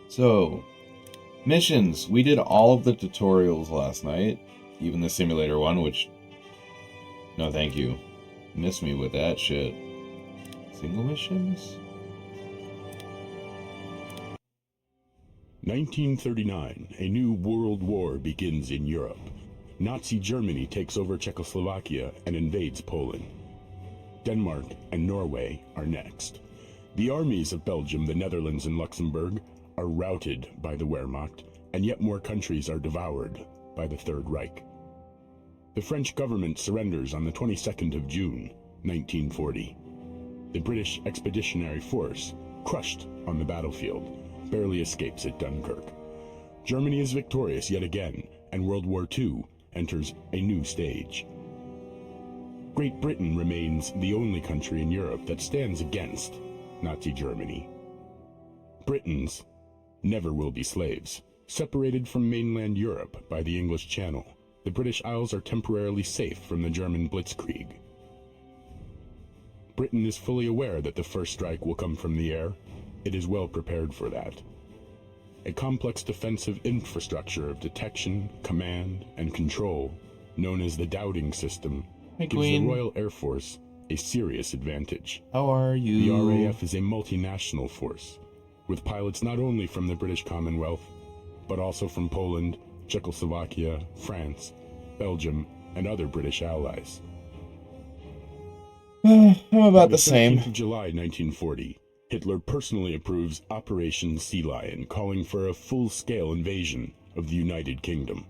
So, missions. We did all of the tutorials last night, even the simulator one, which... No, thank you. Miss me with that shit. Single missions? 1939, a new world war begins in Europe. Nazi Germany takes over Czechoslovakia and invades Poland. Denmark and Norway are next. The armies of Belgium, the Netherlands, and Luxembourg are routed by the Wehrmacht, and yet more countries are devoured by the Third Reich. The French government surrenders on the 22nd of June, 1940. The British Expeditionary Force, crushed on the battlefield, barely escapes at Dunkirk. Germany is victorious yet again, and World War II enters a new stage. Great Britain remains the only country in Europe that stands against Nazi Germany. Britons never will be slaves. Separated from mainland Europe by the English Channel, the British Isles are temporarily safe from the German blitzkrieg. Britain is fully aware that the first strike will come from the air. It is well prepared for that. A complex defensive infrastructure of detection, command, and control, known as the Dowding System, gives the Royal Air Force a serious advantage. How are you? The RAF is a multinational force, with pilots not only from the British Commonwealth, but also from Poland, Czechoslovakia, France, Belgium, and other British allies. I'm about the the same. 13th of July 1940, Hitler personally approves Operation Sea Lion, calling for a full-scale invasion of the United Kingdom.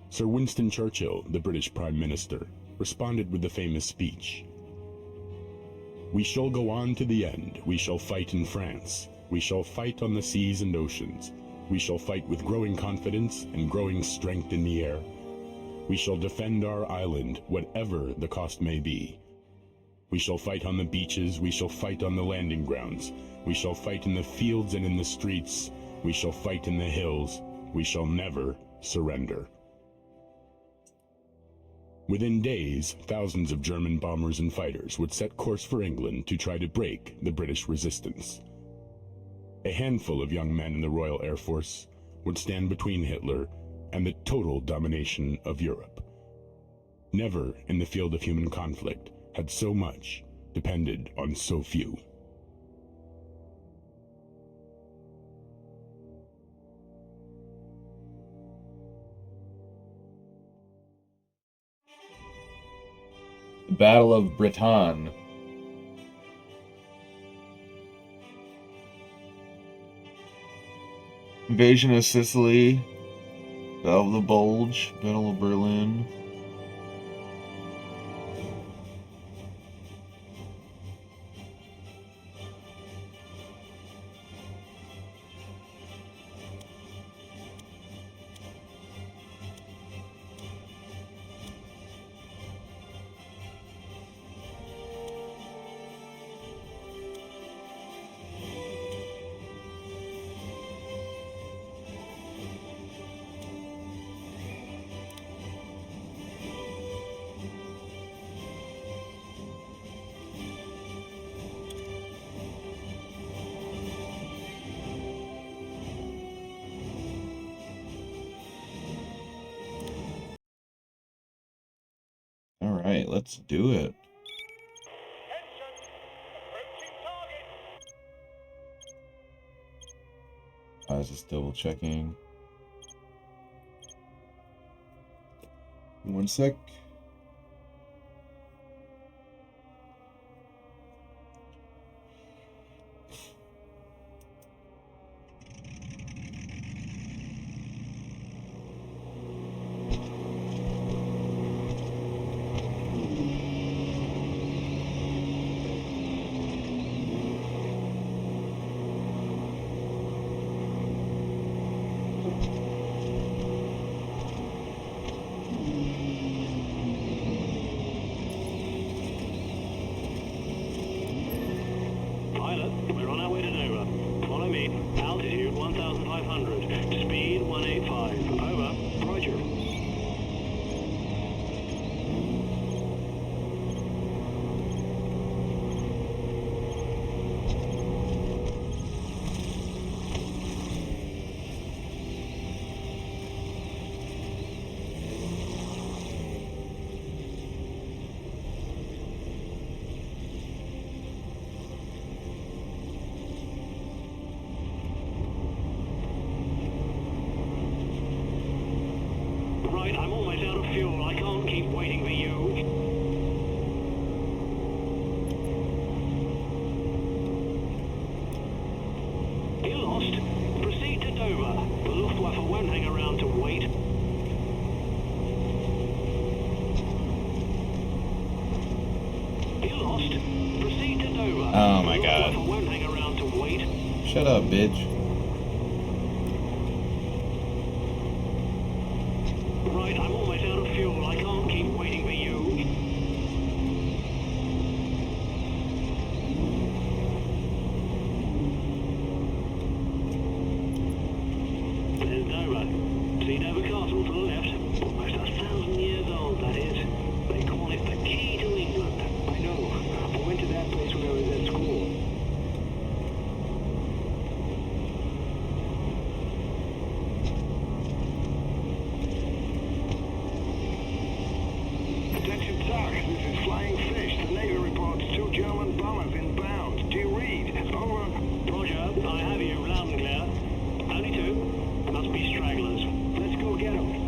Sir Winston Churchill, the British Prime Minister, responded with the famous speech. "We shall go on to the end. We shall fight in France. We shall fight on the seas and oceans. We shall fight with growing confidence and growing strength in the air. We shall defend our island, whatever the cost may be. We shall fight on the beaches, we shall fight on the landing grounds. We shall fight in the fields and in the streets. We shall fight in the hills. We shall never surrender." Within days, thousands of German bombers and fighters would set course for England to try to break the British resistance. A handful of young men in the Royal Air Force would stand between Hitler and the total domination of Europe. Never in the field of human conflict had so much depended on so few. The Battle of Britain. Invasion of Sicily. Battle of the Bulge. Battle of Berlin. Alright, let's do it. I was just double checking. One sec. Right, I'm almost out of fuel. I can't keep waiting for you. You're lost. Proceed to Dover. The Luftwaffe won't hang around to wait. You're lost. Proceed to Dover. Oh my The God. Luftwaffe won't hang around to wait. Shut up, bitch. Right, I'm almost out of fuel. I can't keep waiting for you. There's Dover. See Dover Castle to the left. Almost 1,000 years old, that is. They call it the key to England. I know. I went to that place when I was at school. Attention, TAC. This is Flying Fish. The Navy reports 2 German bombers inbound. Do you read? Over. Roger. I have you loud and clear. Only 2. Must be stragglers. Let's go get them.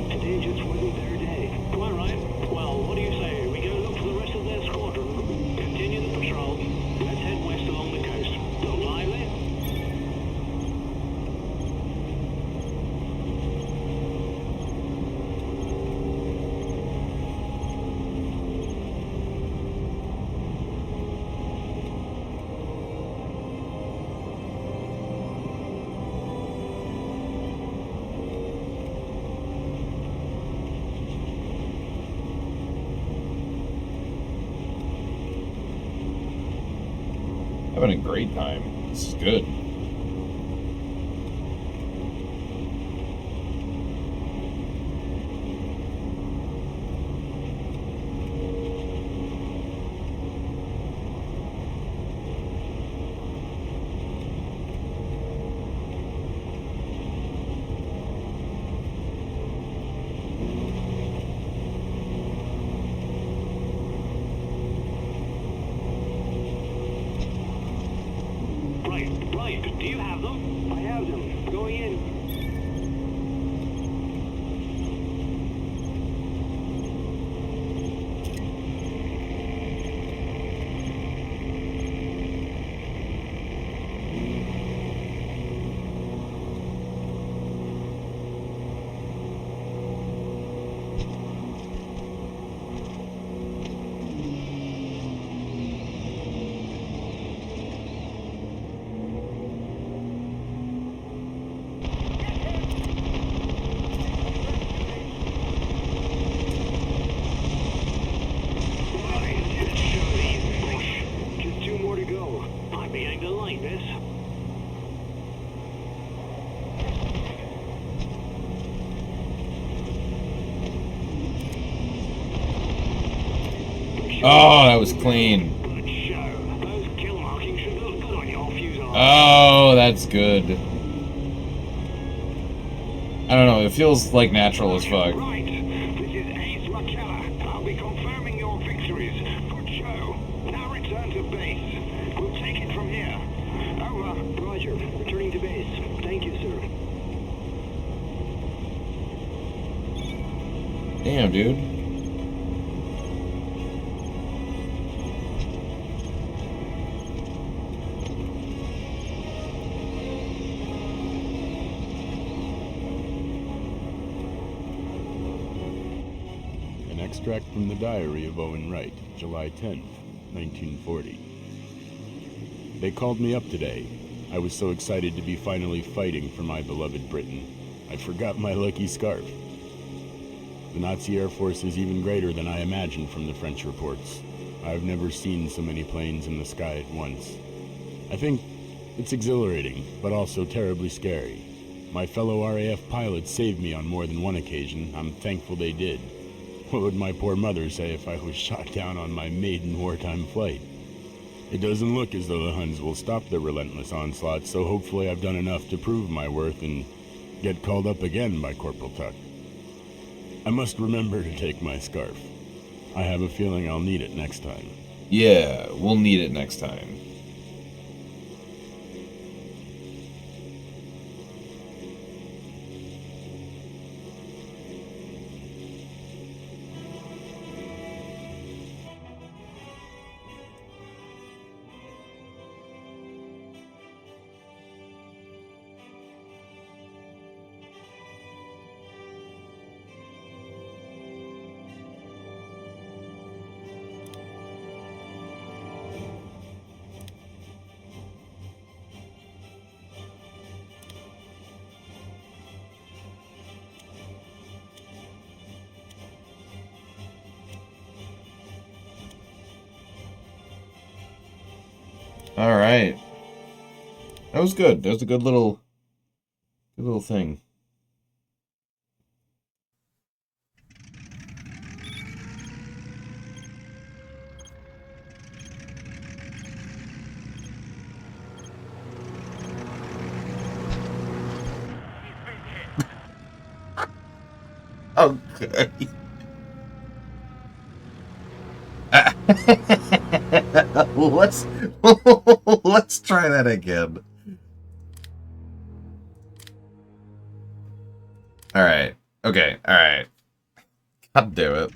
Today just wasn't their day. Quite right. Well, what do you say? We go look for the rest of their squadron. Continue the patrol. Let's head west along the coast. Look lively. Having a great time. This is good. Right. Do you have them? I have them. Going in. Just 2 more to go. I'm beginning to like this. Oh, that was clean. Good show. Those kill markings should look good on your fuselage. Oh, that's good. I don't know, it feels like natural as fuck. Right. This is Ace McKellar. I'll be confirming your victories. Good show. Now return to base. We'll take it from here. Over. Roger. Returning to base. Thank you, sir. Damn, dude. An extract from the diary of Owen Wright, July 10th, 1940. They called me up today. I was so excited to be finally fighting for my beloved Britain. I forgot my lucky scarf. The Nazi Air Force is even greater than I imagined from the French reports. I've never seen so many planes in the sky at once. I think It's exhilarating, but also terribly scary. My fellow RAF pilots saved me on more than one occasion. I'm thankful they did. What would my poor mother say if I was shot down on my maiden wartime flight? It doesn't look as though the Huns will stop their relentless onslaught, so hopefully I've done enough to prove my worth and get called up again by Corporal Tuck. I must remember to take my scarf. I have a feeling I'll need it next time. Yeah, we'll need it next time. All right. That was good. That was a good little thing. Okay. let's let's try that again. All right. Okay. All right. God damn it.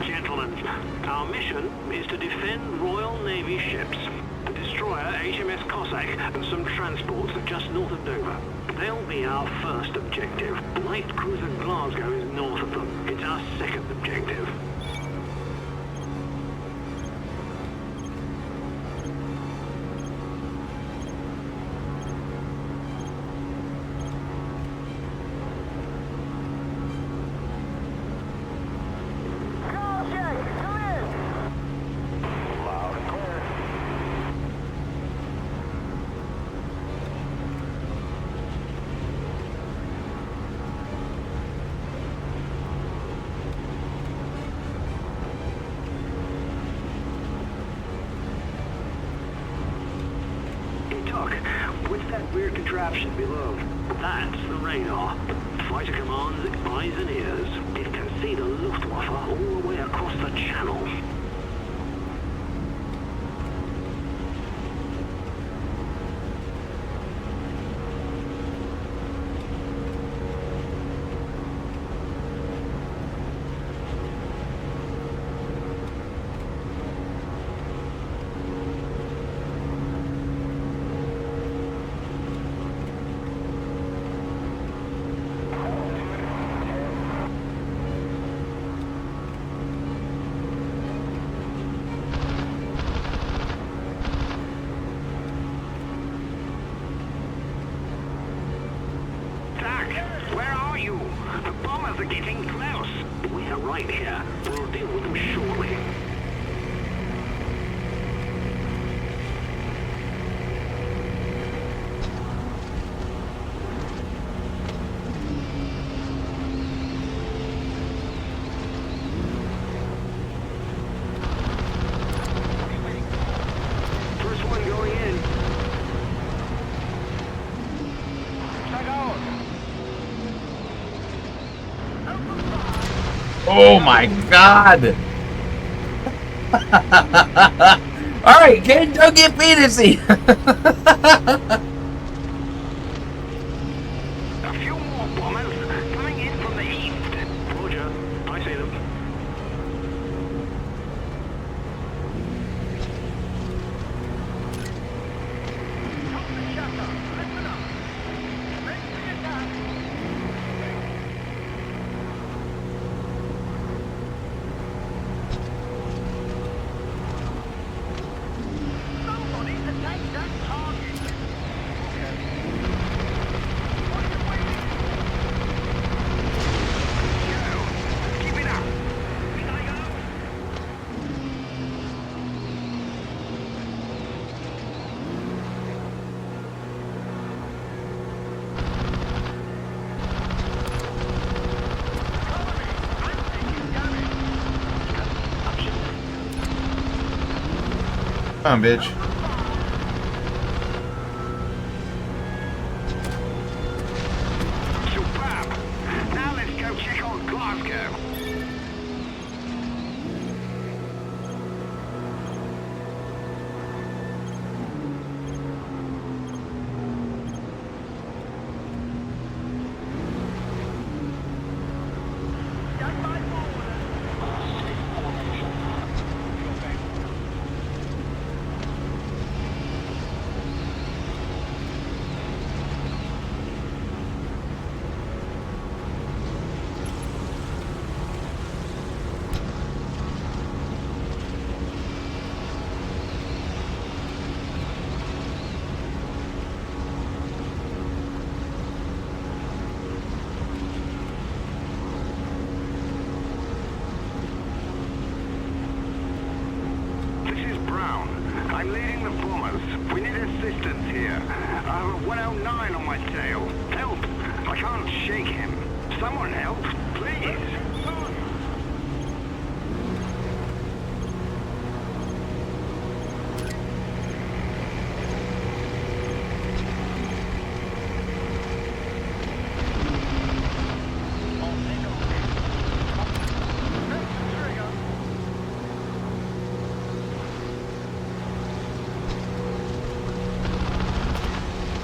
Gentlemen, our mission is to defend Royal Navy ships. The destroyer HMS Cossack and some transports just north of Dover. They'll be our first objective. Light cruiser Glasgow is north of them. It's our second objective. What's that weird contraption below? That's the radar. Fighter Command's eyes and ears. It can see the Luftwaffe all the way across the channel. Where are you? The bombers are getting close. We're right here. We'll deal with them shortly. Oh my god! Alright, kid, don't get penisy! A few more bombers coming in from the east. Roger, I see them. Keep it up. Here I go. Come on, bitch. Superb. Now let's go check on Glasgow. This is Brown. I'm leading the bombers. We need assistance here. I have a 109 on my tail. Help! I can't shake him. Someone help, please.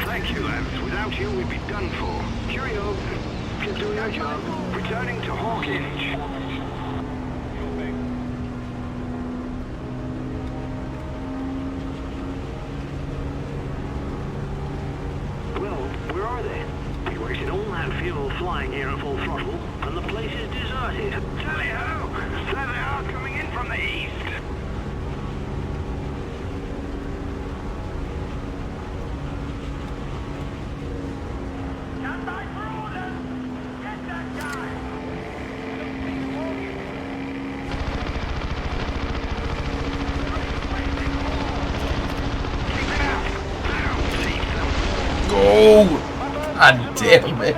Thank you, lads. Without you, we'd be done for. Cheerio. Keep doing your job. Returning to Hawkinge. Well, where are they? We wasted all that fuel flying here at full throttle, and the place is deserted. Tally-ho! There they are, coming in from the east. Stand by for orders! Get that guy! Keep it up! I don't see them. Go! God damn it.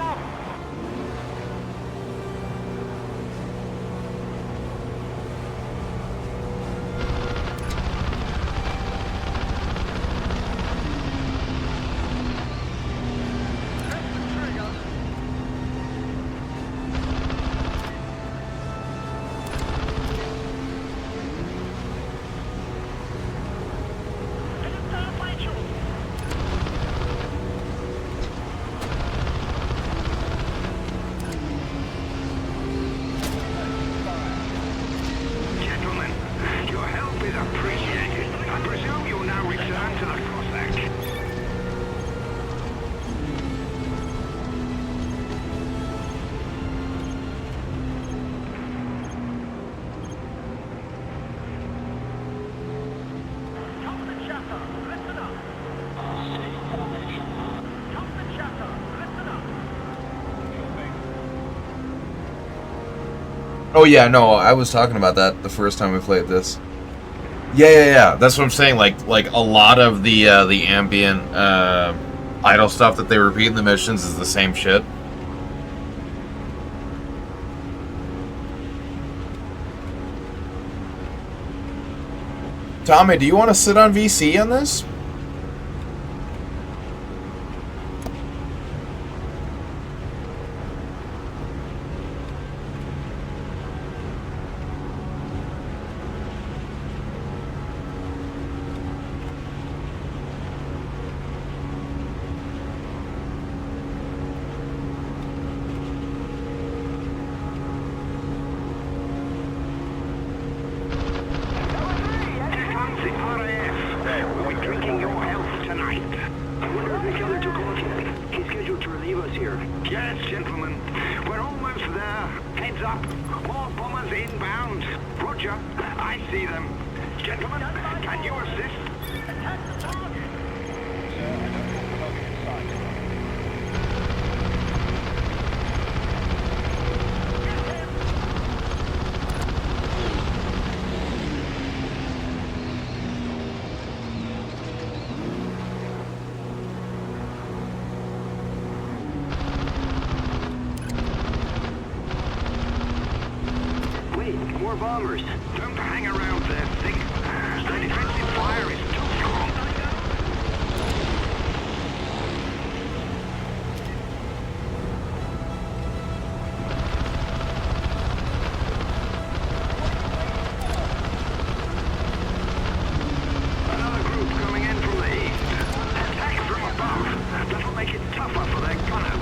Gentlemen, your help is appreciated. I presume you'll now return to the Cossack. Oh yeah, no, I was talking about that the first time we played this. Yeah. That's what I'm saying. Like a lot of the ambient idle stuff that they repeat in the missions is the same shit. Tommy, do you want to sit on VC on this? Yes, gentlemen. We're almost there. Heads up. More bombers inbound. Roger. I see them. Gentlemen, can you assist? Attack the target. Sir, I don't have the target in sight. More bombers. Don't hang around there, Thick. The defensive fire is too strong. Another group coming in from the east. Attack from above. That'll make it tougher for their gunners.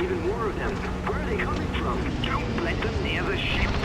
Even more of them. Where are they coming from? Don't let them near the ships.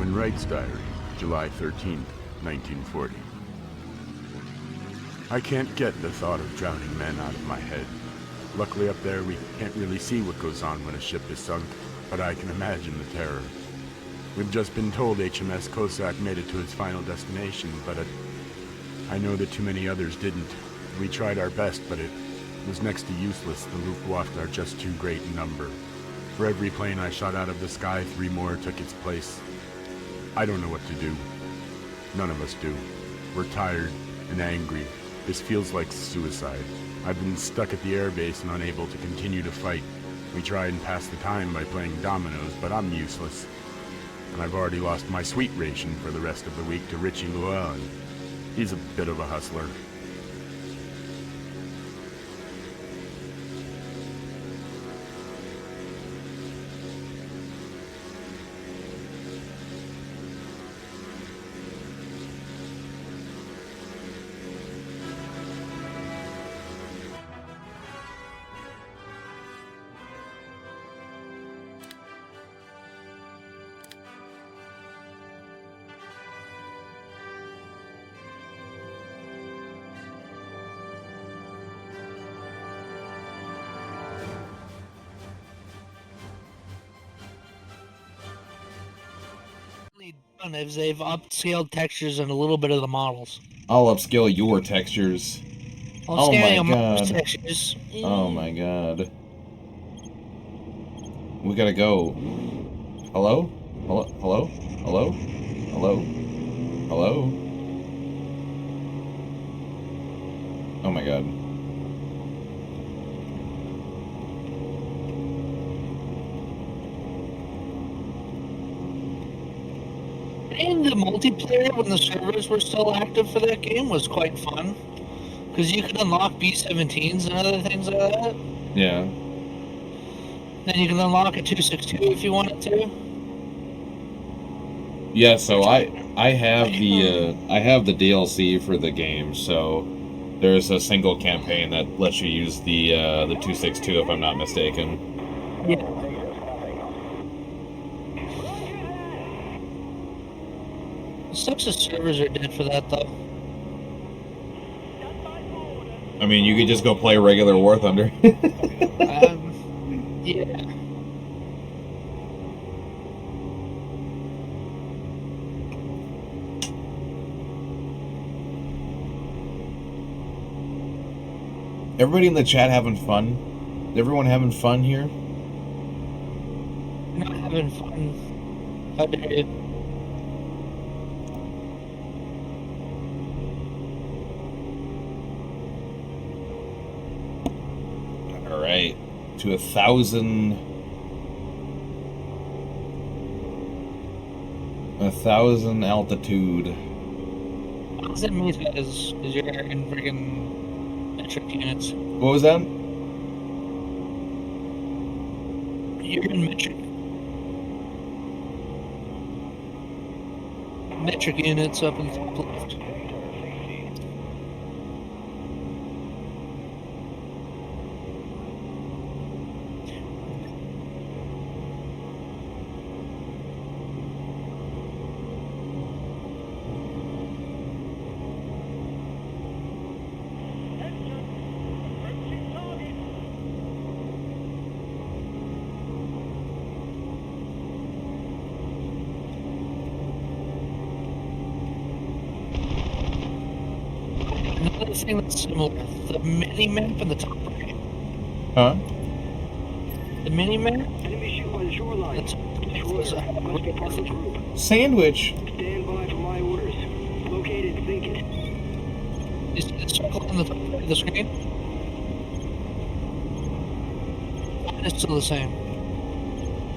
Wright's diary, July 13th, 1940. I can't get the thought of drowning men out of my head. Luckily up there we can't really see what goes on when a ship is sunk, but I can imagine the terror. We've just been told HMS Cossack made it to its final destination, but I know that too many others didn't. We tried our best, but it was next to useless. The Luftwaffe are just too great in number. For every plane I shot out of the sky, 3 more took its place. I don't know what to do. None of us do. We're tired and angry. This feels like suicide. I've been stuck at the airbase and unable to continue to fight. We try and pass the time by playing dominoes, but I'm useless. And I've already lost my sweet ration for the rest of the week to Richie Llewellyn. He's a bit of a hustler. Done is they've upscaled textures and a little bit of the models. I'll upscale your textures. I'm Oh scanning my on god. most textures. Oh my god. We gotta go. Hello? Hello? Hello? Hello? Hello? Hello? Oh my god. Playing the multiplayer when the servers were still active for that game was quite fun. Because you could unlock B-17s and other things like that. Yeah. Then you can unlock a 262 if you wanted to. Yeah, so I have the DLC for the game, so there's a single campaign that lets you use the 262 if I'm not mistaken. Yeah. Sucks the servers are dead for that though. I mean, you could just go play regular War Thunder. Yeah. Everybody in the chat having fun? Is everyone having fun here? Not having fun. How dare you? All right, to 1,000 altitude. What does that mean? Because you're in freaking metric units. What was that? You're in metric units up in the top left. Another thing that's similar, the mini-map in the top right. Huh? The mini-map? Enemy ship on the shoreline. Must be part of the group. Sandwich. Stand by for my orders. Locate it and think it. You see the circle on the top right of the screen? It's still the same.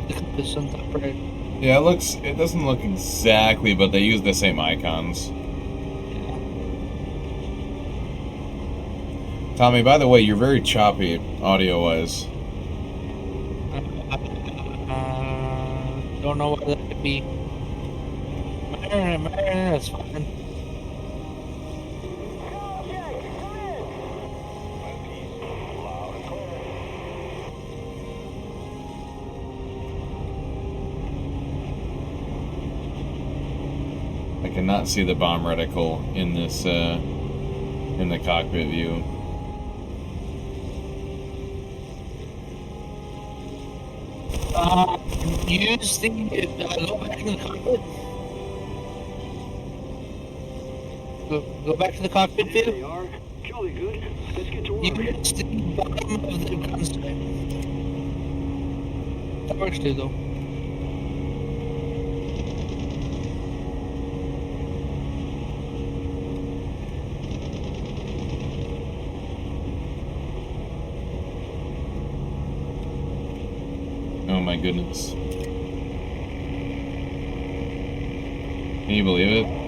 The compass on the top right. Yeah, it doesn't look exactly, but they use the same icons. Tommy, by the way, you're very choppy audio-wise. Don't know what that could be. That's fine. I cannot see the bomb reticle in this in the cockpit view. Use the go back to the cockpit. Go back to the cockpit There they view. are. Jolly good. Let's get to work. Use the bottom of the gun sight. That works too, though. Oh my goodness. Can you believe it?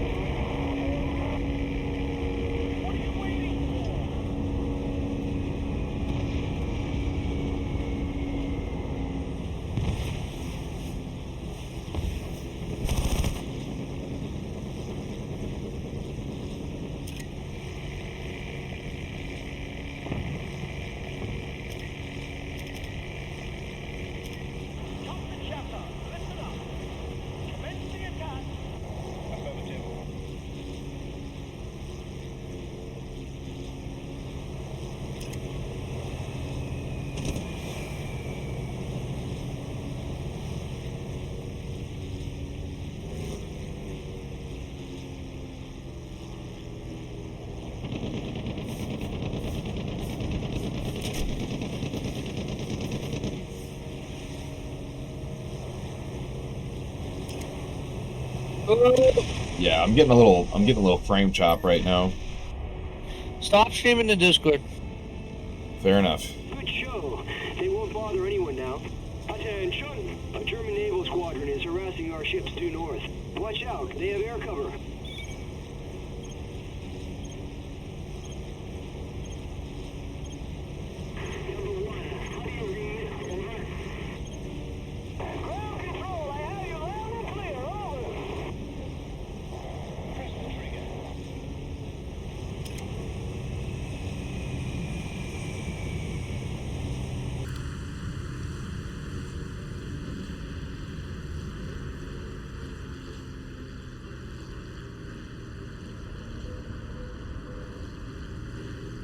Yeah, I'm getting a little frame chop right now. Stop streaming to Discord. Fair enough. Good show. They won't bother anyone now. Attention! A German naval squadron is harassing our ships due north. Watch out, they have air cover. Number 1, how do you read? Over. Ground control, I have you loud and clear. Over. Press the trigger.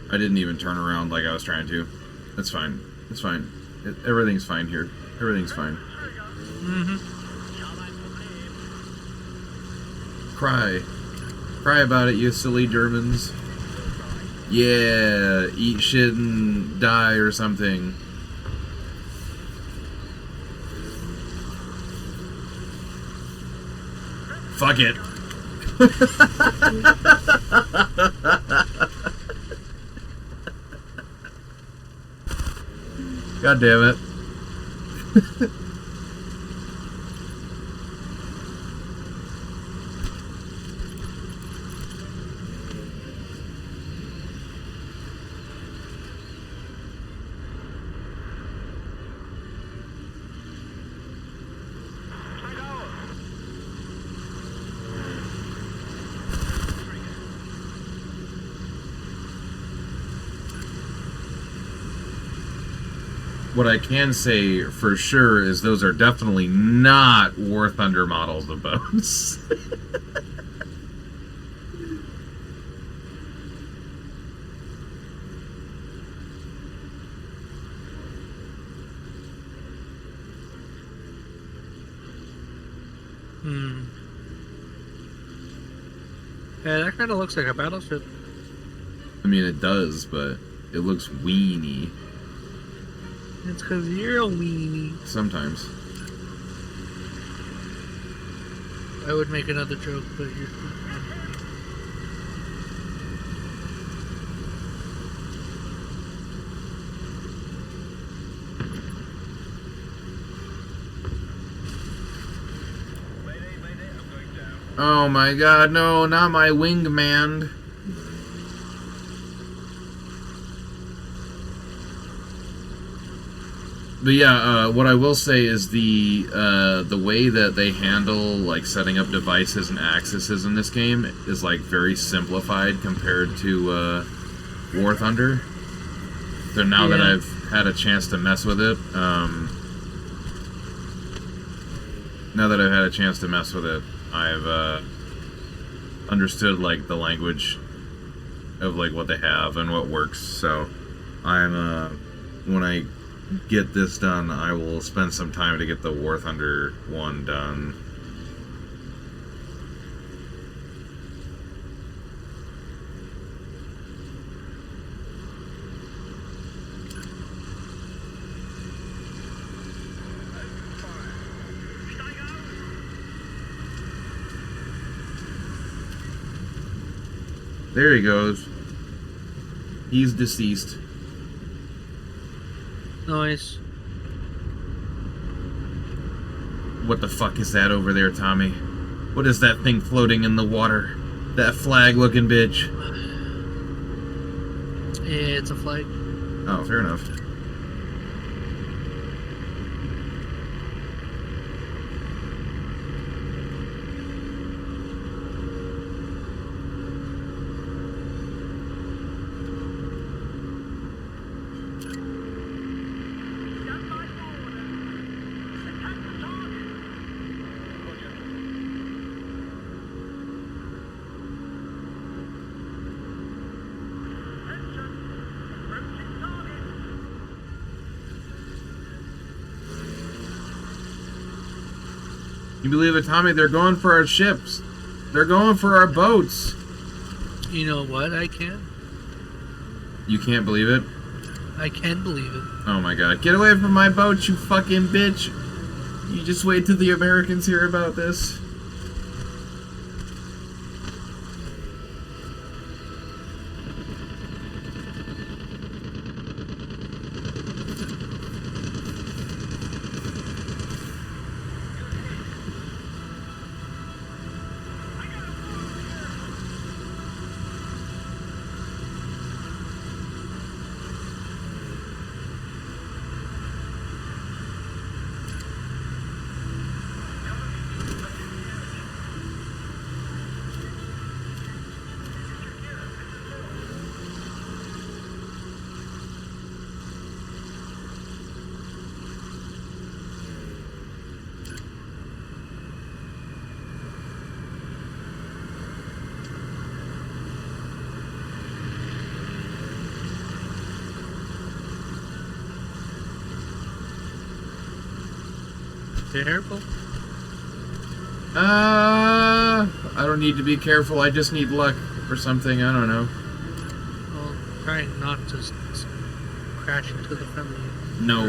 I didn't even turn around like I was trying to. That's fine. It's fine. Everything's fine here. Everything's fine. Mm-hmm. Cry. Cry about it, you silly Germans. Yeah, eat shit and die or something. Fuck it. God damn it. What I can say for sure is those are definitely not War Thunder models of boats. Yeah, that kind of looks like a battleship. I mean, it does, but it looks weenie. It's because you're a weenie. Sometimes. I would make another joke, but you're... Oh my god, no, not my wingman. But yeah, what I will say is the way that they handle like setting up devices and accesses in this game is like very simplified compared to War Thunder. So now that I've had a chance to mess with it, I've understood like the language of like what they have and what works. So I'm when I get this done, I will spend some time to get the War Thunder one done. There he goes. He's deceased. Nice. What the fuck is that over there, Tommy? What is that thing floating in the water? That flag-looking bitch. Yeah, it's a flag. Oh, fair enough. You believe it, Tommy? They're going for our ships. They're going for our boats. You know what? I can. You can't believe it? I can believe it. Oh my god. Get away from my boat, you fucking bitch. You just wait till the Americans hear about this. Careful. I don't need to be careful. I just need luck or something. I don't know. Well, try not to crash into the friendly. No.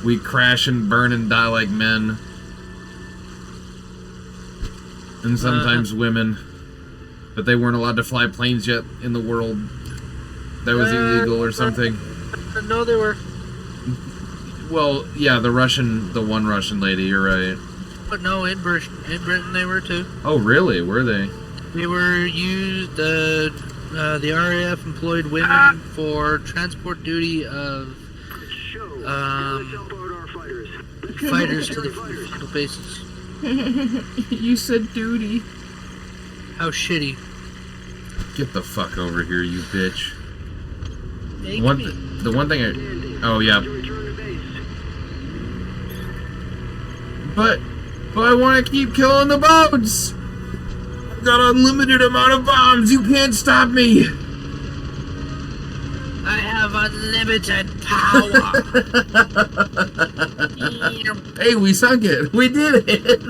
We crash and burn and die like men. And sometimes women. But they weren't allowed to fly planes yet in the world. That was illegal or something. No, they were. Well, yeah, the one Russian lady, you're right. But no, in Britain they were too. Oh, really? Were they? They were used, the RAF employed women for transport duty of fighters to the field bases. You said duty. How shitty. Get the fuck over here, you bitch. Hey, The one thing oh, yeah. But I want to keep killing the bombs! I've got an unlimited amount of bombs! You can't stop me! I have unlimited power! Hey, we sunk it! We did it!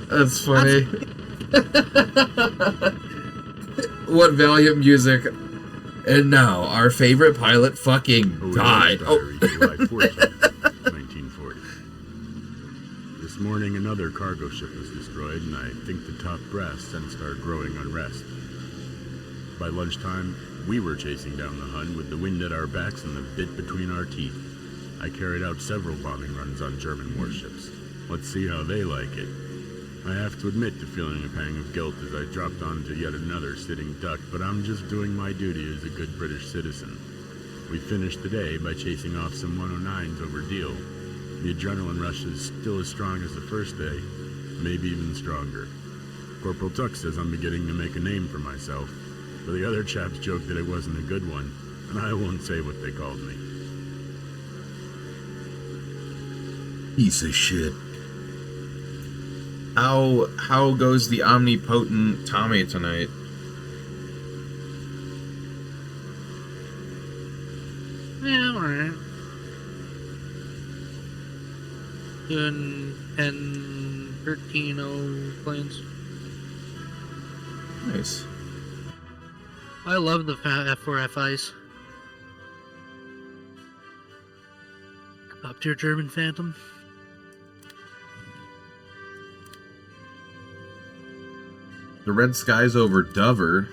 That's funny. What valiant music. And now, our favorite pilot fucking died. Diary, July 14th, 1940. This morning, another cargo ship was destroyed, and I think the top brass sensed our growing unrest. By lunchtime, we were chasing down the Hun with the wind at our backs and the bit between our teeth. I carried out several bombing runs on German warships. Let's see how they like it. I have to admit to feeling a pang of guilt as I dropped onto yet another sitting duck, but I'm just doing my duty as a good British citizen. We finished the day by chasing off some 109s over Deal. The adrenaline rush is still as strong as the first day, maybe even stronger. Corporal Tuck says I'm beginning to make a name for myself, but the other chaps joked that it wasn't a good one, and I won't say what they called me. Piece of shit. How goes the omnipotent Tommy tonight? Yeah, alright. Doing 10, 13 planes. Nice. I love the F4 FIs. Top tier German Phantom. The red skies over Dover.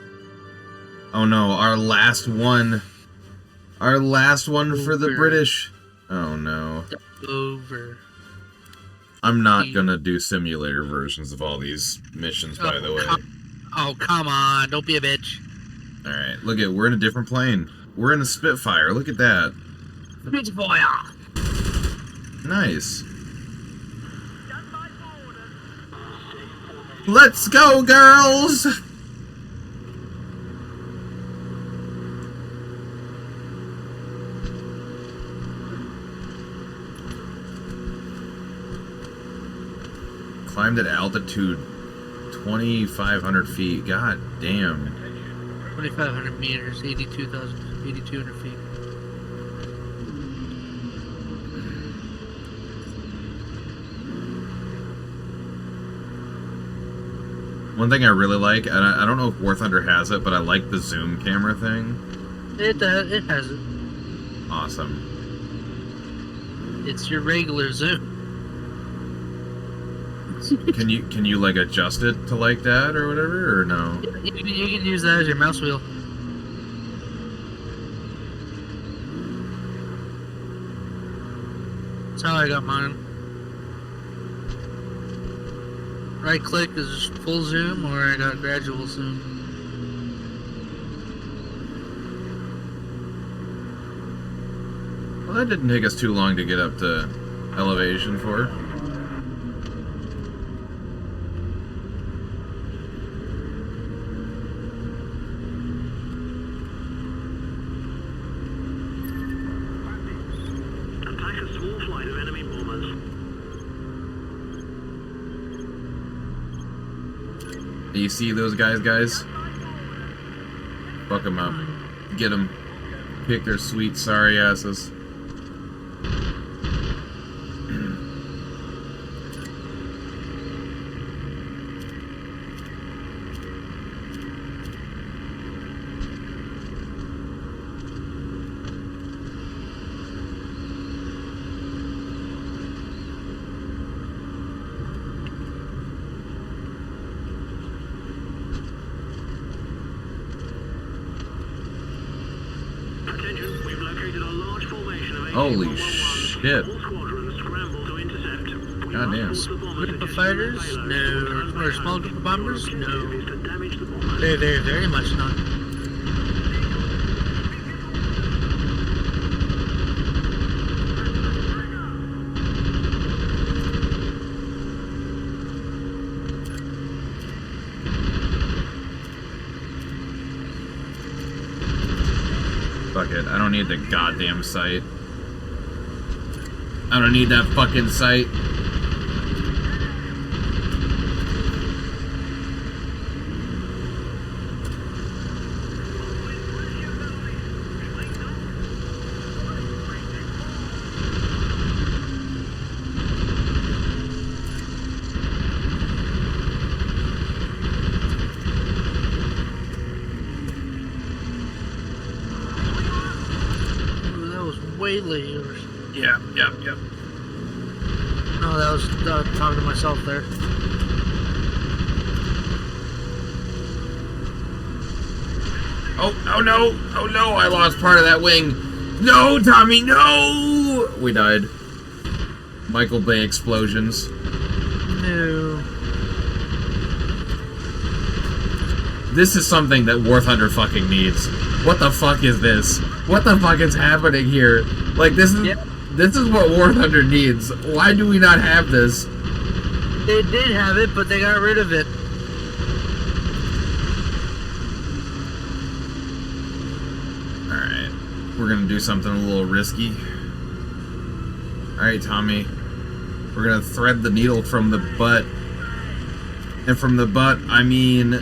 Oh no, our last one. Our last one for the British. Oh no. Over. I'm not gonna do simulator versions of all these missions, by the way. Come on, don't be a bitch. Alright, look at, we're in a different plane. We're in a Spitfire, look at that. Spitfire! Nice. Let's go, girls! Climbed at altitude 2,500 feet. God damn. 2,500 meters, 8,200 feet. One thing I really like, and I don't know if War Thunder has it, but I like the zoom camera thing. It has it. Awesome. It's your regular zoom. Can you like adjust it to like that or whatever, or no? You can use that as your mouse wheel. That's how I got mine. Right click is full zoom, or I got gradual zoom. Well, that didn't take us too long to get up to elevation for. Attack a small flight of enemy bombers. You see those guys? Fuck them up. Get them. Kick their sweet sorry asses. Holy shit. All squadrons scramble to intercept. We Goddamn. must force the bomber Group of station fighters? to No. Or a small group of bombers? Our No. objective is to damage the bomber. Very much not. Fuck it. I don't need the goddamn sight. I don't need that fucking sight. Ooh, that was way later. Yep. No, that was talking to myself there. Oh no! Oh no! I lost part of that wing. No, Tommy, no! We died. Michael Bay explosions. No. This is something that War Thunder fucking needs. What the fuck is this? What the fuck is happening here? Like, this is this is what War Thunder needs. Why do we not have this? They did have it, but they got rid of it. Alright. We're gonna do something a little risky. Alright, Tommy. We're gonna thread the needle from the butt. And from the butt, I mean,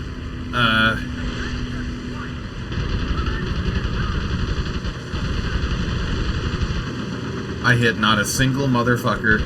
I hit not a single motherfucker.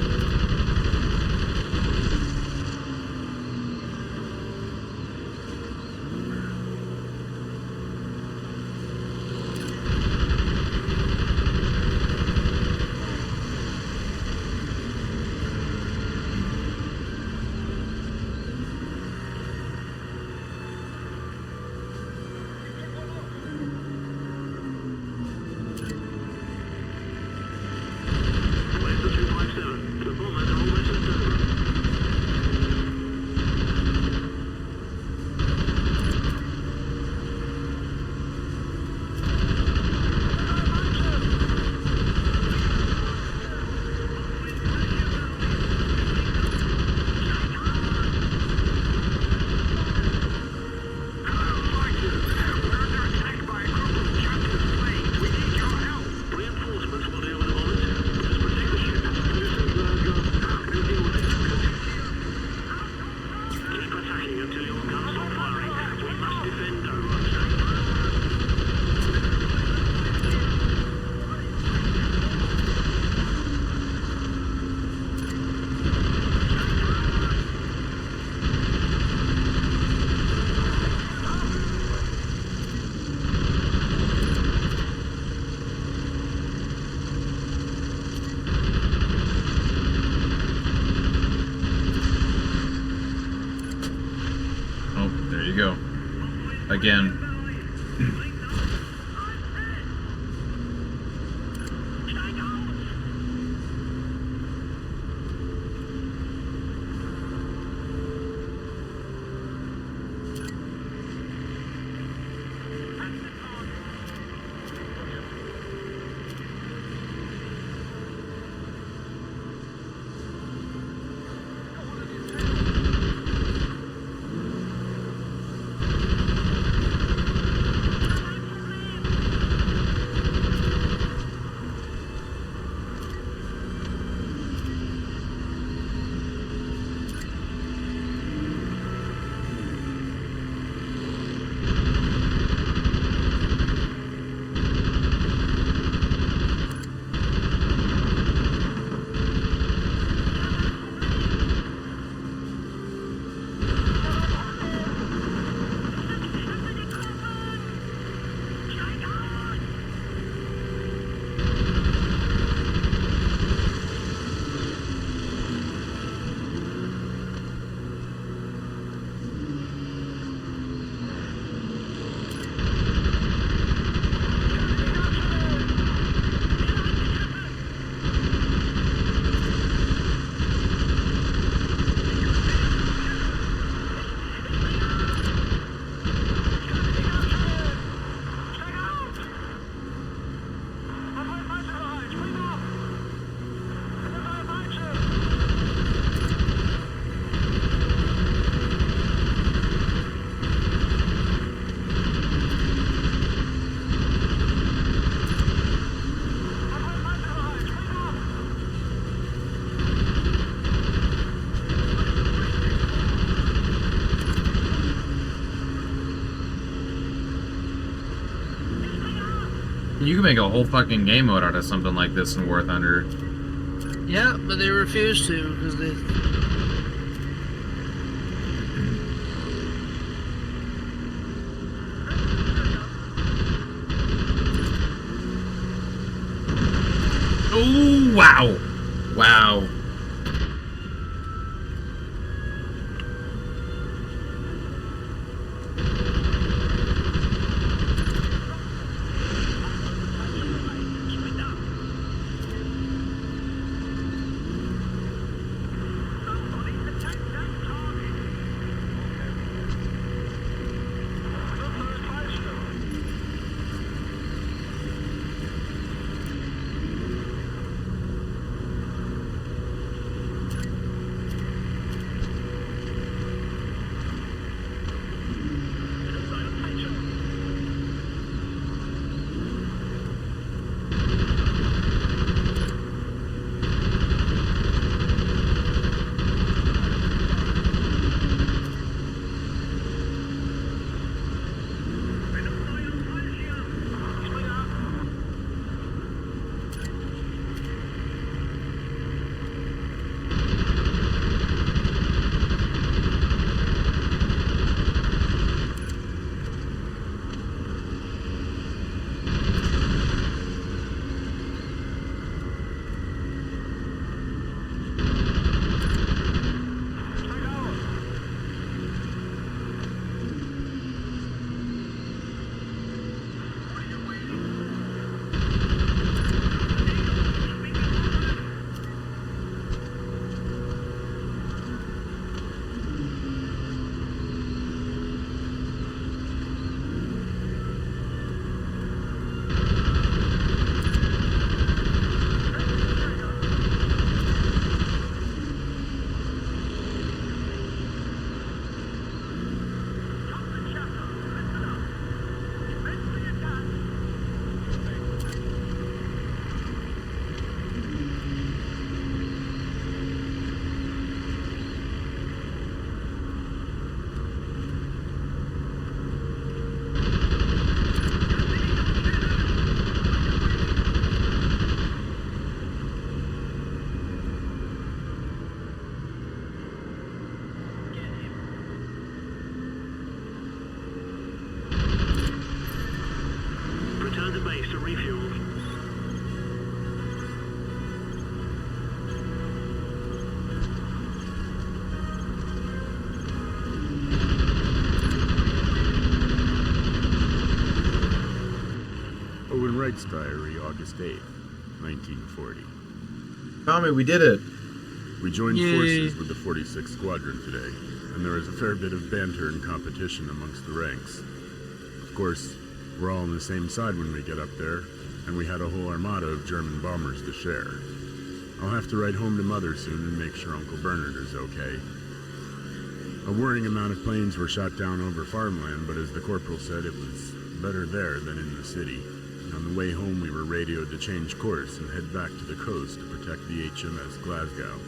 Where's the 257? The bombers are almost at Dover. Reinforcements will deal with the bombers. Just protect the ship. Houston's our job. We'll deal with it. Keep attacking until your guns stop firing. We must defend Dover. Oh, there you go. Again. You can make a whole fucking game mode out of something like this in War Thunder. Yeah, but they refuse to because they. Oh, wow. Wow. Return to base to refuel. Owen Wright's diary, August 8th, 1940. Tommy, we did it. We joined Yay. forces with the 46th Squadron today, and there was a fair bit of banter and competition amongst the ranks. Of course, we're all on the same side when we get up there, and we had a whole armada of German bombers to share. I'll have to write home to Mother soon and make sure Uncle Bernard is okay. A worrying amount of planes were shot down over farmland, but as the corporal said, it was better there than in the city. On the way home, we were radioed to change course and head back to the coast to protect the HMS Glasgow.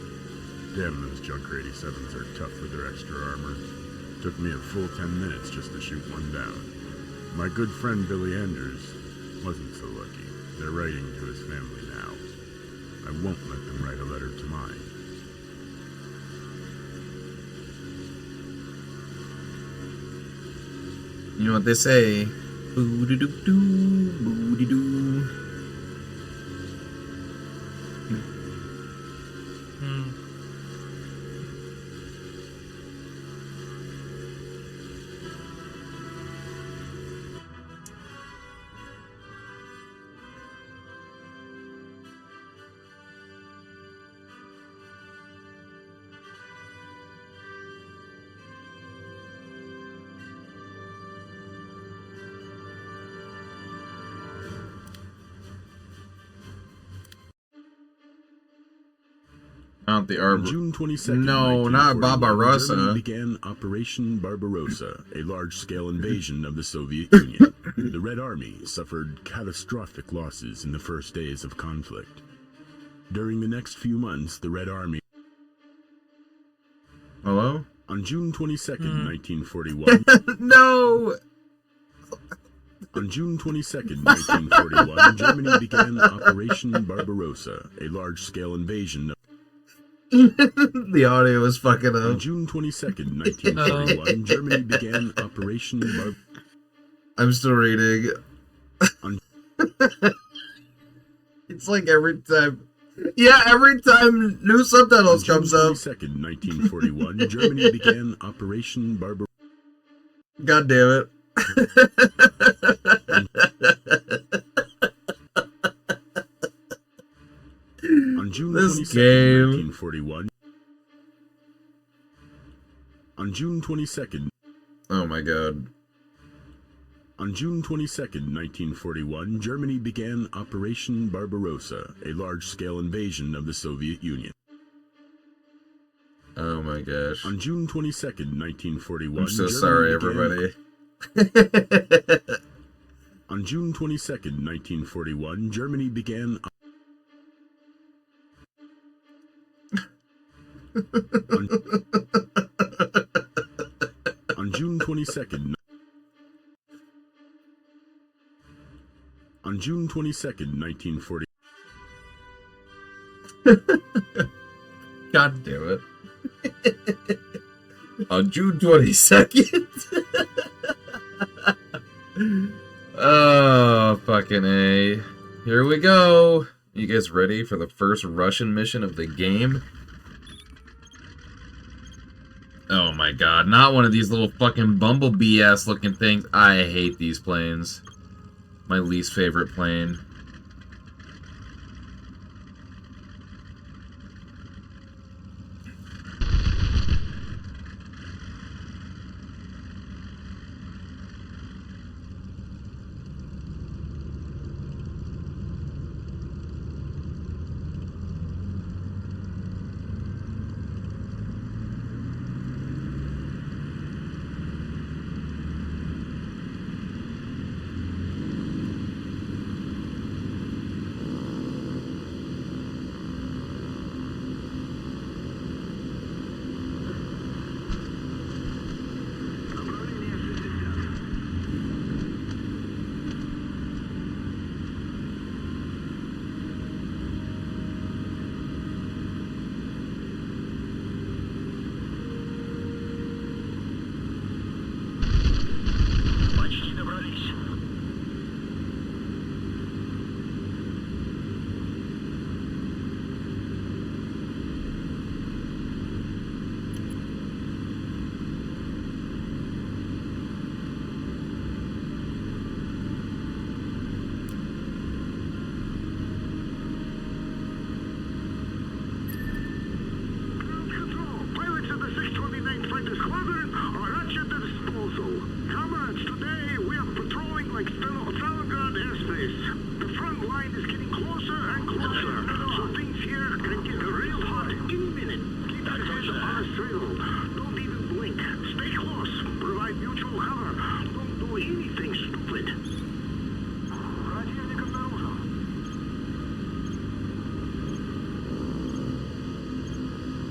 Damn, those Junker 87s are tough with their extra armor. Took me a full 10 minutes just to shoot one down. My good friend Billy Andrews wasn't so lucky. They're writing to his family now. I won't let them write a letter to mine. You know what they say? Boo-doo-doo-doo, boo-dee-doo. Not the On Arbor. June 22nd, No, not 1941, Barbarossa. Germany began Operation Barbarossa, a large-scale invasion of the Soviet Union. The Red Army suffered catastrophic losses in the first days of conflict. During the next few months, the Red Army... Hello? On June 22nd, 1941... No! On June 22nd, 1941, Germany began Operation Barbarossa, a large-scale invasion of... The audio is fucking On up. June 22nd, 1941, Germany began Operation Barbarossa. I'm still reading. On It's like every time. Yeah, every time new subtitles comes June up. 22nd, 1941, Germany began Operation Barbarossa. God damn it. On June This 22nd, game. 1941. On June 22nd. Oh my god. On June 22nd, 1941, Germany began Operation Barbarossa, a large-scale invasion of the Soviet Union. Oh my gosh. On June 22nd, 1941, I'm so Germany sorry, began... everybody. On June 22nd, 1941, Germany began... On June 22nd... On June 22nd, 1940... God damn it. On June 22nd. Oh, fucking A. Here we go. You guys ready for the first Russian mission of the game? Oh my god, not one of these little fucking bumblebee-ass looking things. I hate these planes. My least favorite plane.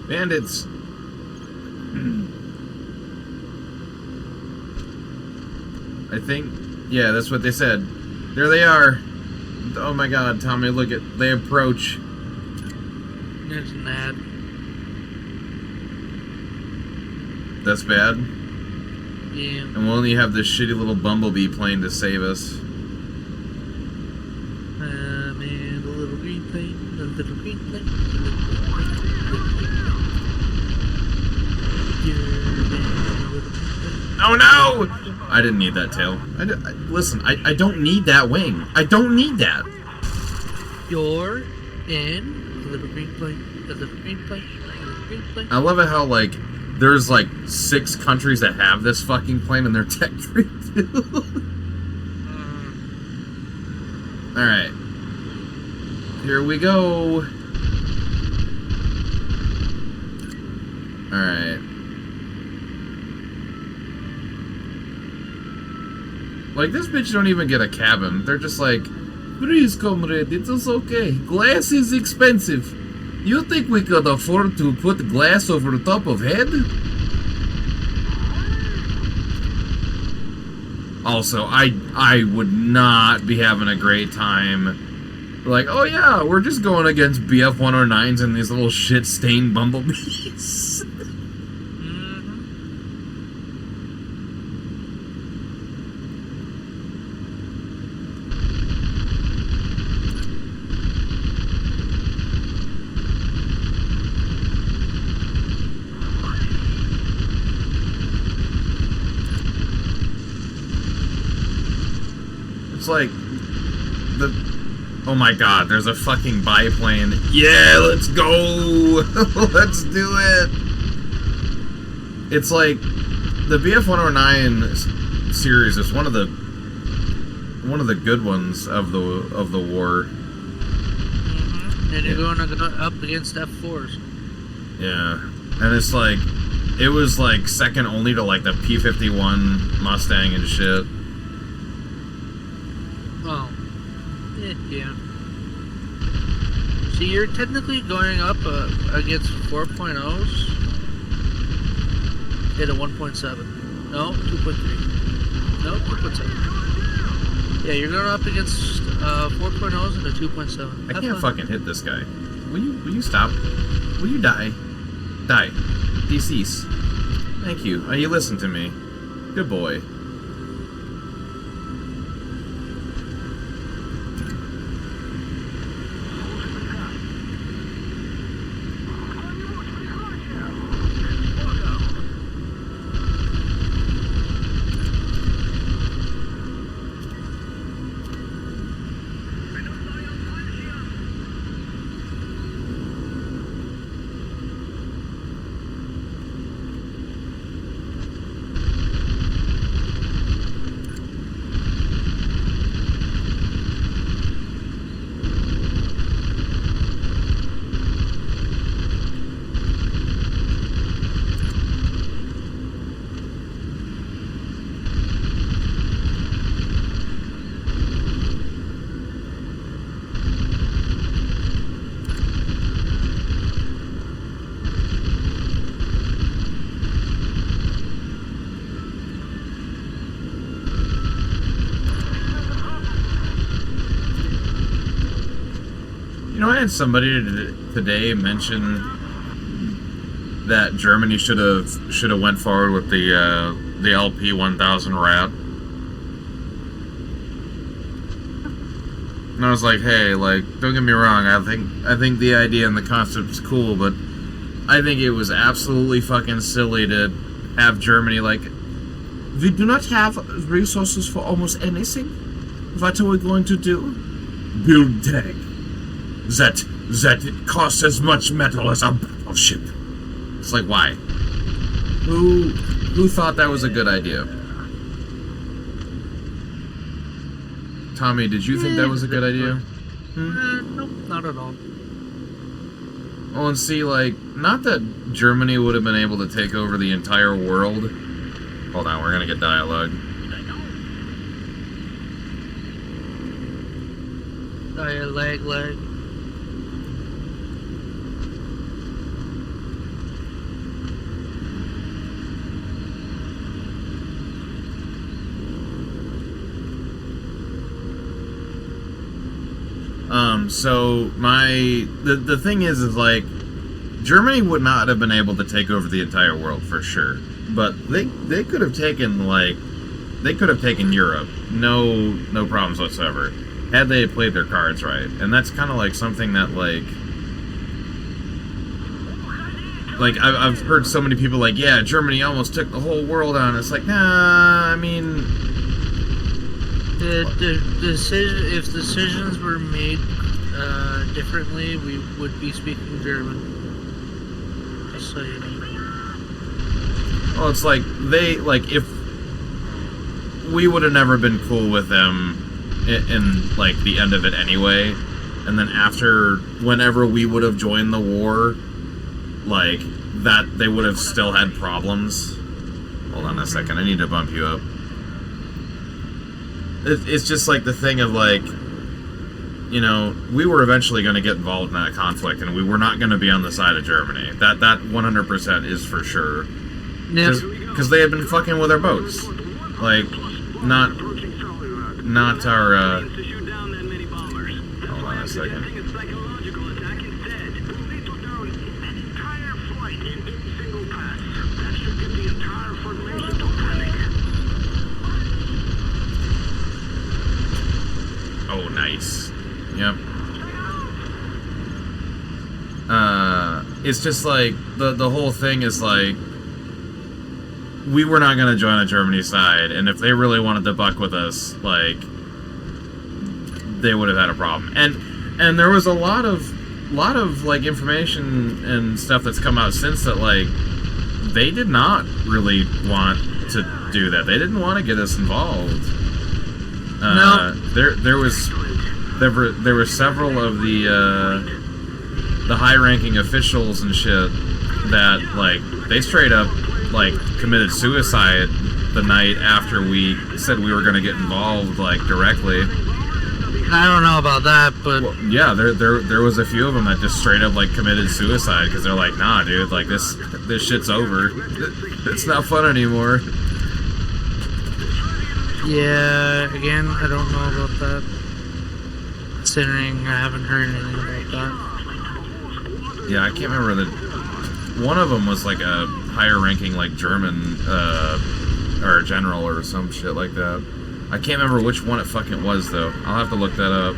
Bandits. I think, yeah, that's what they said. There they are. Oh my god, Tommy, look at, they approach. There's an ad. That's bad. Yeah. And we'll only have this shitty little bumblebee plane to save us. Man, the little green plane, the little green plane, the little green plane. Oh no! I didn't need that tail. Listen, I don't need that wing. I don't need that. You're in the little green plane, the little green plane, the little green plane. I love it how, like, there's like 6 countries that have this fucking plane and they're tech free too. Alright. Here we go. Alright. Like, this bitch don't even get a cabin. They're just like, please, comrade, it is okay. Glass is expensive. You think we could afford to put glass over the top of head? Also, I would not be having a great time. Like, oh yeah, we're just going against BF 109s and these little shit-stained bumblebees. It's like oh my god, there's a fucking biplane. Yeah, let's go. Let's do it. It's like the BF 109 series is one of the good ones of the war. And you're going up against F4s. Yeah, and it's like it was like second only to like the P-51 Mustang and shit. Oh. Yeah. So you're technically going up against 4.0s at a 1.7. No, 2.3. No, 2.7. Yeah, you're going up against 4.0s and a 2.7. I can't fucking hit this guy. Will you stop? Will you die? Die. Decease. Thank you. You listen to me. Good boy. I had somebody today mention that Germany should have went forward with the LP 1000 rat, and I was like, hey, like, don't get me wrong, I think the idea and the concept is cool, but I think it was absolutely fucking silly to have Germany like, we do not have resources for almost anything. What are we going to do? Build tank. That costs as much metal as a battleship. It's like, why? Who thought that was a good idea? Tommy, did you think that was a good idea? Nope, not at all. Oh, and see, like, not that Germany would have been able to take over the entire world. Hold on, we're gonna get dialogue. Lag. So the thing is like, Germany would not have been able to take over the entire world for sure, but they could have taken Europe, no problems whatsoever, had they played their cards right. And that's kind of like something that like I've heard so many people like, yeah, Germany almost took the whole world on. It's like, nah, I mean, if decisions were made differently, we would be speaking German. Just so you know. Well, it's like if we would have never been cool with them in like the end of it anyway, and then after, whenever we would have joined the war, like that, they would have still had problems. Hold on a second, I need to bump you up. It's just like the thing of like, you know, we were eventually going to get involved in that conflict, and we were not going to be on the side of Germany. That 100% is for sure. Yes. Because they had been fucking with our boats. Like, not Approaching solid rock. not our. To shoot down that many bombers. That's Hold why on a I'm second. suggesting a psychological attack instead. They took down an entire flight in 8 single pass. That should get the entire formation to panic. Oh, nice. Yep. It's just like the whole thing is like we were not gonna join the Germany side, and if they really wanted to buck with us, like they would have had a problem. And there was a lot of like information and stuff that's come out since that like they did not really want to do that. They didn't want to get us involved. No. There were several of the high-ranking officials and shit that like they straight up like committed suicide the night after we said we were gonna get involved like directly. I don't know about that, but Well, yeah, there was a few of them that just straight up like committed suicide because they're like, nah, dude, like this shit's over. It's not fun anymore. yeah, again, I don't know about that. Considering I haven't heard anything about that. Yeah, I can't remember the. One of them was like a higher ranking like German or a general or some shit like that. I can't remember which one it fucking was though. I'll have to look that up.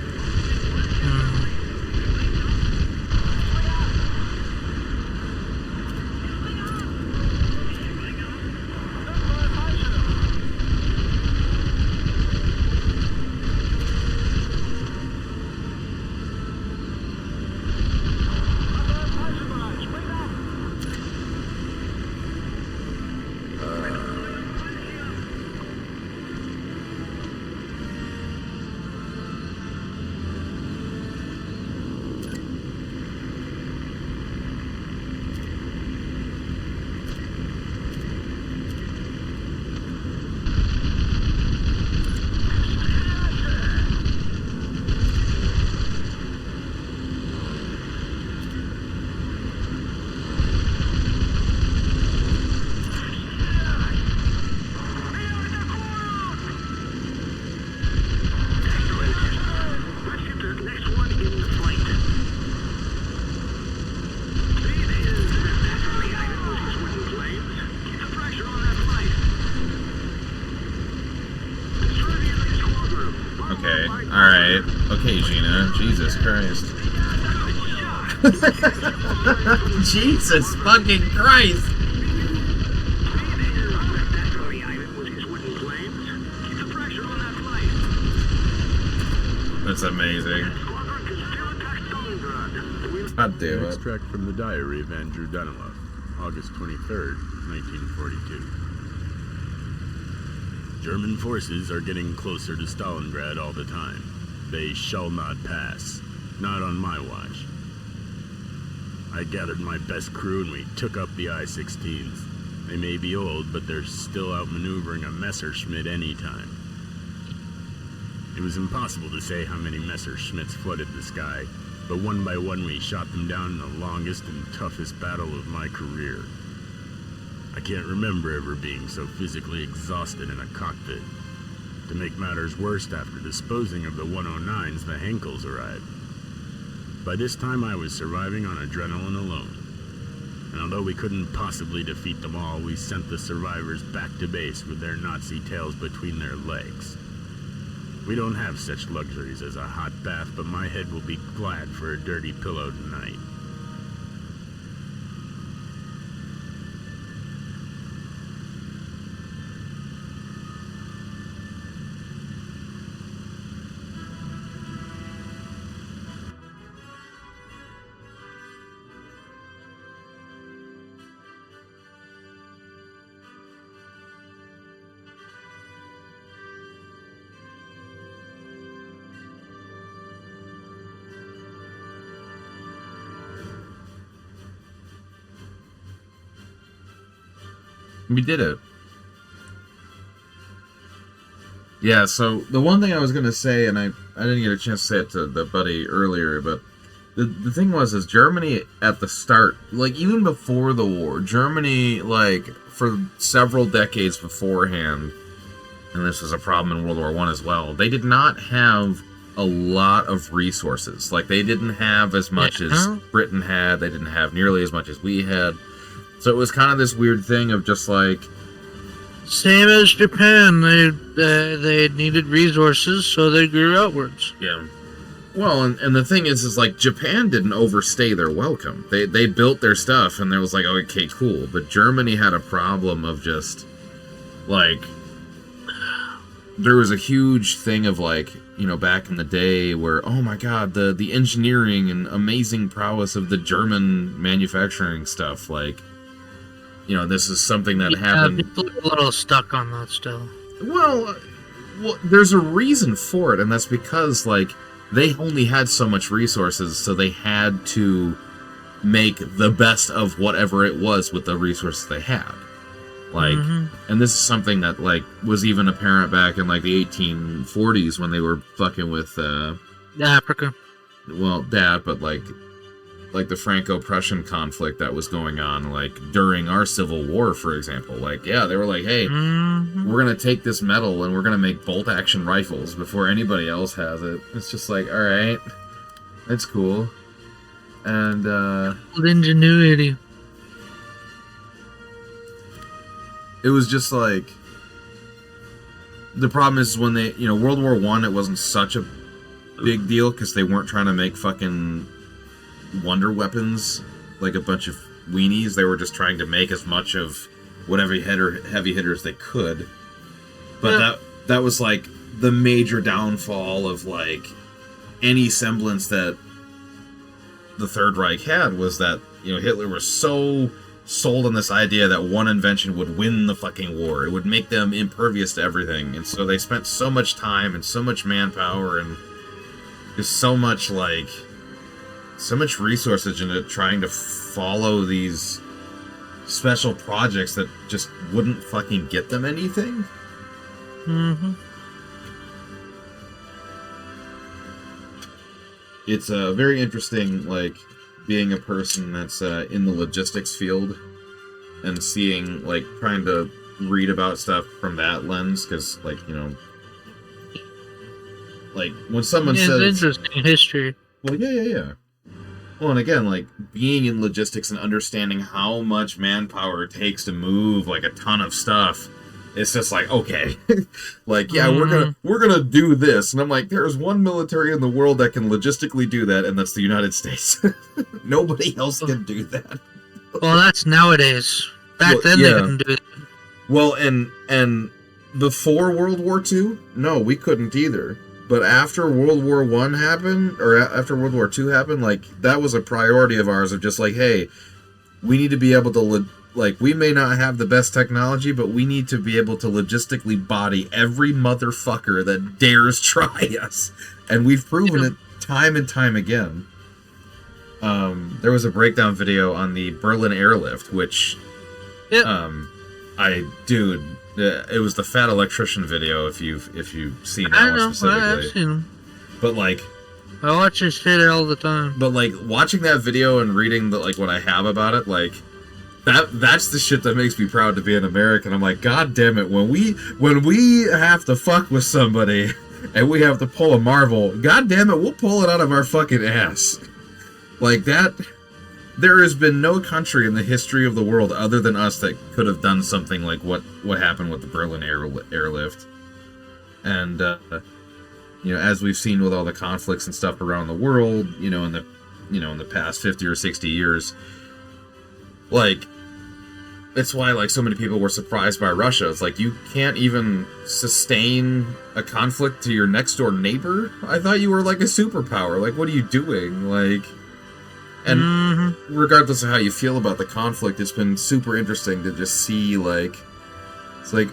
Let's get the next one in the flight. See, that's where the item was his wooden flames. Keep the pressure on that flight. Destroy the enemy squadron. Okay, alright. Okay, Gina. Jesus Christ. Jesus fucking Christ! That's where the item was his wooden flames. Keep the pressure on that flight. That's amazing. Squadron can still attack Stalingrad. God damn it. Extract from the diary of Andrew Danilov, August 23rd, 1942. German forces are getting closer to Stalingrad all the time. They shall not pass. Not on my watch. I gathered my best crew and we took up the I-16s. They may be old, but they're still outmaneuvering a Messerschmitt anytime. It was impossible to say how many Messerschmitts flooded the sky, but one by one we shot them down in the longest and toughest battle of my career. I can't remember ever being so physically exhausted in a cockpit. To make matters worse, after disposing of the 109s, the Henkels arrived. By this time I was surviving on adrenaline alone. And although we couldn't possibly defeat them all, we sent the survivors back to base with their Nazi tails between their legs. We don't have such luxuries as a hot bath, but my head will be glad for a dirty pillow tonight. We did it. Yeah, so the one thing I was gonna say, and I didn't get a chance to say it to the buddy earlier, but the thing was, is Germany at the start, like even before the war, Germany, like for several decades beforehand, and this was a problem in World War One as well, they did not have a lot of resources. Like, they didn't have as much as Britain had. They didn't have nearly as much as we had. So it was kind of this weird thing of just like... Same as Japan. They needed resources, so they grew outwards. Yeah. Well, and the thing is like, Japan didn't overstay their welcome. They built their stuff, and they was like, oh, okay, cool. But Germany had a problem of just, like... There was a huge thing of, like, you know, back in the day where, oh my god, the engineering and amazing prowess of the German manufacturing stuff, like, you know, this is something that happened. People are a little stuck on that still. Well, there's a reason for it, and that's because, like, they only had so much resources, so they had to make the best of whatever it was with the resources they had. Like, and this is something that, like, was even apparent back in, like, the 1840s when they were fucking with, Africa. Well, that, but, like the Franco-Prussian conflict that was going on, like, during our Civil War, for example. Like, yeah, they were like, hey, we're gonna take this metal and we're gonna make bolt-action rifles before anybody else has it. It's just like, alright, that's cool. And, Ingenuity. it was just like, the problem is when they, you know, World War One, it wasn't such a big deal because they weren't trying to make fucking wonder weapons like a bunch of weenies. They were just trying to make as much of whatever heavy hitters they could. But that was like the major downfall of like any semblance that the Third Reich had, was that, you know, Hitler was so sold on this idea that one invention would win the fucking war. It would make them impervious to everything. And so they spent so much time and so much manpower and just so much, like, so much resources into trying to follow these special projects that just wouldn't fucking get them anything. It's very interesting, like, being a person that's in the logistics field and seeing, like, trying to read about stuff from that lens, because, like, you know, like, when someone says... It's interesting history. Well, yeah. Well, and again, like, being in logistics and understanding how much manpower it takes to move, like, a ton of stuff, it's just like, okay. Like, yeah, we're gonna do this. And I'm like, there's one military in the world that can logistically do that, and that's the United States. Nobody else can do that. Well, that's nowadays. Back then they couldn't do it. Well, and before World War II, no, we couldn't either. But after World War I happened, or after World War II happened, like, that was a priority of ours of just like, hey, we need to be able to, like, we may not have the best technology, but we need to be able to logistically body every motherfucker that dares try us. And we've proven it time and time again. There was a breakdown video on the Berlin airlift, which, it was the Fat Electrician video, if you've seen that one specifically. I've seen them. But, like, I watch this shit all the time. But, like, watching that video and reading the, like, what I have about it, like, that's the shit that makes me proud to be an American. I'm like, god damn it, when we have to fuck with somebody and we have to pull a Marvel, god damn it, we'll pull it out of our fucking ass. Like, that, there has been no country in the history of the world other than us that could have done something like what happened with the Berlin airlift. And, you know, as we've seen with all the conflicts and stuff around the world, in the past 50 or 60 years, like, it's why, like, so many people were surprised by Russia. It's like, you can't even sustain a conflict to your next door neighbor? I thought you were, like, a superpower. Like, what are you doing? Like, and regardless of how you feel about the conflict, it's been super interesting to just see, like, it's like,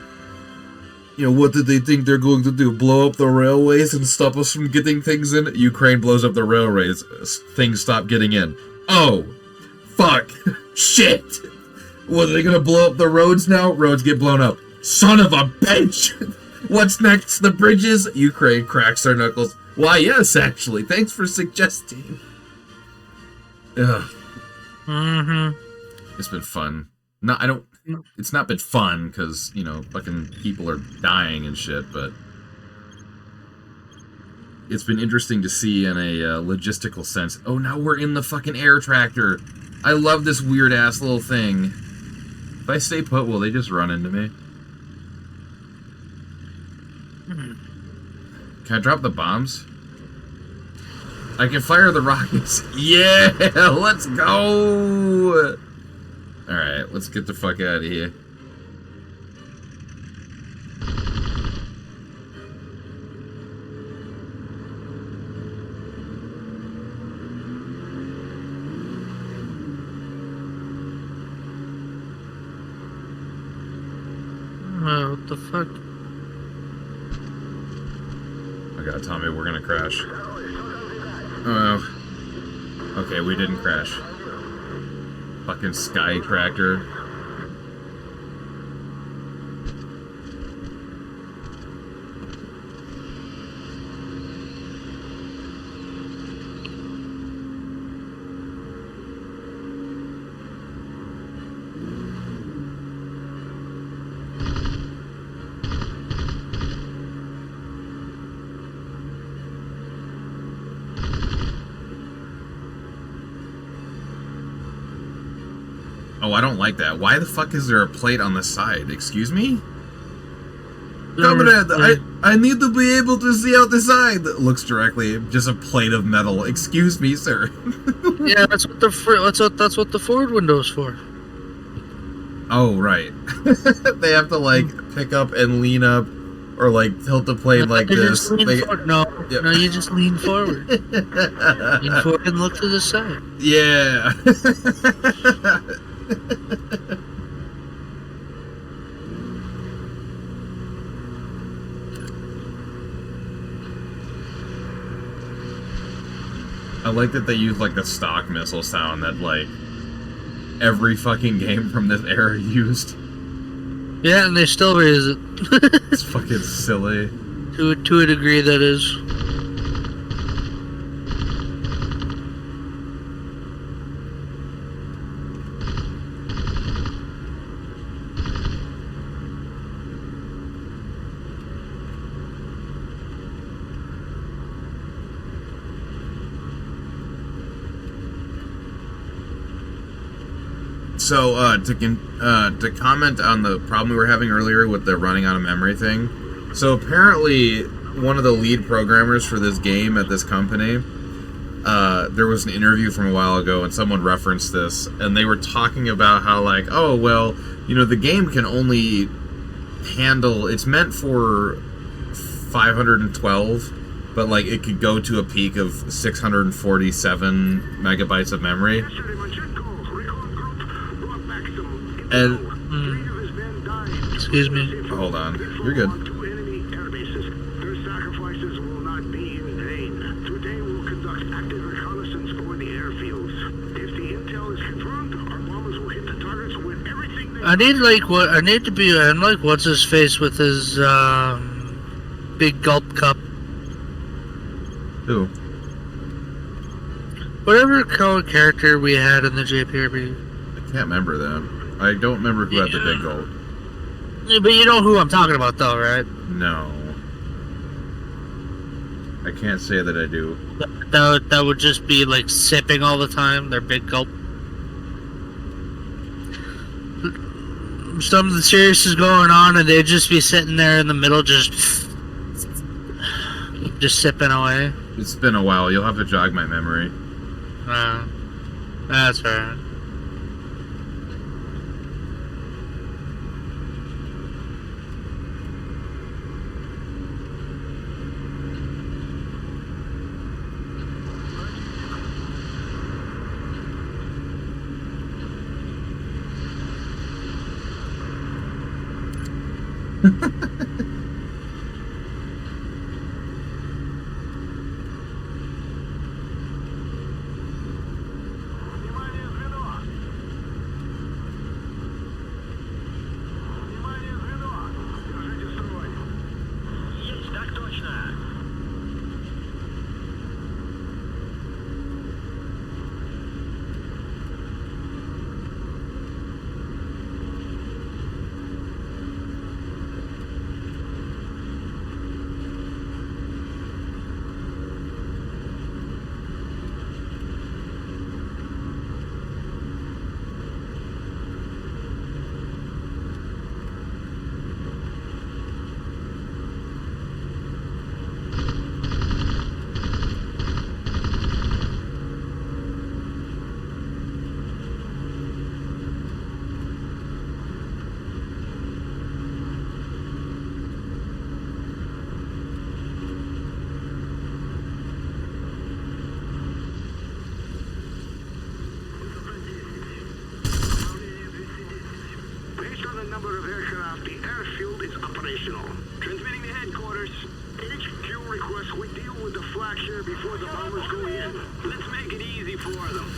you know, what did they think they're going to do? Blow up the railways and stop us from getting things in? Ukraine blows up the railways, things stop getting in. Oh, fuck. Shit. What, are they gonna blow up the roads now? Roads get blown up. Son of a bitch! What's next? The bridges? Ukraine cracks their knuckles. Why, yes, actually. Thanks for suggesting. Ugh. It's been fun. No, I don't... it's not been fun because fucking people are dying and shit, but it's been interesting to see in a logistical sense. Oh, now we're in the fucking air tractor. I love this weird ass little thing. If I stay put, will they just run into me? Can I drop the bombs? I can fire the rockets. Yeah, let's go. All right, let's get the fuck out of here. What the fuck? Oh god, Tommy, we're gonna crash. Oh. Okay, we didn't crash. Fucking sky tractor. Oh, I don't like that. Why the fuck is there a plate on the side? Excuse me? Comrade, I need to be able to see out the side. Looks directly, just a plate of metal. Excuse me, sir. Yeah, that's what the forward window's for. Oh, right. They have to pick up and lean up, or tilt the plate like this. No, you just lean forward. Lean forward and look to the side. Yeah. I like that they use the stock missile sound that every fucking game from this era used. Yeah, and they still raise it. It's fucking silly. To a degree, that is. So, to comment on the problem we were having earlier with the running out of memory thing. So apparently, one of the lead programmers for this game at this company, there was an interview from a while ago, and someone referenced this, and they were talking about how oh well, the game can only handle. It's meant for 512, but it could go to a peak of 647 megabytes of memory. And excuse me. Hold on, you're good. Their sacrifices will not be in vain. Today we'll conduct active reconnaissance over the airfields. If the intel is confirmed, our bombers will hit the targets with everything they I need to be what's his face with his big gulp cup. Who? Whatever character we had in the JPRB. I can't remember them. I don't remember who had the big gold. Yeah, but you know who I'm talking about, though, right? No. I can't say that I do. That would just be sipping all the time, their big gulp. Something serious is going on, and they'd just be sitting there in the middle, just sipping away. It's been a while. You'll have to jog my memory. That's right. fracture before the bombers go in. Let's make it easy for them.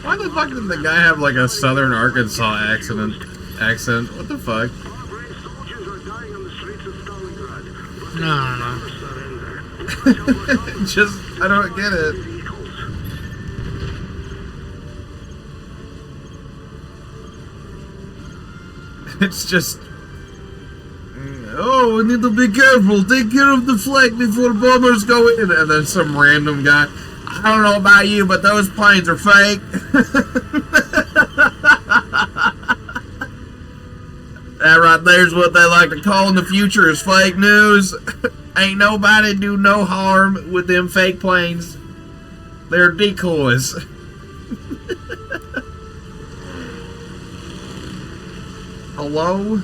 Why the fuck did the guy have like a southern Arkansas accent? What the fuck? No. Just, I don't get it. It's just... Oh, we need to be careful. Take care of the flag before bombers go in. And then some random guy... I don't know about you, but those planes are fake. That right there's what they like to call in the future is fake news. Ain't nobody do no harm with them fake planes. They're decoys. Hello?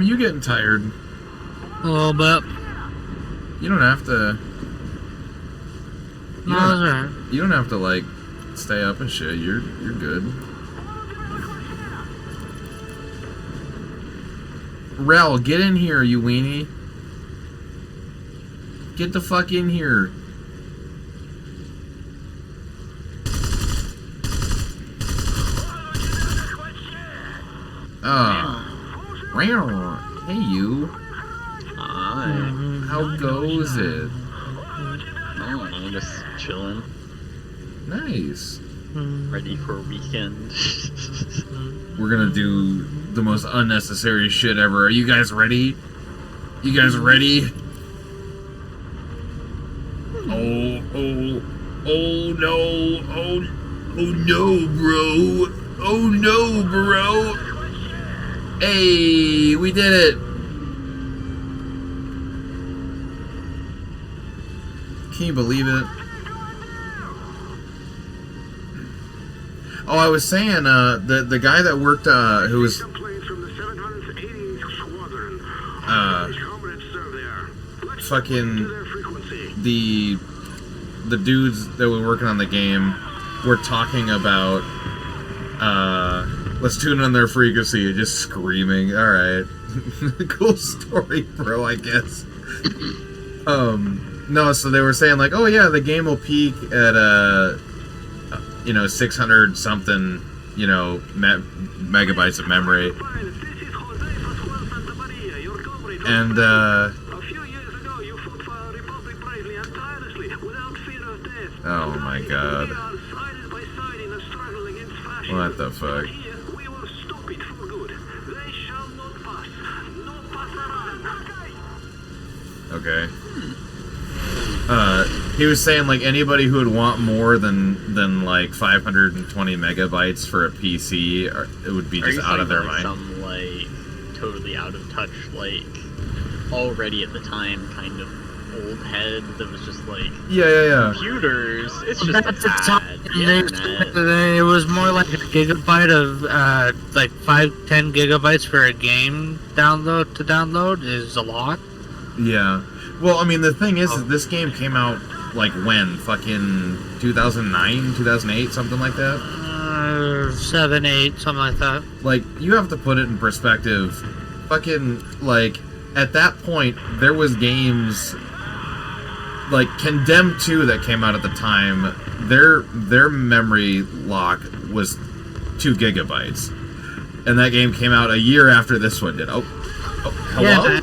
You getting tired? A little bit. You don't have to. No, that's alright. You don't have to like stay up and shit. You're good. Rel, get in here, you weenie. Get the fuck in here. Hey you. Hi. How goes it? Oh, I'm just chilling. Nice. Ready for a weekend. We're gonna do the most unnecessary shit ever. Are you guys ready? You guys ready? Oh no, bro. Oh no, bro. Hey, we did it. Can you believe it? Oh, I was saying, the guy that worked, who was, fucking, the dudes that were working on the game were talking about, let's tune on their frequency, just screaming. Alright. Cool story, bro, I guess. No, so they were saying, like, oh yeah, the game will peak at, 600 something, megabytes of memory. And, oh my god. What the fuck? Okay. He was saying like anybody who would want more than like 520 megabytes for a PC, it would be Are just you out of their saying, like, mind. some like totally out of touch, like already at the time kind of old head that was just like Yeah. computers. It's just At the time, the internet. it was more like a gigabyte of like 5-10 gigabytes for a game download is a lot. Yeah. Well, I mean, the thing is, this game came out like when? Fucking 2009, 2008, something like that? 7, 8, something like that. Like, you have to put it in perspective. Fucking, like, at that point, there was games like Condemned 2 that came out at the time. Their memory lock was 2 gigabytes. And that game came out a year after this one did. Oh hello? Yeah,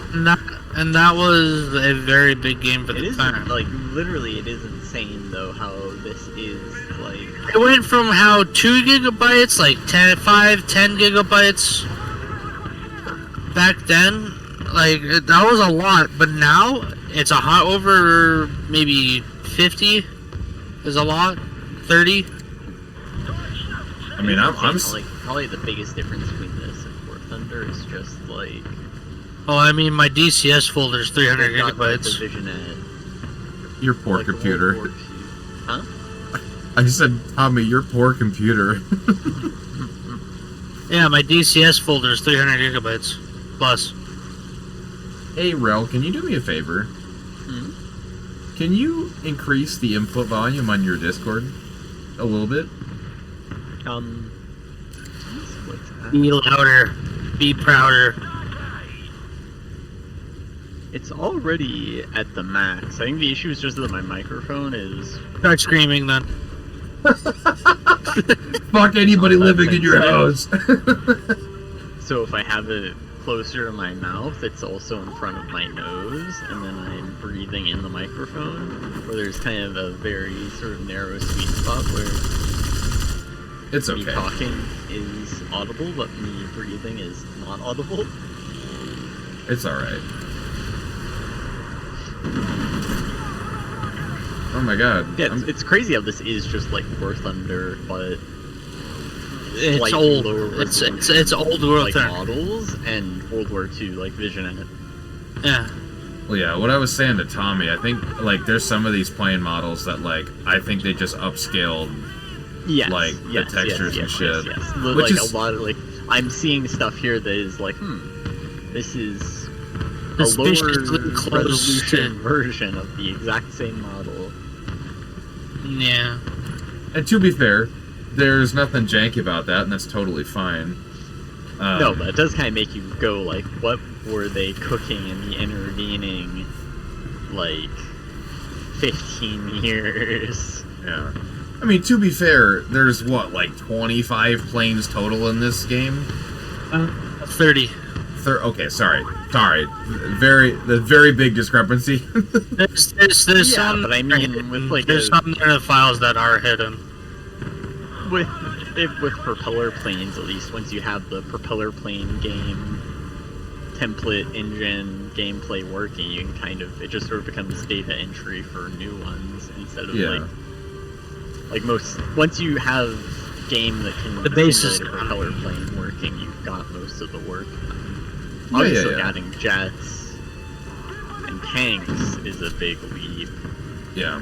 and that was a very big game for It the is time. like literally, it is insane though how this is like. It went from how 2 gigabytes, like 10 gigabytes back then, like that was a lot, but now it's a hot over maybe 50 is a lot, 30. I mean, I'm like probably the biggest difference between this and War Thunder is just like. Oh, I mean, my DCS folder is 300 they've got, like, gigabytes. the Visionette, your poor like, computer. World War II. Huh? I said, Tommy, your poor computer. Yeah, my DCS folder is 300 gigabytes plus. Hey, Rel, can you do me a favor? Hmm? Can you increase the input volume on your Discord a little bit? What's that? Be louder. Be prouder. It's already at the max. I think the issue is just that my microphone is. Start screaming then. Fuck anybody Oh, that living in your makes house. So if I have it closer to my mouth, it's also in front of my nose, and then I'm breathing in the microphone, where there's kind of a very sort of narrow sweet spot where It's me okay. talking is audible, but me breathing is not audible. It's alright. Oh my god. Yeah, it's crazy how this is just like War Thunder, but It's slightly old. lower It's old World like Thunder. models and World War II like Visionette. Yeah. Well, yeah, what I was saying to Tommy, I think, like, there's some of these plane models that, like, I think they just upscaled, Yes, like, yes, the textures yes, and yes, shit. yes. Which Like is- a lot of like, I'm seeing stuff here that is like, this is a Suspiciously lower close resolution to- version of the exact same model. Yeah. And to be fair, there's nothing janky about that, and that's totally fine. No, but it does kind of make you go like, what were they cooking in the intervening, like, 15 years? Yeah. I mean, to be fair, there's what, like 25 planes total in this game? 30. Okay, sorry. The very big discrepancy. There's Yeah, some. but I that are mean, hidden. with, like, there's some in the files that are hidden. With propeller planes, at least, once you have the propeller plane game template engine gameplay working, you can kind of, it just sort of becomes data entry for new ones instead of Yeah. like most, once you have game that can The basis- simulate a propeller plane working, you've got most of the work done. Yeah, Obviously yeah. adding jets and tanks is a big leap. Yeah.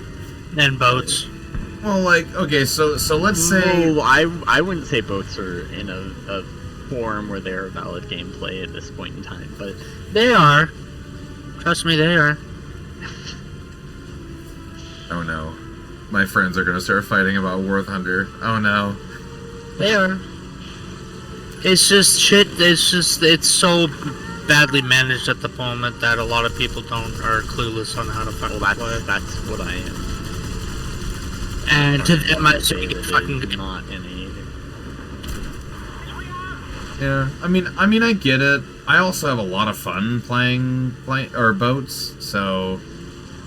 And boats. Well, like, okay, so let's say... Well, I wouldn't say boats are in a form where they're valid gameplay at this point in time, but They are. Trust me, they are. Oh no. My friends are gonna start fighting about War Thunder. Oh no. They are. It's just shit. It's so badly managed at the moment that a lot of people are clueless on how to fucking play. that's what I am. And to them, I say say that fucking it's good. not in a. Yeah, I mean, I get it. I also have a lot of fun playing boats, so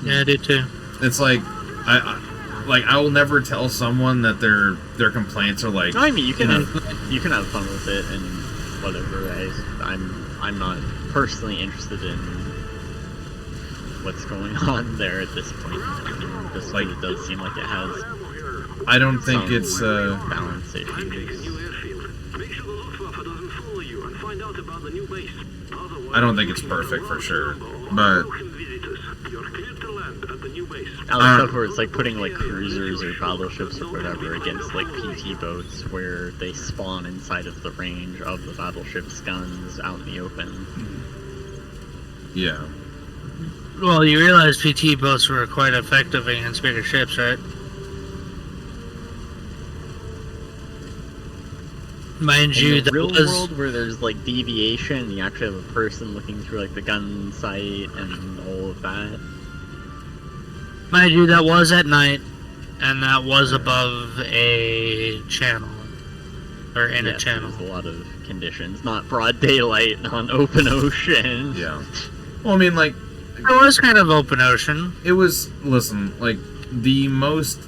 Yeah, I do too. it's like I will never tell someone that their complaints are like. No, I mean you can have fun with it and whatever. I'm not personally interested in what's going on there at this point. Just like it does seem like it has. I don't think some it's balance issues. I don't think it's perfect for sure, but I like stuff where it's like putting like cruisers or battleships or whatever against like PT boats where they spawn inside of the range of the battleship's guns out in the open. yeah. Well, you realize PT boats were quite effective against bigger ships, right? Mind you, In the that real was world where there's like deviation, you actually have a person looking through like the gun sight and all of that. mind you, that was at night, and that was above a channel or in a Yes, channel. there's a lot of conditions, not broad daylight on open ocean. Yeah. Well, I mean, like, It was kind of open ocean. it was, listen, like, the most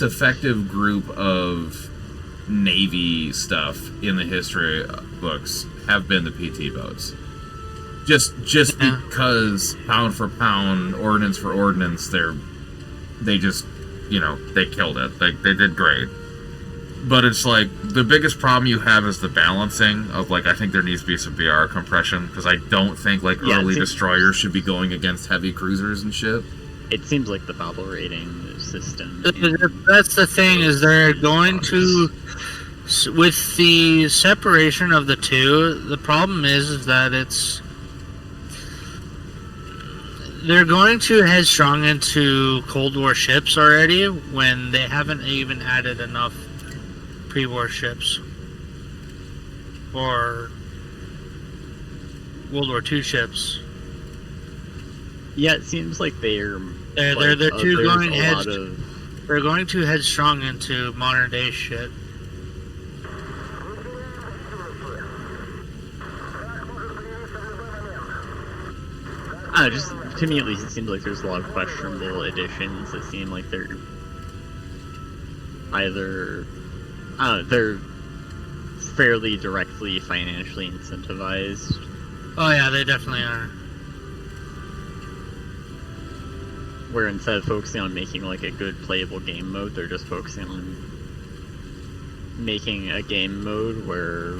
effective group of Navy stuff in the history books have been the PT boats. Just Yeah. because pound for pound, ordnance for ordnance, they just, you know, they killed it. They did great. But it's like, the biggest problem you have is the balancing of, like, I think there needs to be some BR compression, because I don't think, like, Yeah, early see- destroyers should be going against heavy cruisers and shit. It seems like the battle rating system. That's the thing, is they're going to, with the separation of the two, the problem is that they're going to head strong into Cold War ships already when they haven't even added enough pre-war ships or World War II ships. Yeah, it seems like they're They're like, too there's going a head. lot of They're going to head strong into modern day shit. just to me at least, it seems like there's a lot of questionable additions that seem like they're either they're fairly directly financially incentivized. Oh yeah, they definitely are. Where instead of focusing on making like a good playable game mode, they're just focusing on making a game mode where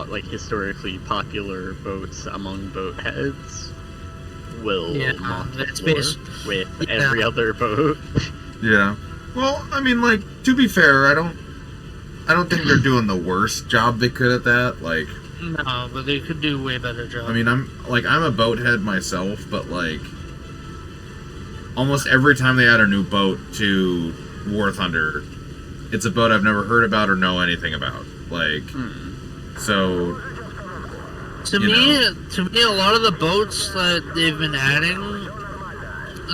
like historically popular boats among boat heads will Yeah, mop the it's floor based- with yeah. every other boat. Yeah. Well, I mean, like, to be fair, I don't think they're doing the worst job they could at that. Like, No, but they could do way better job. I mean, I'm a boathead myself, but like, almost every time they add a new boat to War Thunder, it's a boat I've never heard about or know anything about. Like, so to me, a lot of the boats that they've been adding,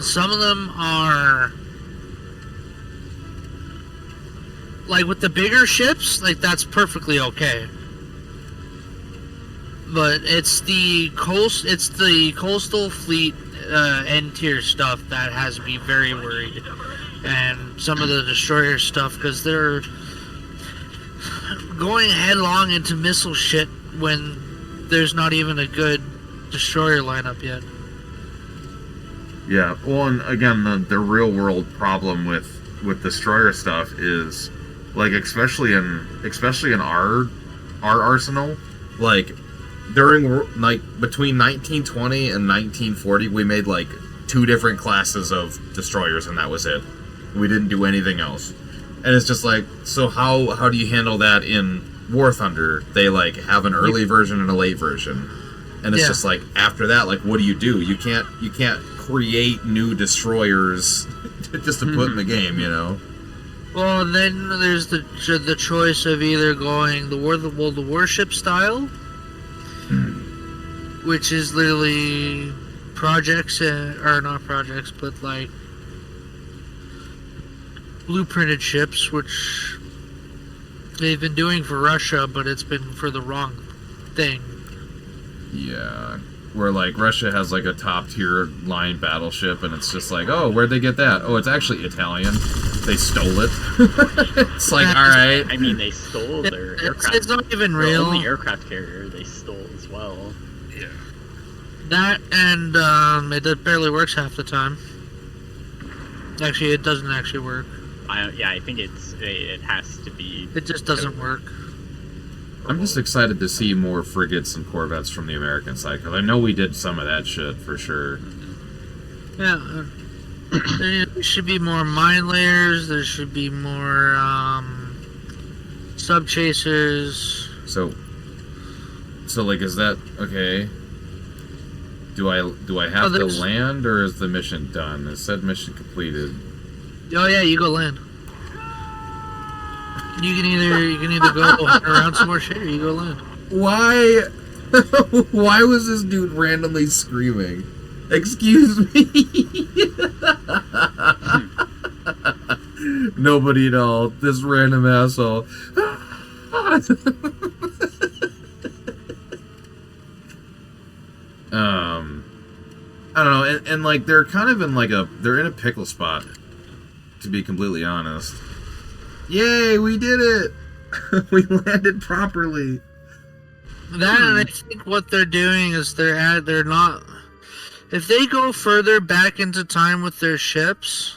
some of them are like with the bigger ships, like that's perfectly okay. But it's the coastal fleet end tier stuff that has me very worried, and some of the destroyer stuff because they're going headlong into missile shit when there's not even a good destroyer lineup yet. yeah. Well, and again, the real world problem with destroyer stuff is, like, especially in our arsenal, like, during, like, between 1920 and 1940, we made like 2 different classes of destroyers, and that was it. We didn't do anything else. And it's just like, so how do you handle that in War Thunder? They like have an early version and a late version, and it's Yeah. just like, after that, like, what do? You can't create new destroyers just to put in the game, you know? Well, then there's the choice of either going the warship style, which is literally projects, or not projects, but like blueprinted ships, which they've been doing for Russia, but it's been for the wrong thing. Yeah. Where, like, Russia has, like, a top-tier line battleship, and it's just like, oh, where'd they get that? Oh, it's actually Italian. They stole it. It's like, alright. I mean, they stole their aircraft. It's not even The real. only aircraft carrier they stole as well. That and it barely works half the time. Actually, it doesn't actually work. I think it has to be. It just doesn't work. I'm just excited to see more frigates and corvettes from the American side, because I know we did some of that shit for sure. Yeah. There should be more mine layers. There should be more sub chasers. So like, is that okay? Do I have to land, or is the mission done? Is said mission completed? Oh yeah, you go land. You can either go around some more shit, or you go land. Why? Why was this dude randomly screaming? Excuse me. Nobody at all. This random asshole. I don't know, and like they're kind of in like they're in a pickle spot, to be completely honest. Yay, we did it! We landed properly. That and I think what they're doing is they're not. If they go further back into time with their ships,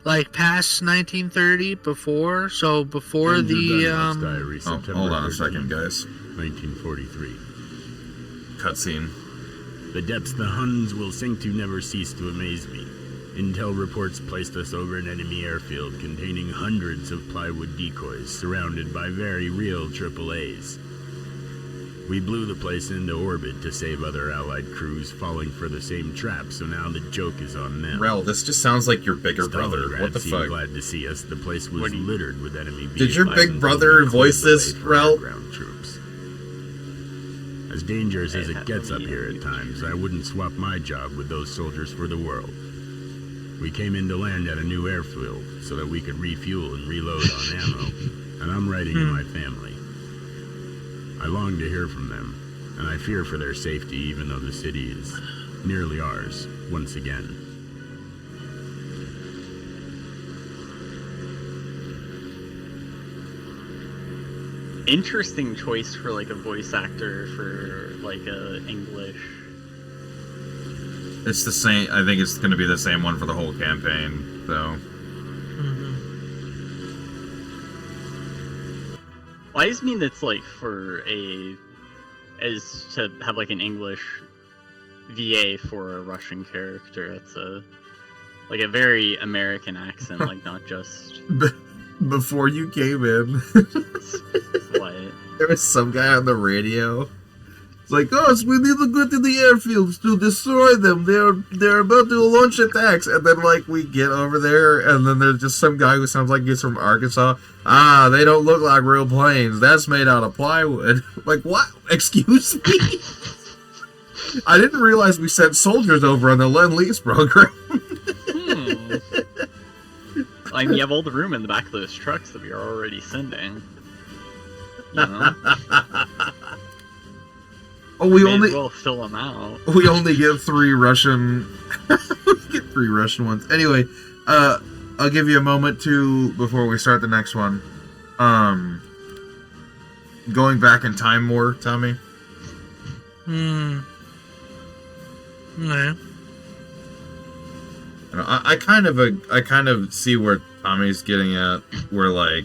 like past 1930, before the Diary, Oh, September hold on a 13th, second, guys. 1943. Cutscene. The depths the Huns will sink to never cease to amaze me. Intel reports placed us over an enemy airfield containing hundreds of plywood decoys surrounded by very real AAAs. We blew the place into orbit to save other Allied crews falling for the same trap, so now the joke is on them. Rel, this just sounds like your bigger brother. Stalingrad What the seemed fuck? glad to see us. The place was littered with enemy vehicles. Did your big until brother we voice cleared the this, way for Rel? our ground troops. As dangerous as it gets up here at times, I wouldn't swap my job with those soldiers for the world. We came in to land at a new airfield so that we could refuel and reload on ammo, and I'm writing to my family. I long to hear from them, and I fear for their safety even though the city is nearly ours once again. Interesting choice for like a voice actor for like a English. It's the same. I think it's going to be the same one for the whole campaign, though. Well, I just mean it's like for as to have like an English VA for a Russian character. It's a very American accent, like not just Before you came in, what. there was some guy on the radio. It's like, oh, we need to go to the airfields to destroy them. They're about to launch attacks. And then, like, we get over there, and then there's just some guy who sounds like he's from Arkansas. Ah, they don't look like real planes. That's made out of plywood. Like, what? Excuse me? I didn't realize we sent soldiers over on the Lend-Lease program. I mean, you have all the room in the back of those trucks that we are already sending. You know? Oh, we May only as well fill them out. we only get 3 Russian. We get 3 Russian ones. Anyway, I'll give you a moment before we start the next one. Going back in time more, Tommy. No. I kind of see where Tommy's getting at, where like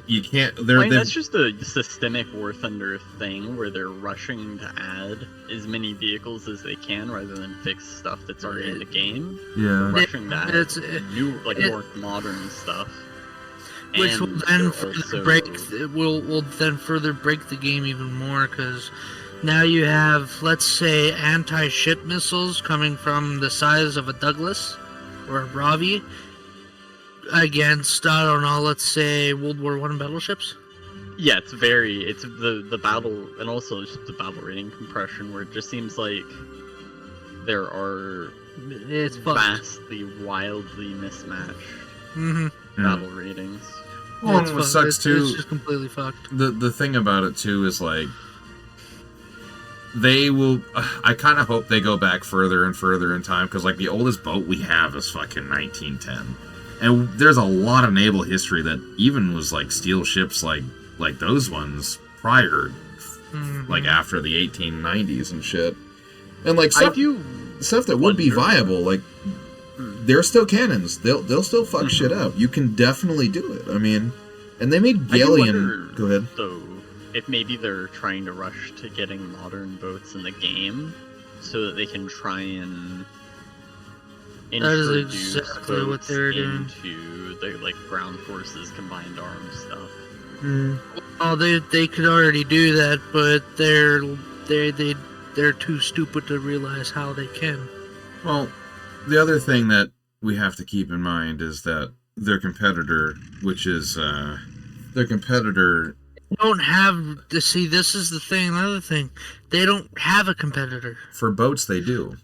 you can't. That's just a systemic War Thunder thing where they're rushing to add as many vehicles as they can rather than fix stuff that's already in the game. Yeah, They're rushing to add new, more modern stuff, which will And then they're further also- will then further break the game even more, because now you have, let's say, anti-ship missiles coming from the size of a Douglas or a Ravi against, I don't know, let's say World War I battleships. Yeah, it's the battle, and also just the battle rating compression, where it just seems like there are It's fucked. vastly, wildly mismatched Mm-hmm. battle ratings. Well, and what sucks too. It's just completely fucked. The thing about it too is like they will. I kind of hope they go back further and further in time, because like the oldest boat we have is fucking 1910, and there's a lot of naval history that even was like steel ships like those ones prior, like after the 1890s and shit. And like I do. stuff that would be wonder- viable, like they're still cannons. They'll still fuck shit up. You can definitely do it. I mean, and they made I do Galleon. wonder, Go ahead. Though, if maybe they're trying to rush to getting modern boats in the game, so that they can try and That is introduce exactly what boats they're doing. into the like ground forces combined arms stuff. Oh, they could already do that, but they're too stupid to realize how they can. Well, the other thing that we have to keep in mind is that their competitor, which is their competitor. They don't have to see. This is the thing. Another thing, they don't have a competitor. For boats, they do.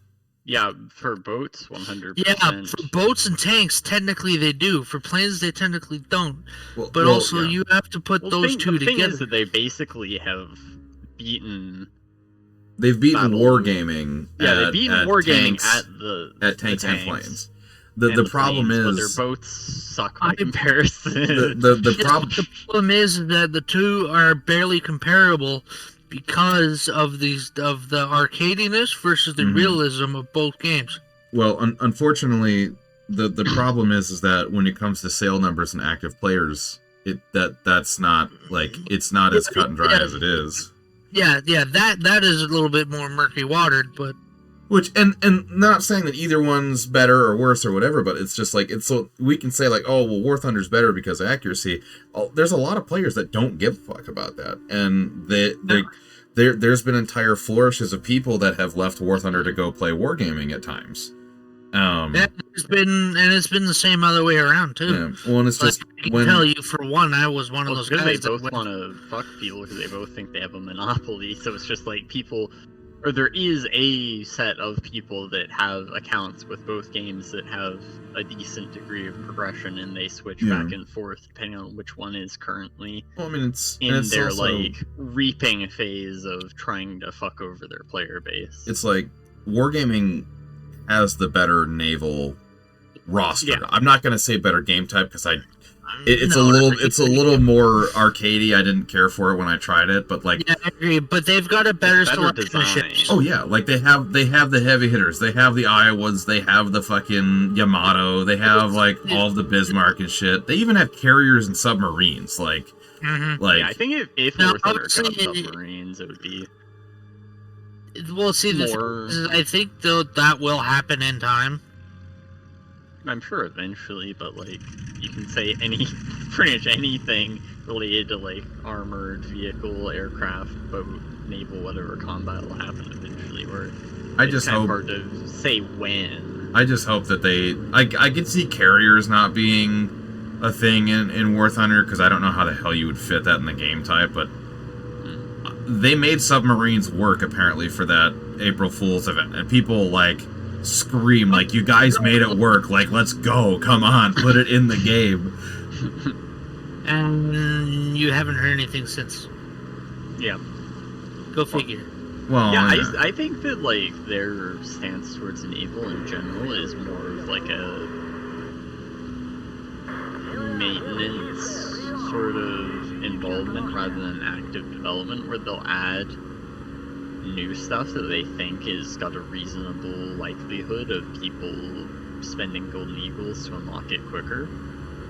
Yeah, for boats, 100%. Yeah, for boats and tanks, technically they do. For planes, they technically don't. Well, But well, also, yeah. you have to put those two the thing together. is that they basically have beaten. They've beaten Battle- wargaming. Yeah, they've beaten wargaming tanks, at tanks and tanks planes. and The problem planes, but is their boats suck by comparison. the problem. The problem is that the two are barely comparable because of the arcadiness versus the Mhm. realism of both games. Well, unfortunately, the problem is that when it comes to sale numbers and active players, that's not like it's not as cut and dry as it is. Yeah, that is a little bit more murky watered, but Which and not saying that either one's better or worse or whatever, but it's just like it's so we can say like, oh well, War Thunder's better because of accuracy. There's a lot of players that don't give a fuck about that, and there's been entire flourishes of people that have left War Thunder to go play wargaming at times. it's been the same other way around too. Yeah, well, and it's just I can when tell you for one, I was one of those because guys they that both went, want to fuck people because they both think they have a monopoly. So it's just like people, or there is a set of people that have accounts with both games that have a decent degree of progression, and they switch Yeah. back and forth depending on which one is currently well, I mean, it's their also, like reaping phase of trying to fuck over their player base. it's like wargaming has the better naval roster. Yeah. I'm not gonna say better game type because it's No, a little more arcadey. I didn't care for it when I tried it, but like yeah, I agree, but they've got a better Better selection of design. ships. oh yeah, like they have the heavy hitters. They have the Iowas. They have the fucking Yamato. They have like all of the Bismarck and shit. They even have carriers and submarines. Like Mhm. Yeah, I think if Now, War Thunder got obviously- submarines, it would be Well, see, the more. thing is, I think though that will happen in time. I'm sure eventually, but like you can say pretty much anything related to like armored vehicle, aircraft, boat, naval, whatever combat will happen eventually. Where I it's just kind of hope. hard to say when. I just hope that I could see carriers not being a thing in War Thunder because I don't know how the hell you would fit that in the game type, but they made submarines work apparently for that April Fool's event, and people like scream like, you guys made it work, like let's go, come on, put it in the game. And you haven't heard anything since. Yeah. Go figure. Well, Yeah, I think that like their stance towards naval in general is more of like a maintenance sort of involvement rather than active development, where they'll add new stuff that they think is got a reasonable likelihood of people spending golden eagles to unlock it quicker,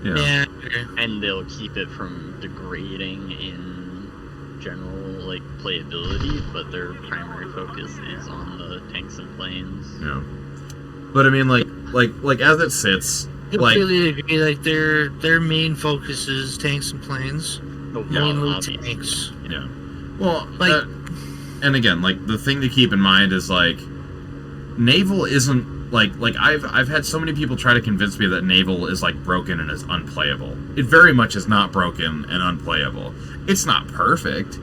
yeah. Yeah, I agree. and they'll keep it from degrading in general like playability, but their primary focus is on the tanks and planes. Yeah. But I mean, like as it sits, I like completely agree. Like their main focus is tanks and planes, Oh, mainly obviously. tanks. yeah. Well, Like- and again, like the thing to keep in mind is like naval isn't like I've had so many people try to convince me that naval is like broken and is unplayable. It very much is not broken and unplayable. It's not perfect,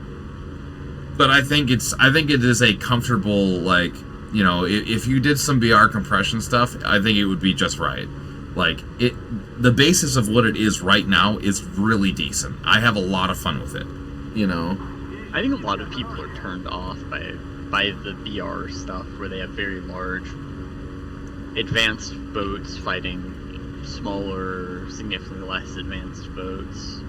but I think it is a comfortable, like, you know, if you did some VR compression stuff, I think it would be just right. Like the basis of what it is right now is really decent. I have a lot of fun with it, you know. I think a lot of people are turned off by the VR stuff where they have very large advanced boats fighting smaller, significantly less advanced boats.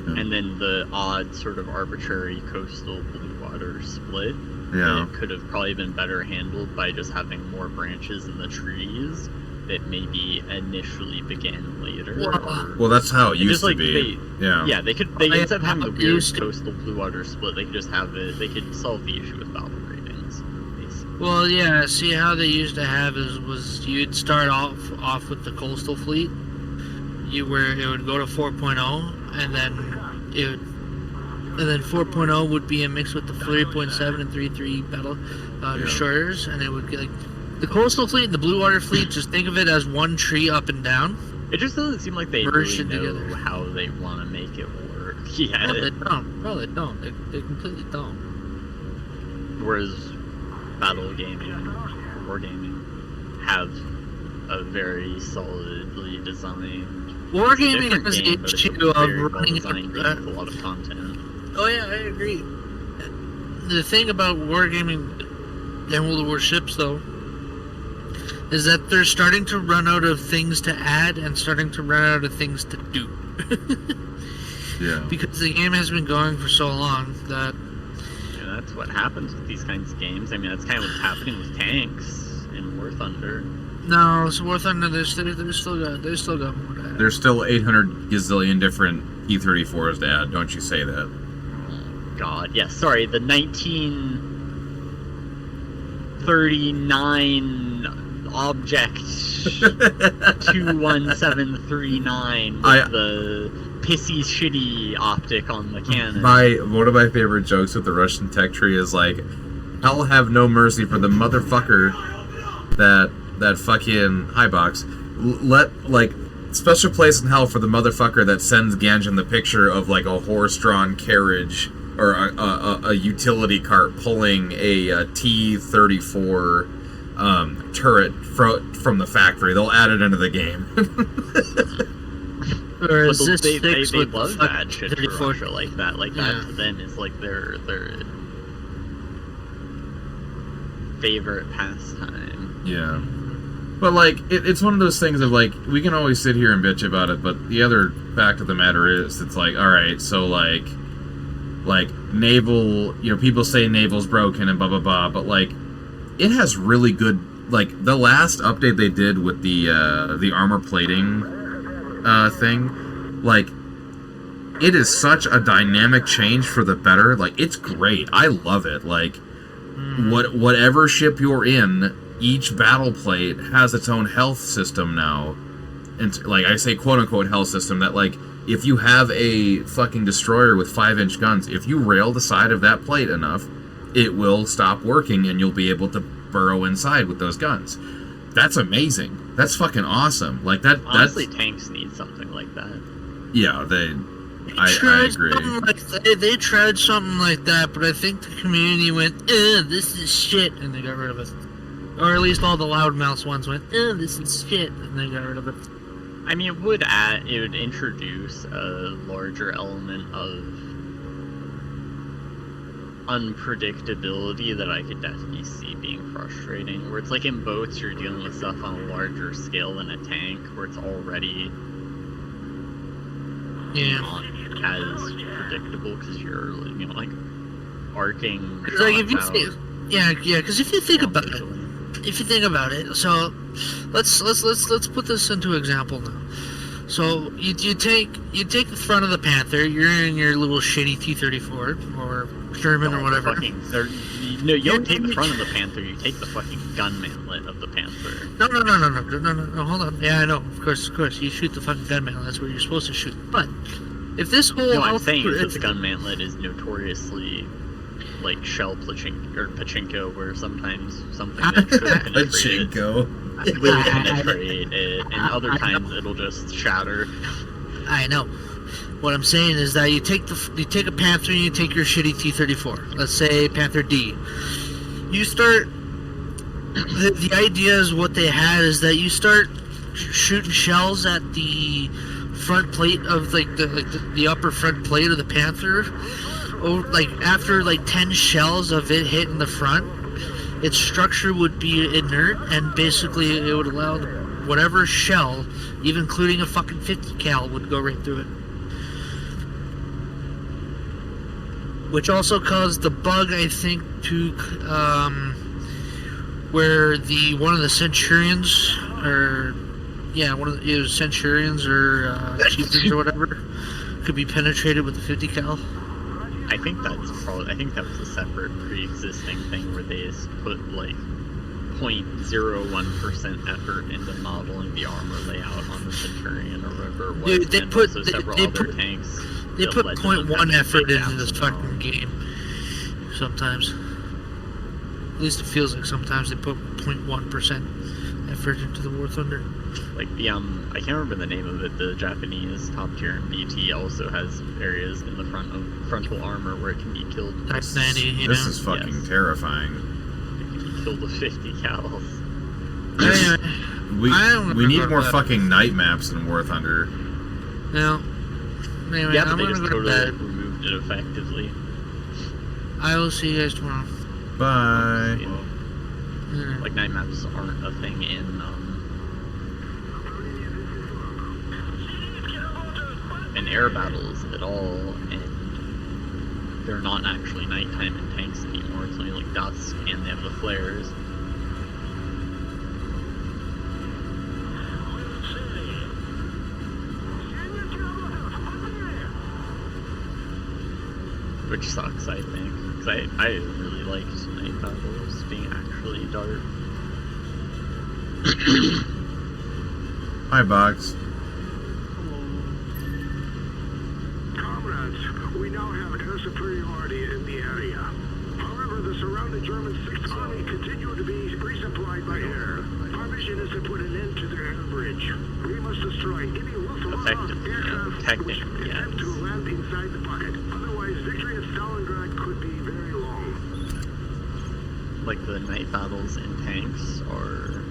Yeah. And then the odd sort of arbitrary coastal blue water split. Yeah. It could have probably been better handled by just having more branches in the trees that maybe initially began later. Well, that's how it And used just, to be. Yeah. Yeah, they could. They I- instead of having the I weird used to- coastal blue water split, they could just have it. They could solve the issue with battle ratings. Basically. Well, yeah. See how they used to have was you'd start off with the coastal fleet. It would go to 4.0, and then 4.0 would be a mix with the 3.7 and 3.3 battle destroyers, and it would get like the coastal fleet and the blue water fleet. Just think of it as one tree up and down. It just doesn't seem like they really Version know together. how they want to make it work. Yeah. No, they don't. No, they don't. They completely don't. Whereas battle gaming, wargaming, have a very solidly designed. Wargaming different has the game, but it's a issue of very running well-designed game with a lot of content. Oh yeah, I agree. The thing about wargaming and World of Warships, though, is that they're starting to run out of things to add and starting to run out of things to do. Yeah. Because the game has been going for so long that Yeah, that's what happens with these kinds of games. I mean, that's kind of what's happening with tanks in War Thunder. no, it's War Thunder. They still got more to add. There's still 800 gazillion different P-34s to add. Don't you say that? God, yes. Sorry, the 1939 object 21739 with the pissy shitty optic on the cannon. One of my favorite jokes with the Russian tech tree is like, "Hell have no mercy for the motherfucker that fucking highbox. Let like special place in hell for the motherfucker that sends Ganjin the picture of like a horse-drawn carriage or a utility cart pulling a T-34 turret from the factory. They'll add it into the game." Or But is this they fixed with the love fucking that shit for 34? Russia like that. Like Yeah. that to them is like their favorite pastime. Yeah. But, like, it's one of those things of, like, we can always sit here and bitch about it, but the other fact of the matter is, it's like, alright, so, like, naval, you know, people say naval's broken and blah, blah, blah, but, like, it has really good, like, the last update they did with the armor plating, thing, like, it is such a dynamic change for the better, like, it's great, I love it, like, whatever ship you're in, each battle plate has its own health system now. And, like, I say quote-unquote health system, that, like, if you have a fucking destroyer with 5-inch guns, if you rail the side of that plate enough, it will stop working and you'll be able to burrow inside with those guns. That's amazing. That's fucking awesome. Like, Honestly, that's... tanks need something like that. Yeah, I agree. They tried something like that, but I think the community went, this is shit, and they got rid of it. Or at least all the loudmouths ones went, this is shit, and they got rid of it. I mean, it would introduce a larger element of unpredictability that I could definitely see being frustrating. Where it's like in boats, you're dealing with stuff on a larger scale than a tank, where it's already not as predictable because you're, you know, like arcing. Like if you shots think, out because if you think about it, constantly. so let's put this into example now. So you take the front of the Panther. You're in your little shitty T-34 or Sherman or whatever. No, you don't take the front of the Panther. You take the fucking gun mantlet of the Panther. No, hold on. Yeah, I know. Of course. You shoot the fucking gun mantlet. That's where you're supposed to shoot. But if this whole No, I'm saying is that the gun mantlet is notoriously like shell pachinko, where sometimes something that should penetrate it will penetrate it, and other times it'll just shatter. I know. What I'm saying is that you take a Panther and you take your shitty T-34. Let's say Panther D. You start. The idea is what they had is that you start shooting shells at the front plate of the upper front plate of the Panther. Or like after like 10 shells of it hitting the front, its structure would be inert, and basically it would allow whatever shell, even including a fucking 50 cal, would go right through it. which also caused the bug, I think, to where one of the Centurions, or yeah, it was Centurions or Chieftains or whatever, could be penetrated with the 50 cal. I think that was a separate pre-existing thing where they just put like 0.01% effort into modeling the armor layout on the Centurion or whatever it was. Dude, they and put also several other tanks. They that put led to them 0.1 having to effort take into this gaps fucking game. Sometimes. At least it feels like sometimes they put 0.1% effort into the War Thunder. Like the I can't remember the name of it. The Japanese top tier in BT also has areas in the frontal armor where it can be killed. Type 90, you This know? is fucking Yes. terrifying. It can be killed with 50 cals. Anyway, I don't We need remember more that. fucking night maps in War Thunder. No. Anyway, Yeah, but I'm they gonna just go to totally bed. removed it effectively. I will see you guys tomorrow. Bye. Mm. Like night maps aren't a thing in air battles at all, and they're not actually nighttime in tanks anymore. It's only like dusk, and they have the flares. Which sucks, I think, because I really liked night battles being actually dark. Hi, Box. Comrades, we now have air superiority in the area. However, the surrounding German 6th Army continue to be resupplied by air. Our mission is to put an end to their air bridge. We must destroy any Luftwaffe aircraft which attempt to land inside the pocket. Otherwise, victory at Stalingrad could be very long. Like the night battles in tanks are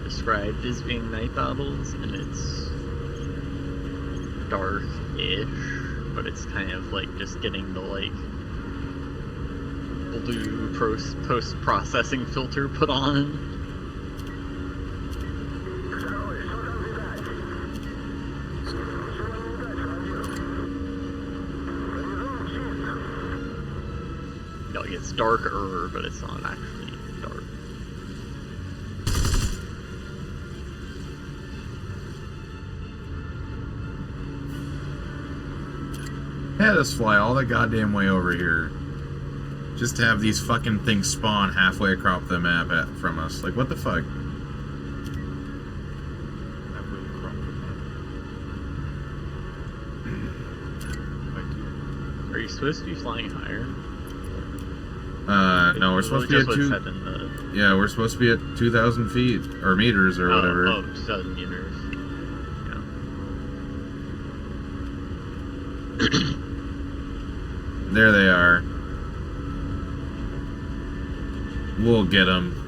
described as being night battles, and it's dark-ish, but it's kind of like just getting the like blue post-processing filter put on. Like it's darker, but it's not actually dark. Had us fly all the goddamn way over here. Just to have these fucking things spawn halfway across the map from us. Like, what the fuck? Are you supposed to be flying higher? No, we're supposed to be at Just two. what's said in the... Yeah, we're supposed to be at 2,000 feet or meters or whatever. Oh, 2,000 meters. Yeah. There they are. We'll get them.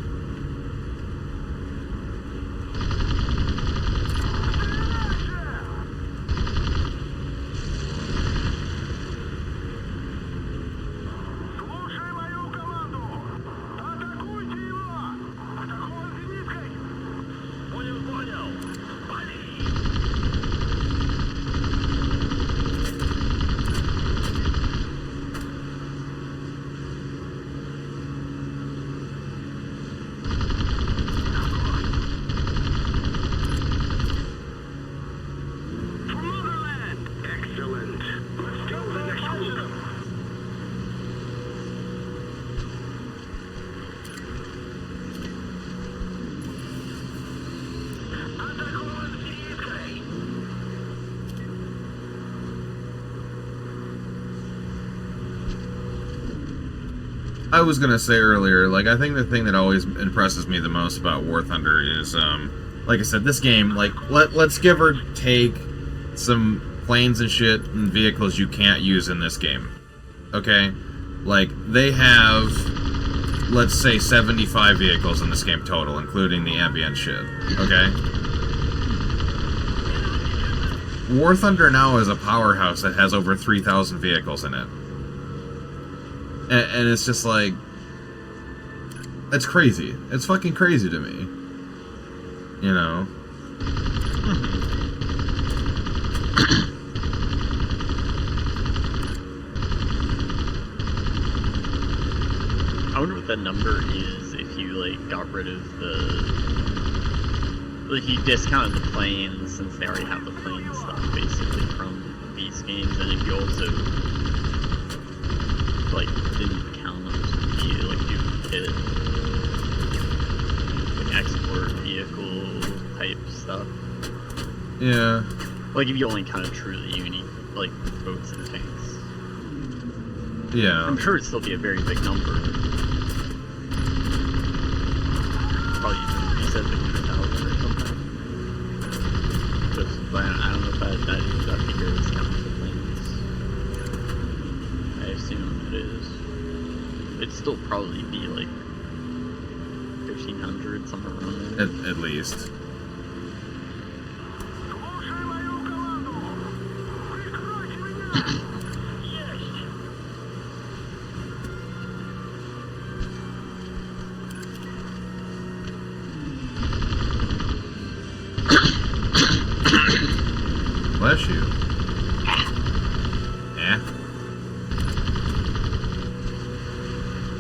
Excellent. Let's go to the next group. I was gonna say earlier, like, I think the thing that always impresses me the most about War Thunder is, like I said, this game, like, let's give or take some planes and shit and vehicles you can't use in this game. Okay? Like, they have, let's say, 75 vehicles in this game total, including the ambient shit. Okay? War Thunder now is a powerhouse that has over 3,000 vehicles in it. And it's just like, it's crazy. It's fucking crazy to me. You know? I wonder what that number is if you like got rid of like you discounted the planes since they already have the plane stuff basically from these games, and if you also like didn't count the like duplicate like export vehicle type stuff. Yeah. Like if you only counted truly unique like boats and tanks. Yeah. I'm sure it'd still be a very big number. Probably even, you said 50,000 or something. But I don't know if that figure is counting the planes. I assume it is. It'd still probably be like 1,500, somewhere around there. At least. Bless you. Yeah.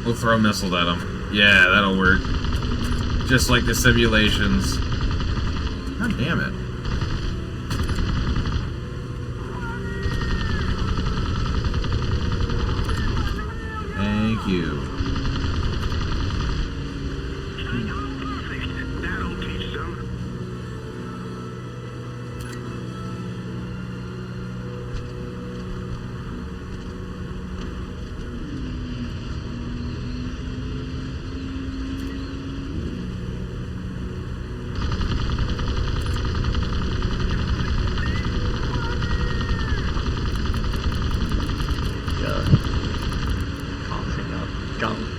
We'll throw a missile at him. Yeah, that'll work. Just like the simulations. God damn it. Thank you. That'll teach them. Coughing up gunk.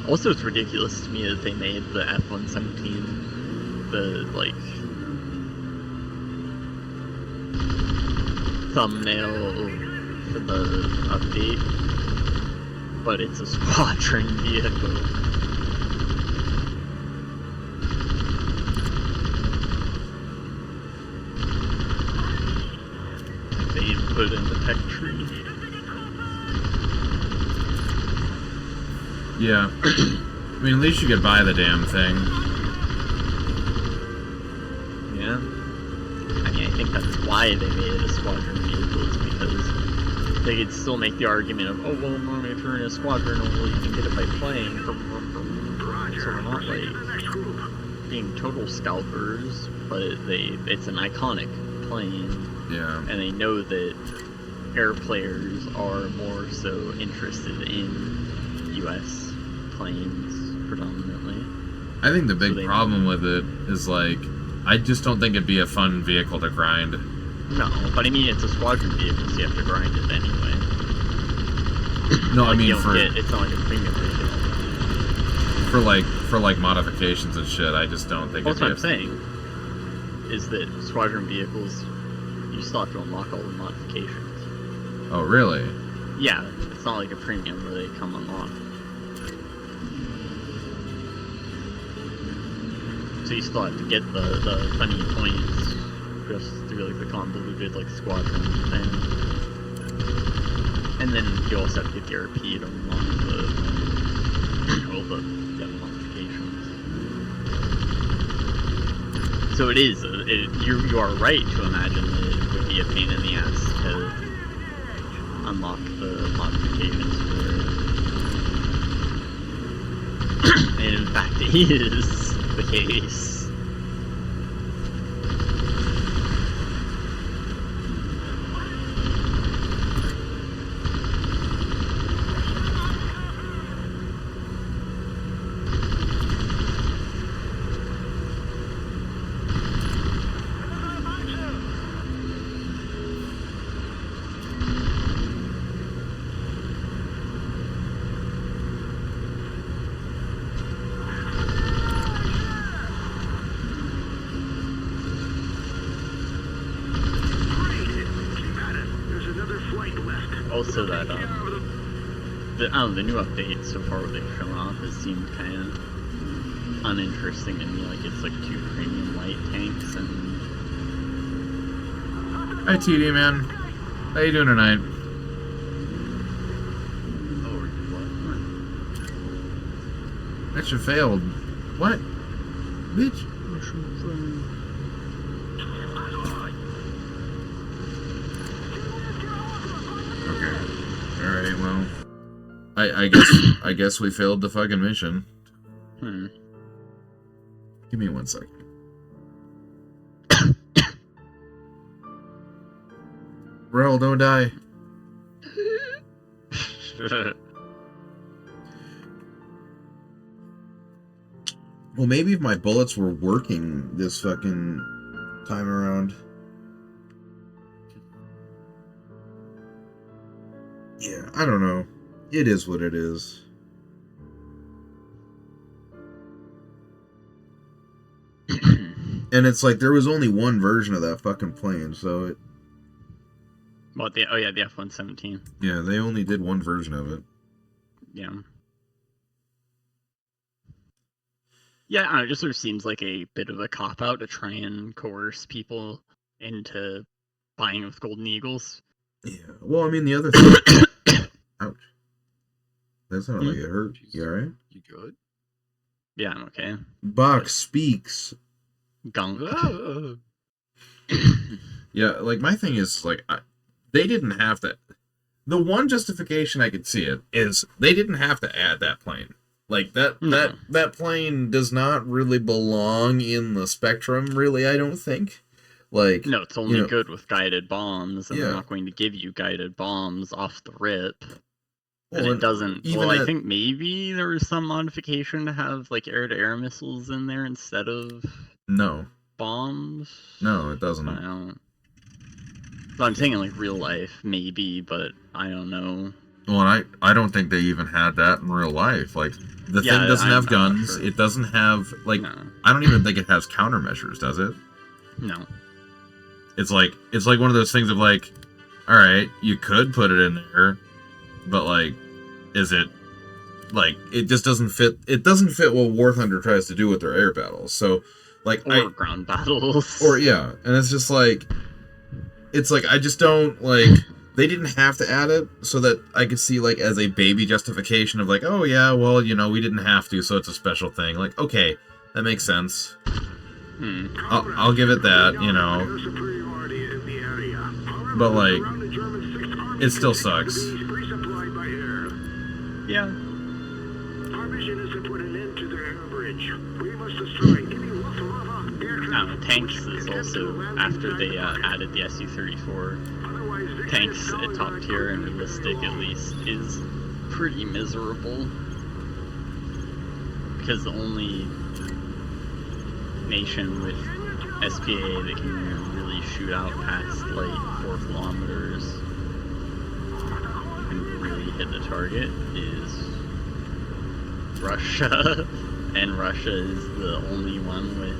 Also, it's ridiculous to me that they made the F-117 the, like, thumbnail for the update, but it's a squadron vehicle. They put in the tech tree. Yeah. I mean, at least you could buy the damn thing. Yeah. I mean, I think that's why they made it a squadron vehicle, is because they could still make the argument of, oh, well, if you're in a squadron, well, you can get it by plane. So we're not, like, being total scalpers, but it's an iconic plane. Yeah. And they know that air players are more so interested in U.S. planes predominantly. I think the So big they- problem with it is, like, I just don't think it'd be a fun vehicle to grind. No, but I mean, it's a squadron vehicle, so you have to grind it anyway. No, I Like, mean you don't for it's not like a premium vehicle. for modifications and shit. I just don't think. Well, that's it'd what I'm be saying, is that squadron vehicles, you still have to unlock all the modifications. Oh, really? Yeah, it's not like a premium where they come unlocked. So you still have to get the funny points just through like the convoluted like squadron thing. And then you also have to get the RP to unlock all the modifications. So it is, you are right to imagine that it would be a pain in the ass to unlock the modifications for it. And in fact, it is the case. Also that, I don't know, the new update so far what they've shown off has seemed kind of uninteresting to me. Like, it's like 2 premium light tanks and Hi, TD, man. How you doing tonight? Oh, what? Mission failed. What? Bitch. Okay. Alright, well. I guess we failed the fucking mission. Give me 1 second. Rel, don't die. Well, maybe if my bullets were working this fucking time around. Yeah, I don't know. It is what it is. And it's like there was only one version of that fucking plane, so it. What the? Oh yeah, the F-117. Yeah, they only did one version of it. Yeah. Yeah, I don't know, it just sort of seems like a bit of a cop-out to try and coerce people into buying with Golden Eagles. Yeah. Well, I mean, the other thing. Ouch. That sounded like it hurt. You alright? You good? Yeah, I'm okay. Box speaks. Gunk. Yeah, like, my thing is, like, they didn't have to. The one justification I could see it is they didn't have to add that plane. Like, that plane does not really belong in the spectrum, really, I don't think. Like, no, it's only good with guided bombs, and Yeah. they're not going to give you guided bombs off the rip. Well, And it doesn't. even Well, I at- think maybe there was some modification to have like air-to-air missiles in there instead of No. bombs. No, it doesn't. I don't. So I'm saying in like real life, maybe, but I don't know. Well, and I don't think they even had that in real life. Like, the Yeah, thing doesn't I'm have not guns. sure. It doesn't have, like, No. I don't even think it has countermeasures, does it? No. It's like one of those things of like, alright, you could put it in there, but like, is it, like, it just doesn't fit, it doesn't fit what War Thunder tries to do with their air battles. So, like, Or ground battles. Or, yeah, and it's just like, it's like, I just don't, like, they didn't have to add it so that I could see, like, as a baby justification of, like, oh, yeah, well, you know, we didn't have to, so it's a special thing. Like, okay, that makes sense. I'll give it that, you know. But, like, it still sucks. Yeah. Our mission is to put an end to their air bridge. We must destroy any whatsoever aircraft. Tanks is also, after they added the Su-34, tanks at top tier and realistic at least is pretty miserable. Because the only nation with SPA that can really shoot out past like 4 kilometers and really hit the target is Russia. And Russia is the only one with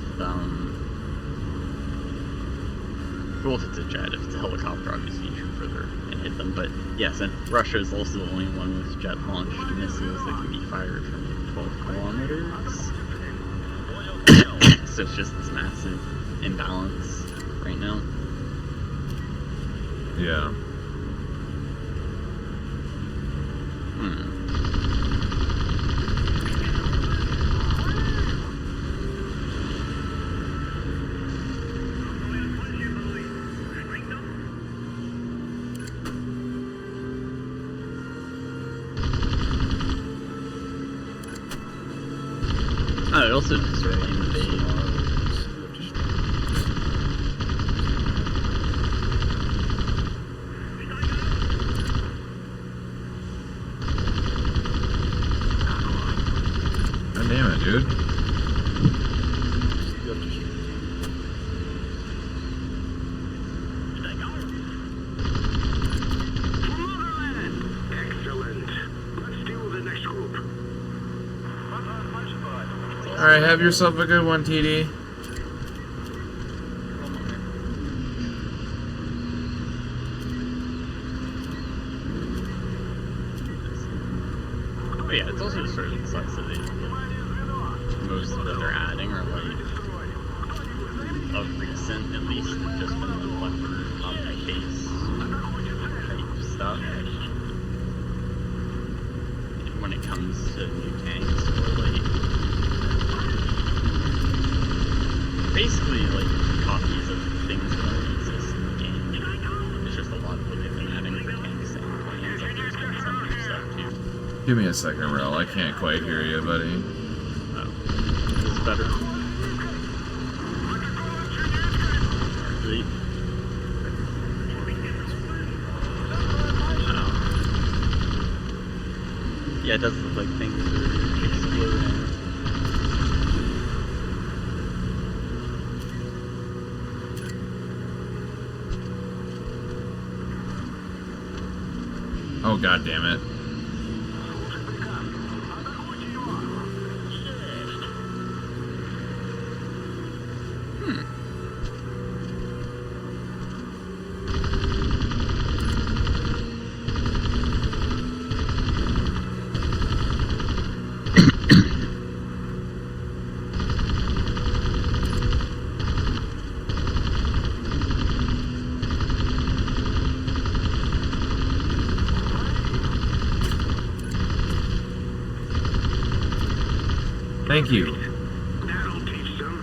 well, if it's a jet, if it's a helicopter, obviously you shoot further and hit them. But yes, and Russia is also the only one with jet-launched missiles that can be fired from 12 kilometers. So it's just this massive imbalance right now. Yeah. Oh, it also just really invade. God damn it, dude. Excellent. Let's deal with the next group. Alright, have yourself a good one, TD. But yeah, it's also sort of sucks that most of what they're adding are like of recent, at least, have just been the leopard comes to new tanks or like basically like copies of things that already exist in the game. It's just a lot of what they've been adding for tanks and planes. Like there's been some new stuff too. Give me a second, Rel. I can't quite hear you, buddy. Oh, is this better? Hardly. Yeah, it does look like things are exploding. Oh, god damn it. Thank you. That'll teach them.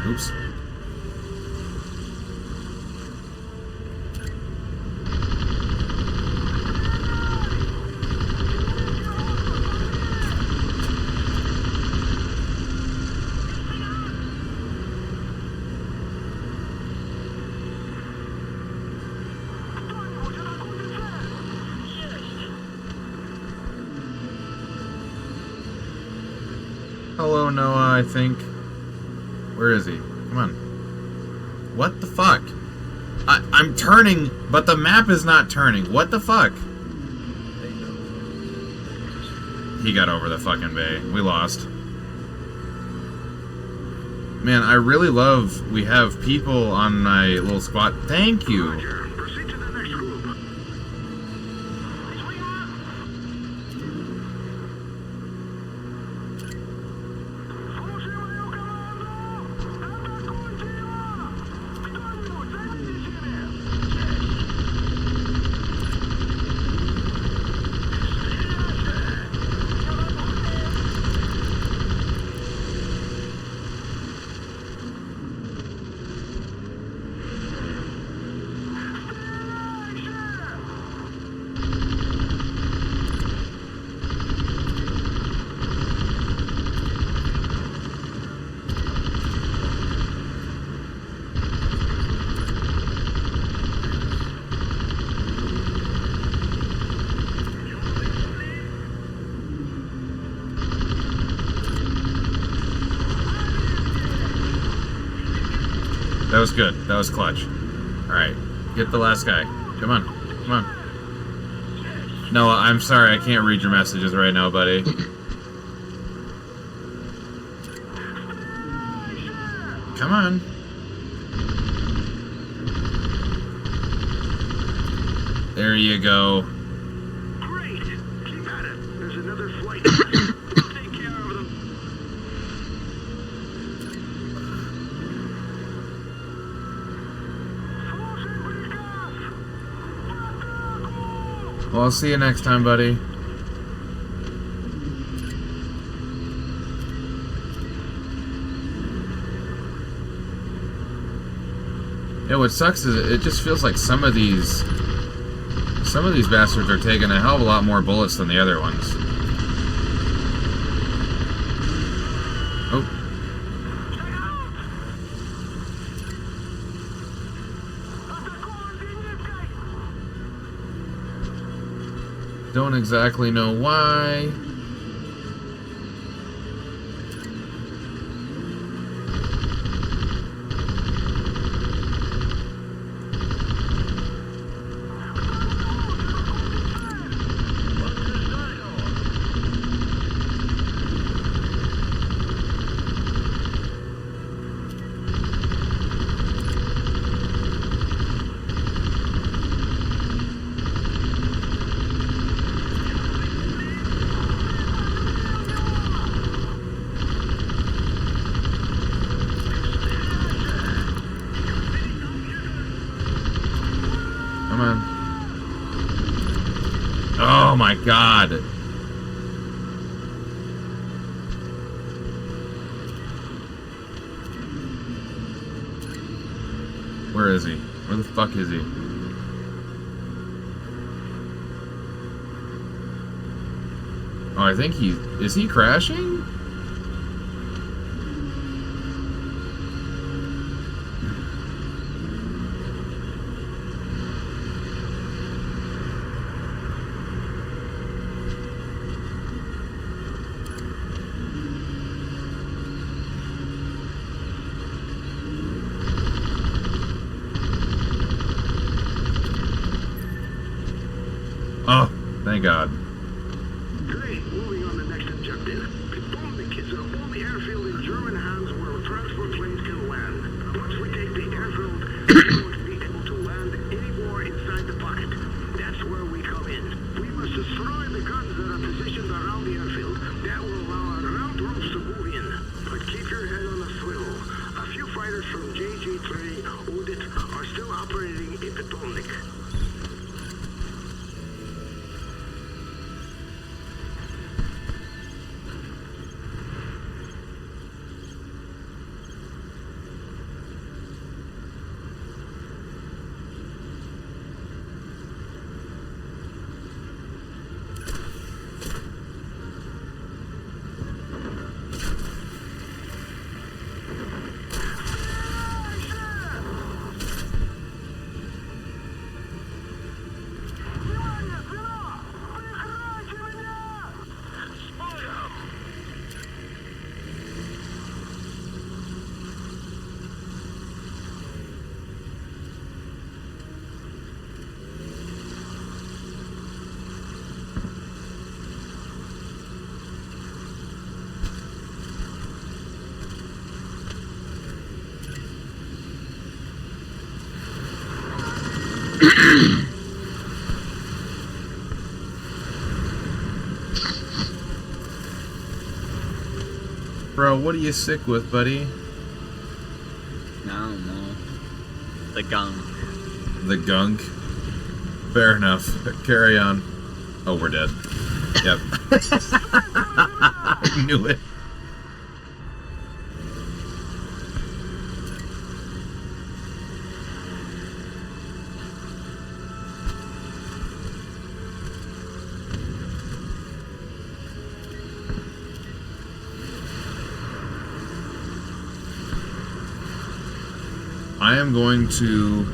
Oops. Hello, Noah, I think. Where is he? Come on. What the fuck? I'm turning, but the map is not turning. What the fuck? He got over the fucking bay. We lost. Man, I really love we have people on my little squad. Thank you. Roger. Proceed to the next group. That was good. That was clutch. Alright. Get the last guy. Come on. Come on. Noah, I'm sorry. I can't read your messages right now, buddy. Come on. There you go. Great. Keep at it. There's another flight. Take care of them. Well, I'll see you next time, buddy. Yeah, what sucks is it just feels like some of these bastards are taking a hell of a lot more bullets than the other ones. Oh. Don't exactly know why. Come on. Oh my god. Where is he? Where the fuck is he? Oh, I think is he crashing? Oh, thank God. Great, moving on to the next objective. Potomac is the only airfield in German hands where transport planes can land. Once we take the airfield, we won't be able to land anymore inside the pocket. That's where we come in. We must destroy the guns that are positioned around the airfield. That will allow our ground troops to move in. But keep your head on the swivel. A few fighters from JG3 Audit are still operating in Potomac. Bro, what are you sick with, buddy? I don't know. The gunk. The gunk? Fair enough. Carry on. Oh, we're dead. Yep. I knew it. I am going to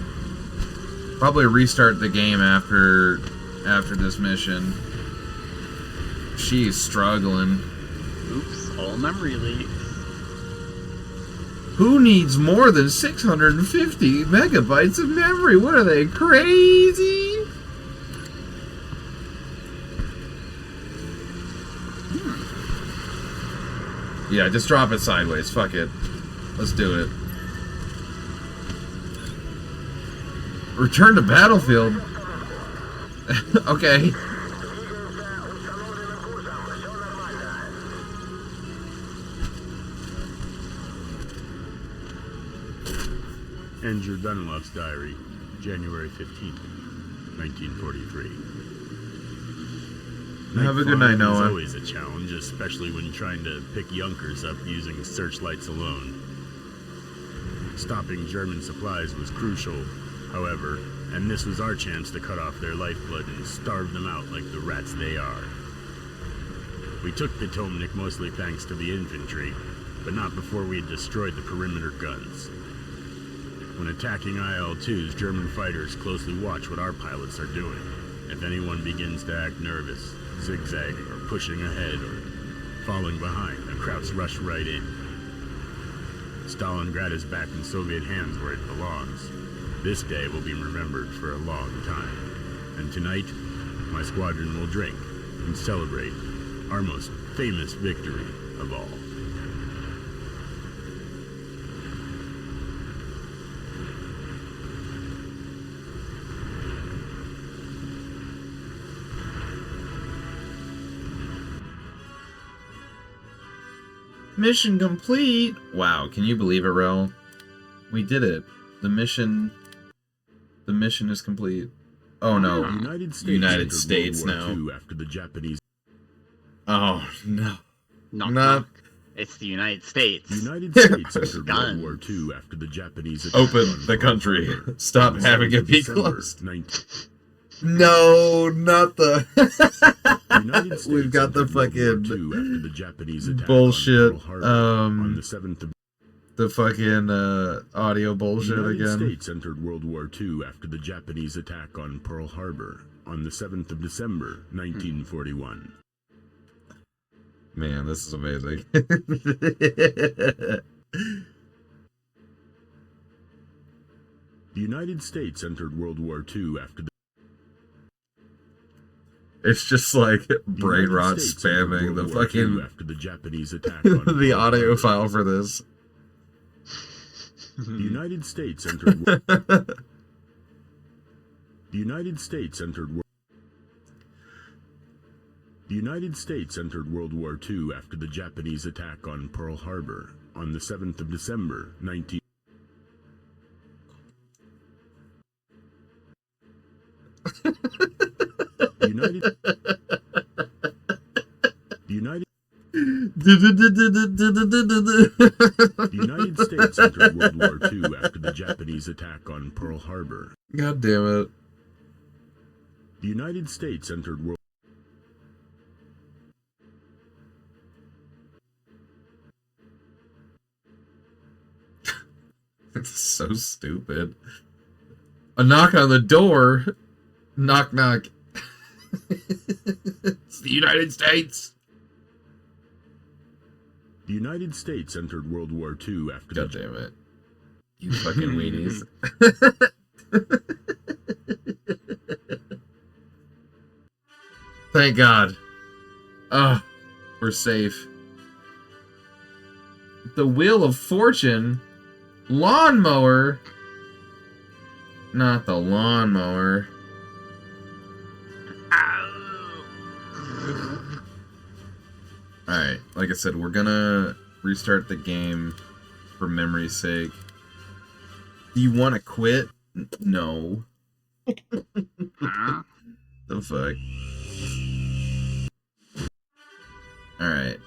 probably restart the game after this mission. She's struggling. Oops, all memory leaks. Who needs more than 650 megabytes of memory? What are they, crazy? Yeah, just drop it sideways. Fuck it. Let's do it. Return to battlefield. Okay. Andrew Dunlop's diary, January 15th, 1943. Have a good night, flying is Noah. always a challenge, especially when trying to pick Junkers up using searchlights alone. Stopping German supplies was crucial, however, and this was our chance to cut off their lifeblood and starve them out like the rats they are. We took Potomac mostly thanks to the infantry, but not before we had destroyed the perimeter guns. When attacking IL-2s, German fighters closely watch what our pilots are doing, If anyone begins to act nervous, zigzagging or pushing ahead or falling behind, the Krauts rush right in. Stalingrad is back in Soviet hands where it belongs. This day will be remembered for a long time. And tonight, my squadron will drink and celebrate our most famous victory of all. Mission complete! Wow, can you believe it, Rel? We did it. The mission is complete. Oh no, United States now. After the Japanese. Oh no. Knock, Not- knock. It's the United States. The United States entered World Guns. War II after the Japanese attack Open on the Pearl country. Harbor Stop on the having 7th it of be December, closed. 19 No, not United the. States We've got the entered World War fucking II after the Japanese attack bullshit. on Pearl Harbor on the 7th of The fucking audio bullshit The United again. States entered World War II after the Japanese attack on Pearl Harbor on the 7th of December, 1941. Man, this is amazing. The United States entered World War II after the It's just like brain United rot States entered spamming the World War II fucking after the Japanese attack on the Pearl audio Harbor. file for this. The United States entered The United States entered The United States entered World War II after the Japanese attack on Pearl Harbor on the 7th of December, 19 United The United States entered World War II after the Japanese attack on Pearl Harbor. God damn it. The United States entered World It's so stupid. A knock on the door. Knock, knock. It's the United States. The United States entered World War II after God the damn it. You fucking weenies. Thank God. Oh, we're safe. The Wheel of Fortune? Lawnmower? Not the lawnmower. Alright, like I said, we're gonna restart the game for memory's sake. Do you want to quit? No. Huh? The fuck? Alright.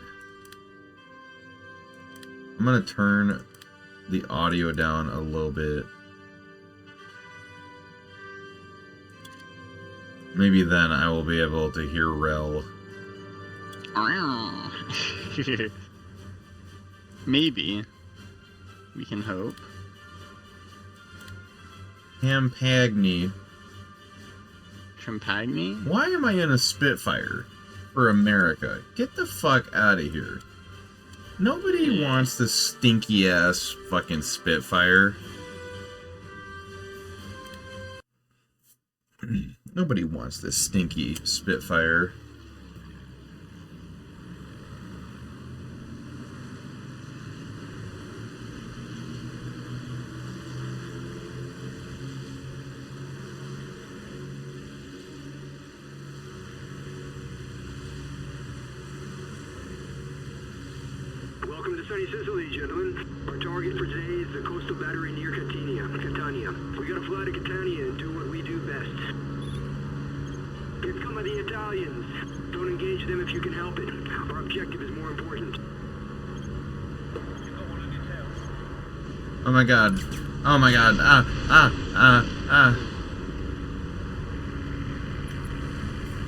I'm gonna turn the audio down a little bit. Maybe then I will be able to hear Rel. Maybe. We can hope. Campagny. Champagne? Why am I in a Spitfire? For America. Get the fuck out of here. Nobody wants this stinky ass fucking Spitfire. Nobody wants this stinky Spitfire. Welcome to sunny Sicily, gentlemen. Our target for today is the coastal battery near Catania. We gotta fly to Catania and do what we do best. It's come by the Italians. Don't engage them if you can help it. Our objective is more important. Oh my god. Oh my god.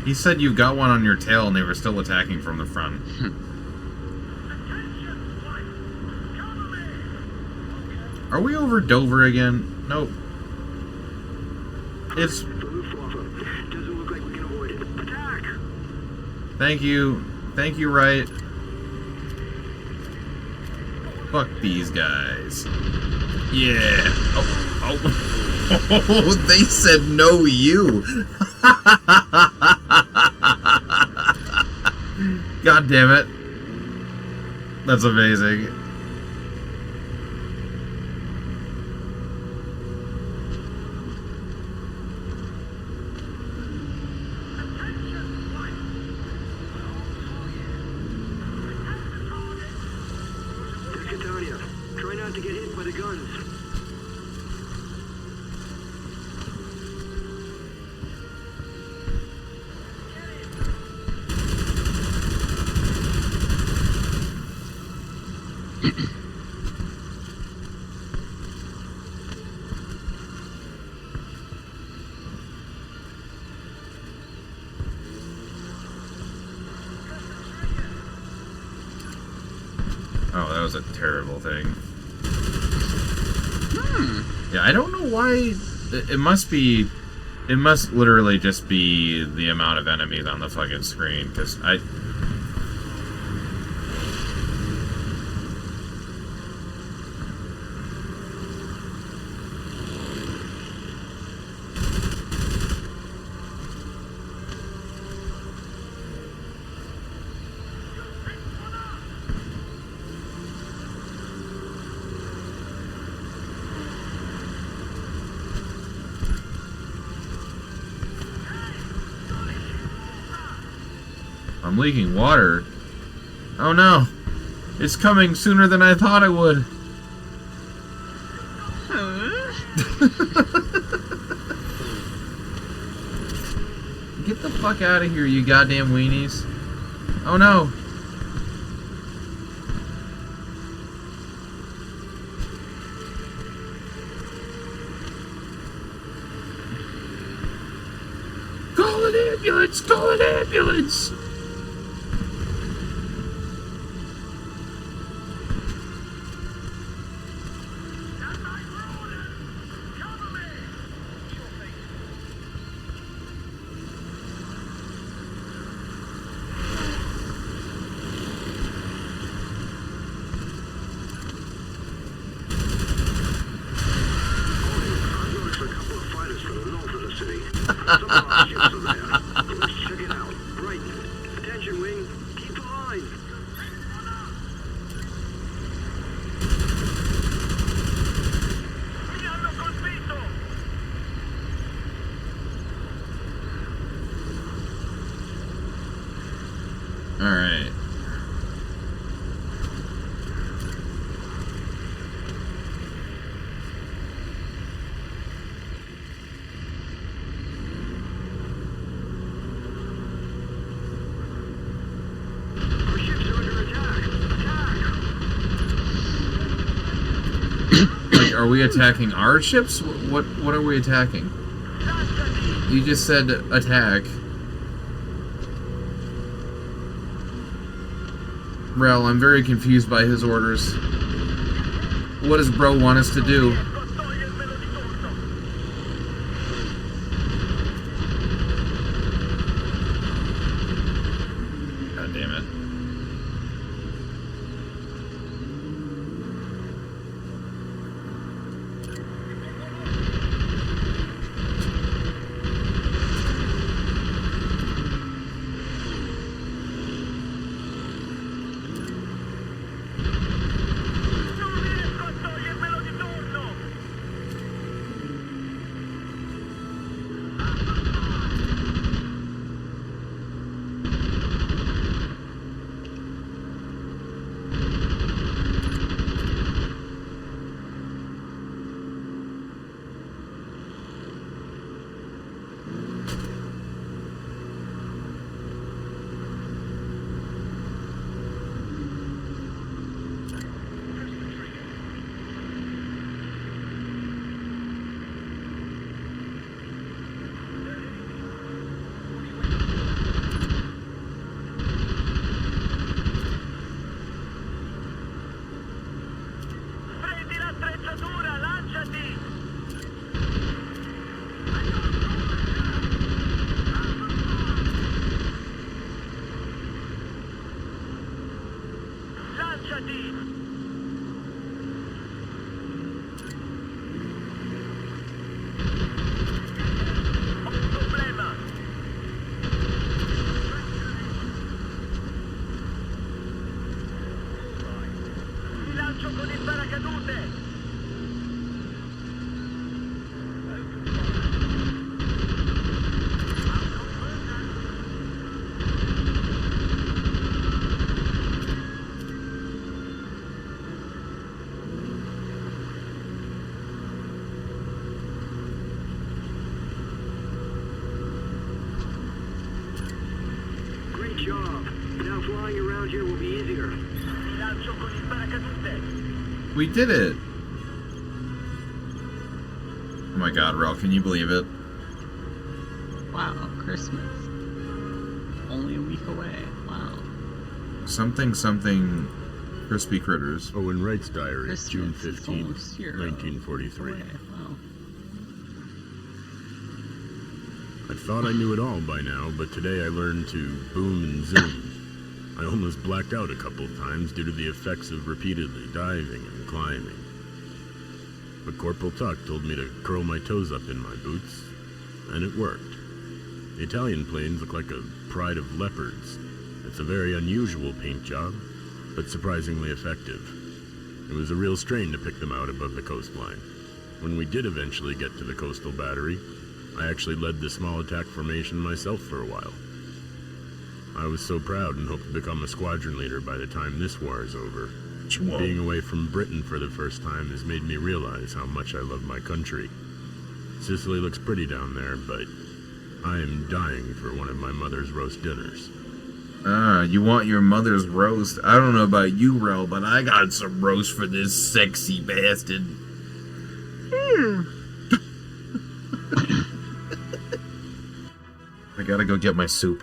He said you got one on your tail and they were still attacking from the front. Are we over Dover again? Nope. It's... For Luftwaffe. Doesn't look like we Thank you. Thank you, right? Fuck these guys. Yeah. Oh, they said no, you. God damn it. That's amazing. Catania, try not to get hit by the guns. Oh, that was a terrible thing. Yeah, I don't know why. It must be. It must literally just be the amount of enemies on the fucking screen, because I. I'm leaking water. Oh no! It's coming sooner than I thought it would. Get the fuck out of here, you goddamn weenies. Oh no! Call an ambulance! Call an ambulance! Alright. Like, are we attacking our ships? What are we attacking? You just said attack. Rel, I'm very confused by his orders. What does bro want us to do? God damn it. flying around here will be easier. We did it! Oh my god, Rel, can you believe it? Wow, Christmas. Only a week away. Wow. Something crispy critters. Owen Wright's diary, Christmas June is 15th, almost here. 1943. Away. Wow. I thought I knew it all by now, but today I learned to boom and zoom. I almost blacked out a couple times due to the effects of repeatedly diving and climbing. But Corporal Tuck told me to curl my toes up in my boots, and it worked. The Italian planes look like a pride of leopards. It's a very unusual paint job, but surprisingly effective. It was a real strain to pick them out above the coastline. When we did eventually get to the coastal battery, I actually led the small attack formation myself for a while. I was so proud and hoped to become a squadron leader by the time this war is over. Being away from Britain for the first time has made me realize how much I love my country. Sicily looks pretty down there, but I am dying for one of my mother's roast dinners. Ah, you want your mother's roast? I don't know about you, Rel, but I got some roast for this sexy bastard. I gotta go get my soup.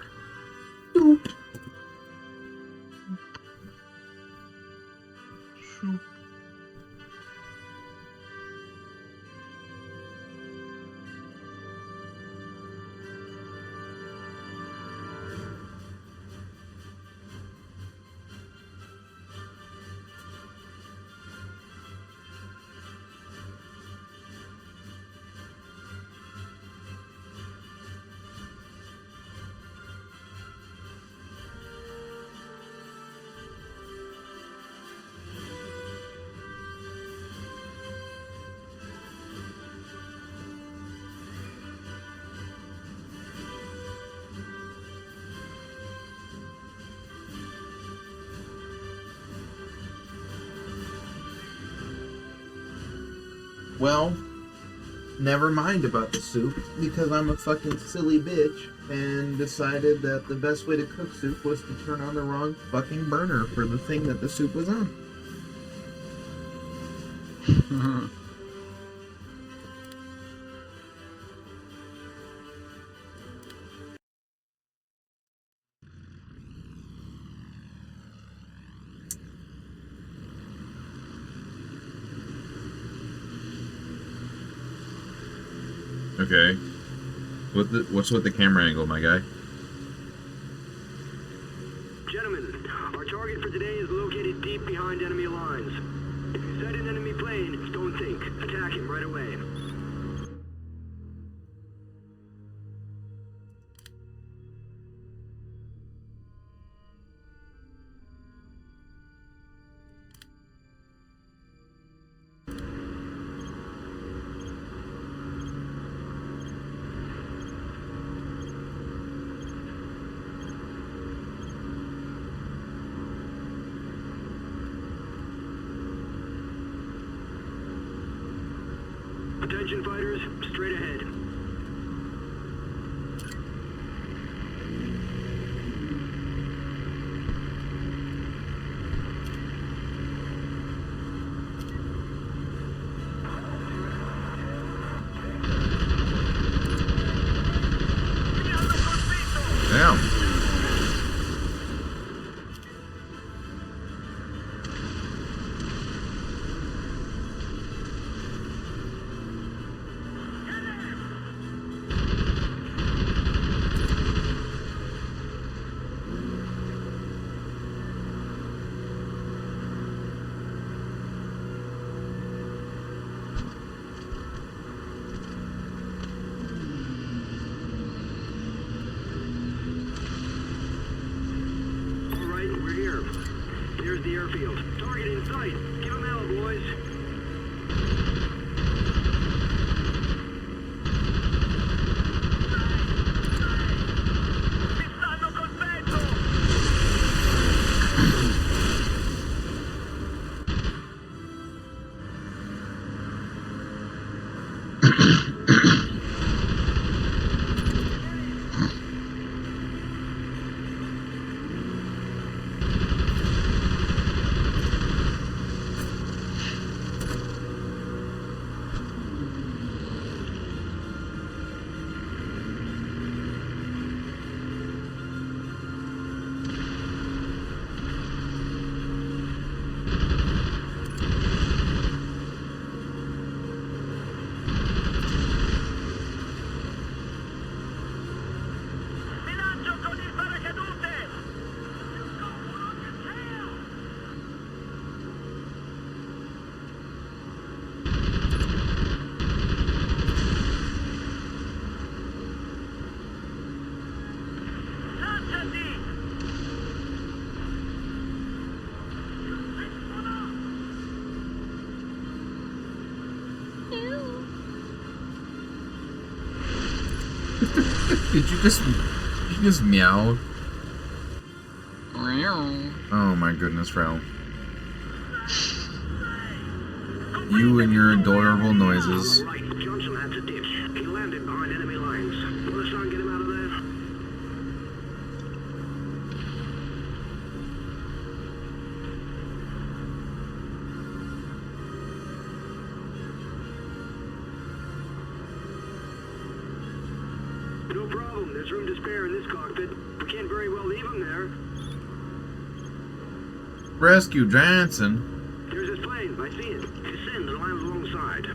Well, never mind about the soup, because I'm a fucking silly bitch and decided that the best way to cook soup was to turn on the wrong fucking burner for the thing that the soup was on. Okay. What's with the camera angle, my guy? Gentlemen, our target for today is located deep behind enemy lines. If you sight an enemy plane, don't think. Attack him right away. Attention fighters, straight ahead. Damn. The airfield. Target in sight. Give him hell, boys. Did you just meow? Oh my goodness, Ralph. You and your adorable noises. All right, Johnson had to ditch. He landed behind enemy lines. Want to try and get him out of there? No problem. There's room to spare in this cockpit. We can't very well leave him there. Rescue Johnson. There's his plane. I see it. Descend and land alongside.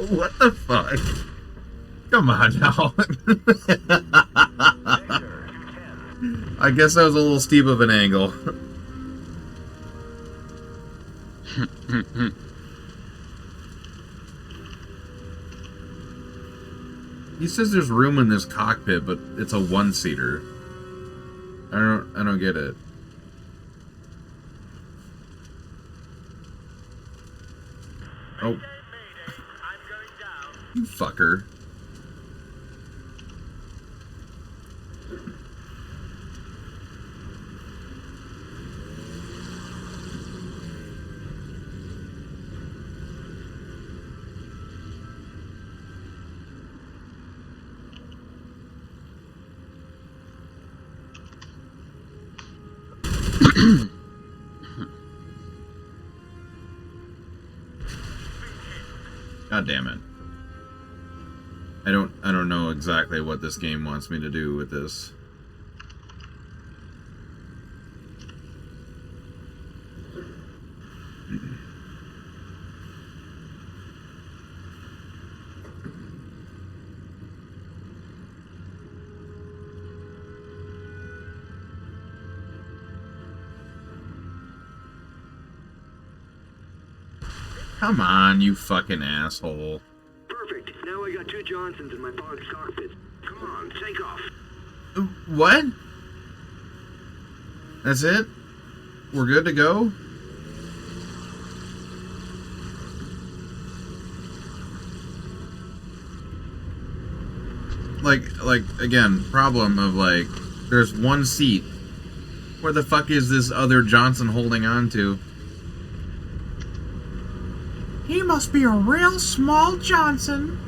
What the fuck? Come on now. I guess that was a little steep of an angle. He says there's room in this cockpit, but it's a one-seater. I don't get it. Oh. You fucker. God damn it. I don't know exactly what this game wants me to do with this. Come on, you fucking asshole. Perfect. Now I got two Johnsons in my box cockpit. Come on, take off. What? That's it? We're good to go? Like again, problem of like, there's one seat. Where the fuck is this other Johnson holding on to? He must be a real small Johnson.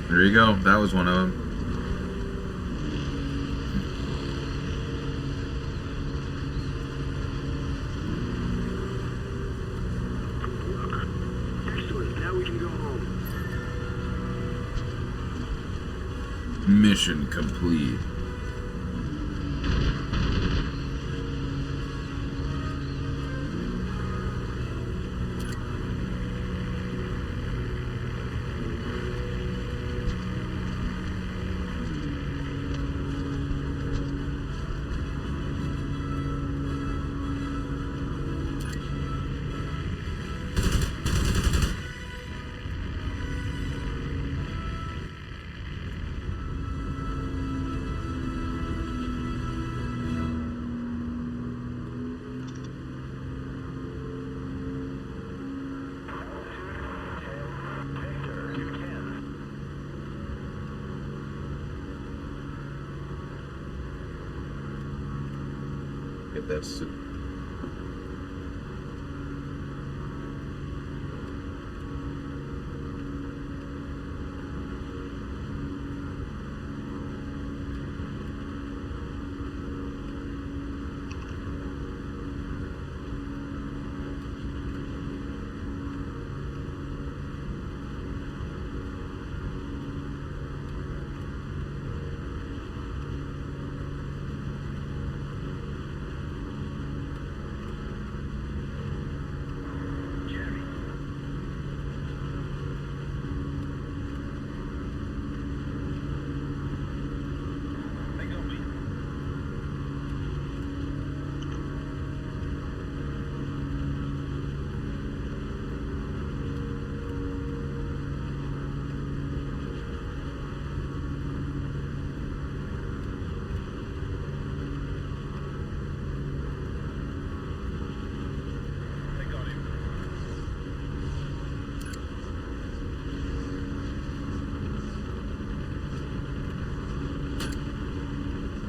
There you go. That was one of them. Excellent. Now we can go home. Mission complete. Get that suit.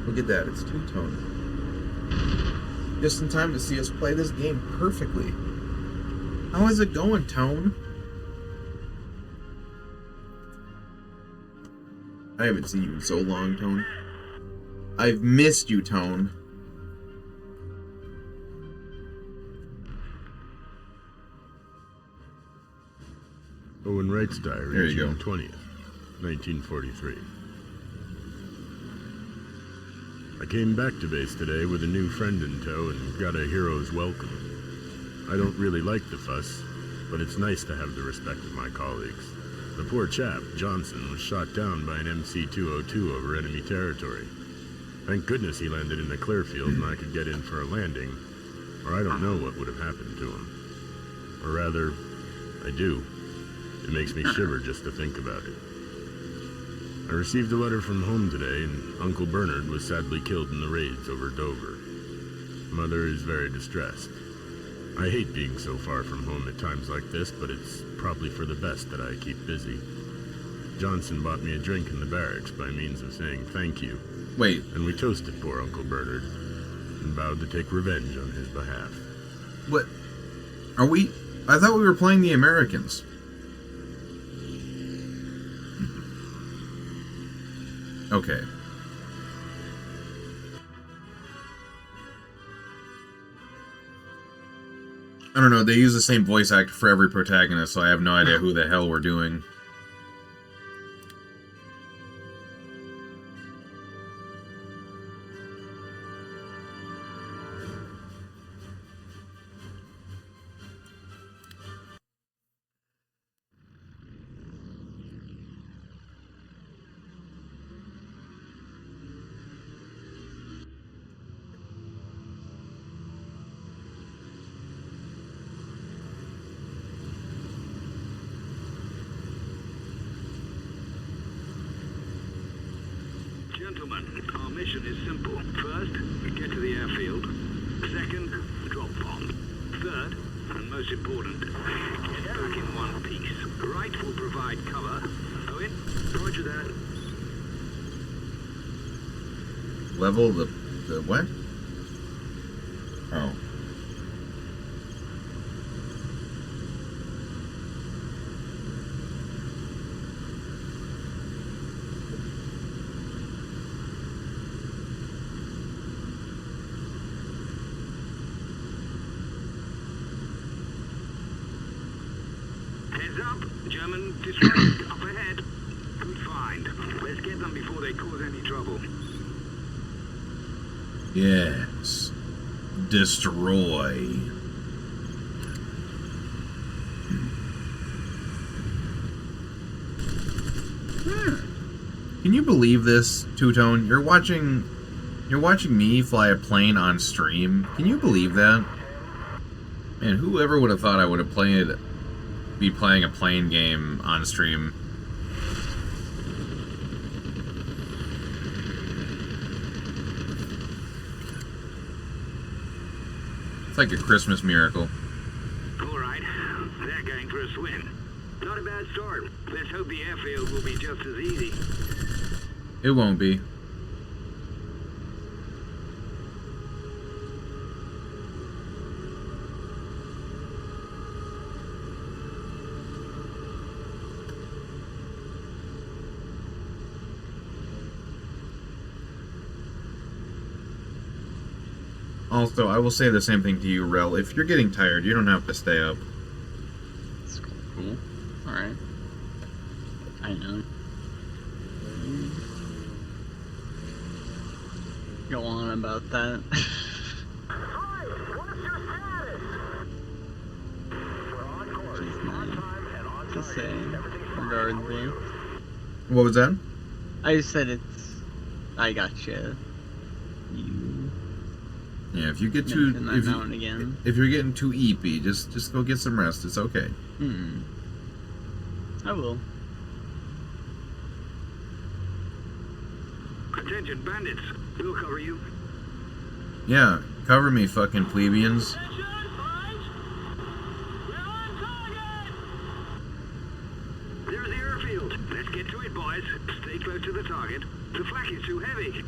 Look at that, it's two-tone. Just in time to see us play this game perfectly. How is it going, Tone? I haven't seen you in so long, Tone. I've missed you, Tone. Owen Wright's There diary, you June go. 20th, 1943. I came back to base today with a new friend in tow and got a hero's welcome. I don't really like the fuss, but it's nice to have the respect of my colleagues. The poor chap, Johnson, was shot down by an MC-202 over enemy territory. Thank goodness he landed in a clear field and I could get in for a landing, or I don't know what would have happened to him. Or rather, I do. It makes me shiver just to think about it. I received a letter from home today, and Uncle Bernard was sadly killed in the raids over Dover. Mother is very distressed. I hate being so far from home at times like this, but it's probably for the best that I keep busy. Johnson bought me a drink in the barracks by means of saying thank you. Wait, And we toasted poor Uncle Bernard, and vowed to take revenge on his behalf. what? Are we... I thought we were playing the Americans. Okay. I don't know, they use the same voice actor for every protagonist, so I have no idea who the hell we're doing. Gentlemen, our mission is simple. First, get to the airfield. Second, drop bomb. Third, and most important, get back in one piece. Wright will provide cover. Owen, roger that. Level the what? Oh. Heads up, German destroyer up ahead. Good find. Let's get them before they cause any trouble. Yes. Destroy. Can you believe this, Two-Tone? You're watching me fly a plane on stream. Can you believe that? Man, whoever would have thought I would have be playing a plane game on stream? It's like a Christmas miracle. All right, they're going for a swim. Not a bad start. Let's hope the airfield will be just as easy. It won't be. Also, I will say the same thing to you, Rel. If you're getting tired, you don't have to stay up. It's cool. Alright. I know. Go on about that. Hi, what's your status? We're on course. Just On time and on to target. say Everything's regarding. What was that? I said it's. I gotcha. You Yeah, if you get mention too that now and again. if you're getting too eepy, just go get some rest. It's okay. I will. Attention, bandits. We'll cover you. Yeah, cover me, fucking plebeians. There's the airfield. Let's get to it, boys. Stay close to the target. The flak is too heavy.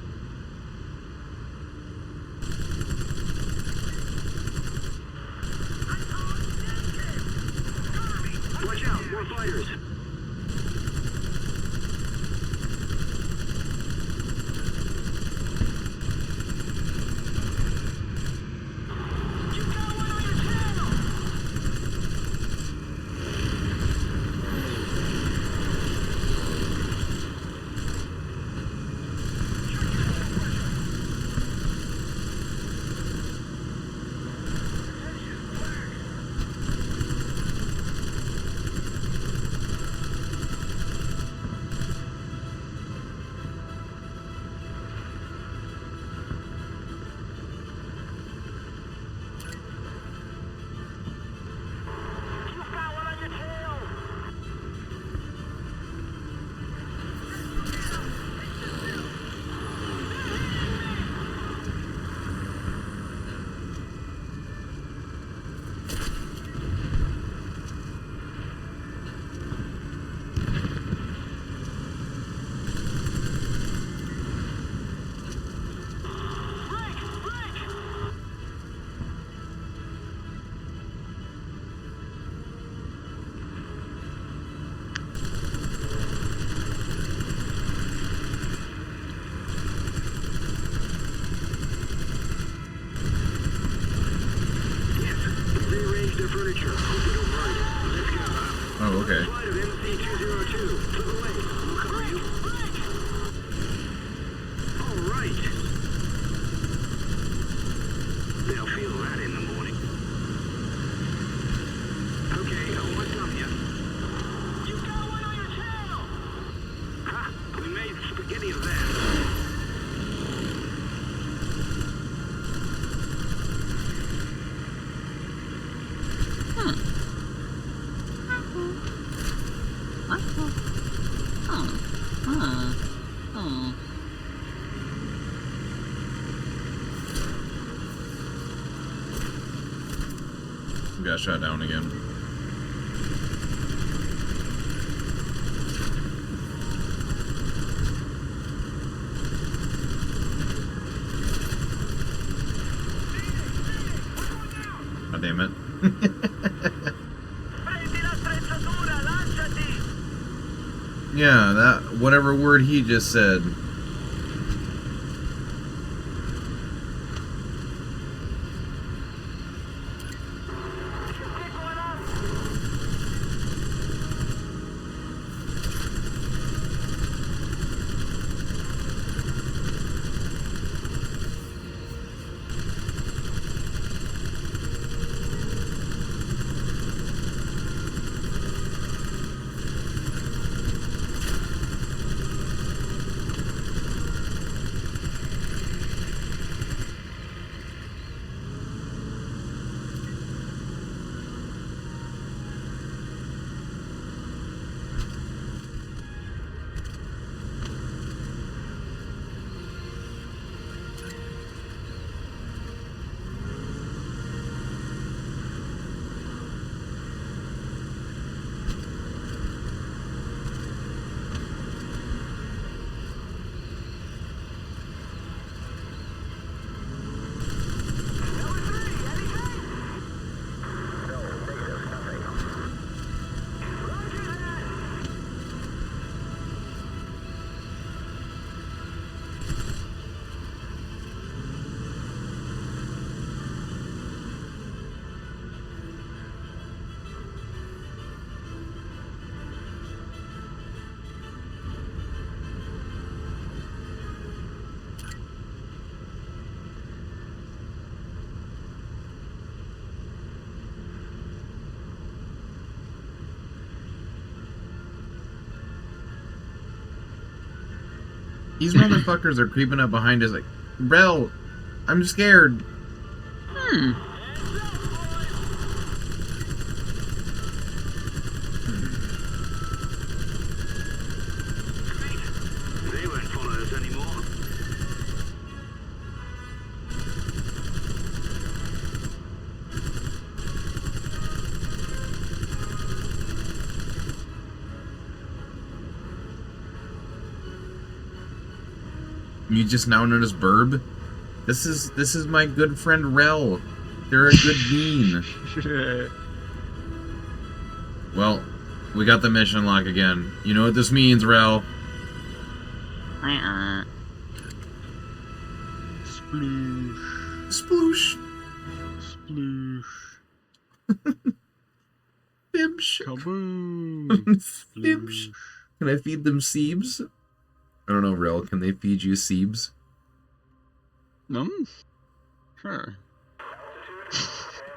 fighters. Furniture. Hope you don't mind. Let's go. Oh, okay. Flight of MC-202. To the way. We'll cover you. All right. They'll feel that in the morning. Okay, what's up here? You got one on your tail! Ha! We made spaghetti of that. Got shot down again. God damn it. Yeah, that whatever word he just said. These motherfuckers are creeping up behind us like, Rel, I'm scared. They won't follow us anymore. You just now notice Burb? This is my good friend Rel. They're a good bean. Well, we got the mission lock again. You know what this means, Rel. Sploosh. Sploosh. Sploosh. Fimsh. Kaboom. Fimsh. Can I feed them seebs? I don't know, Rel. Can they feed you seebs? Sure.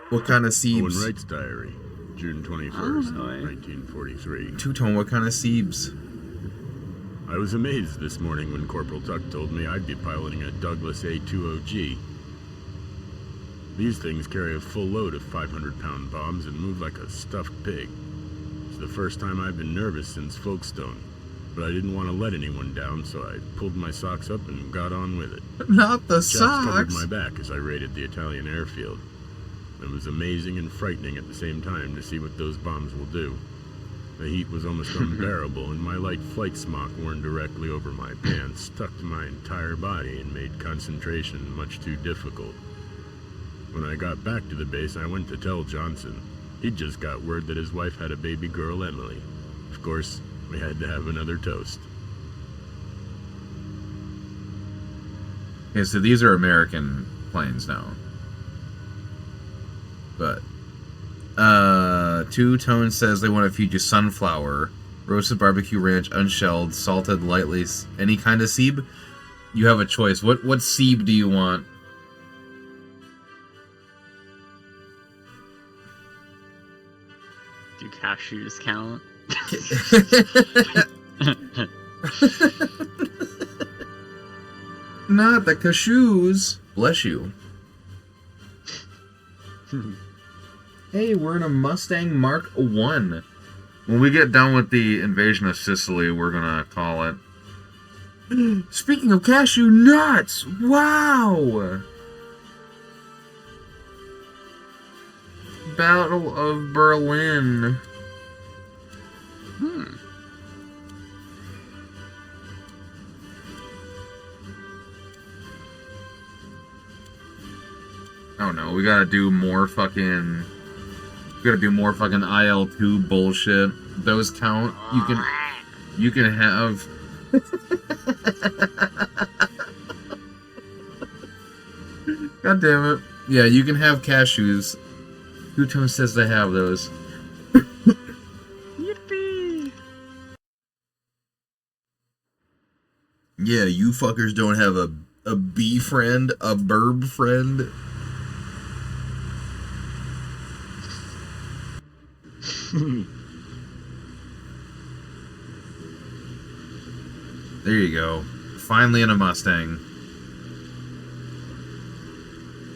What kind of Owen seebs? Wright's diary, June 21st, Oh, no way. 1943. Two-tone, what kind of seebs? I was amazed this morning when Corporal Tuck told me I'd be piloting a Douglas A-20G. These things carry a full load of 500-pound bombs and move like a stuffed pig. It's the first time I've been nervous since Folkestone, but I didn't want to let anyone down, so I pulled my socks up and got on with it. Not the Chaps covered socks. my back as I raided the Italian airfield. It was amazing and frightening at the same time to see what those bombs will do. The heat was almost unbearable, and my light flight smock worn directly over my pants stuck to my entire body and made concentration much too difficult. When I got back to the base, I went to tell Johnson. He'd just got word that his wife had a baby girl, Emily. Of course, we had to have another toast. Okay, so these are American planes now. But Two-Tone says they want to feed you sunflower, roasted barbecue ranch, unshelled, salted lightly, any kind of seeb. You have a choice. What seeb do you want? Do cashews count? Not the cashews. Bless you. Hey, we're in a Mustang Mark 1. When we get done with the invasion of Sicily, we're gonna call it. Speaking of cashew nuts, wow! Battle of Berlin. Oh no, we gotta do more fucking... We gotta do more fucking IL-2 bullshit. Those count. You can have... God damn it. Yeah, you can have cashews. Two-Tone says they have those. Yippee! Yeah, you fuckers don't have a bee friend, a burb friend. There you go. Finally in a Mustang.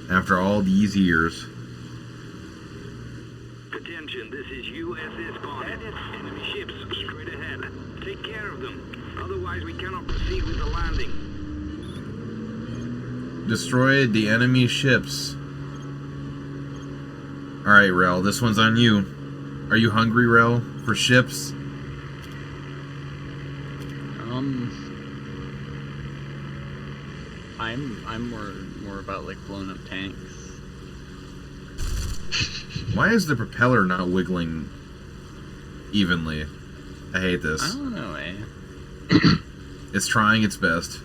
After all these years. Attention, this is USS Bond. Enemy ships straight ahead. Take care of them. Otherwise, we cannot proceed with the landing. Destroyed the enemy ships. Alright, Rel, this one's on you. Are you hungry, Rel, for ships? I'm more about like blown up tanks. Why is the propeller not wiggling evenly? I hate this. I don't know, eh? It's trying its best.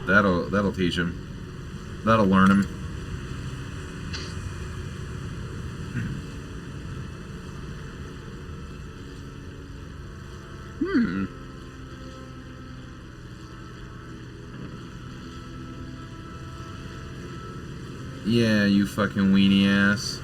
That'll teach him. That'll learn him. Yeah, you fucking weenie ass.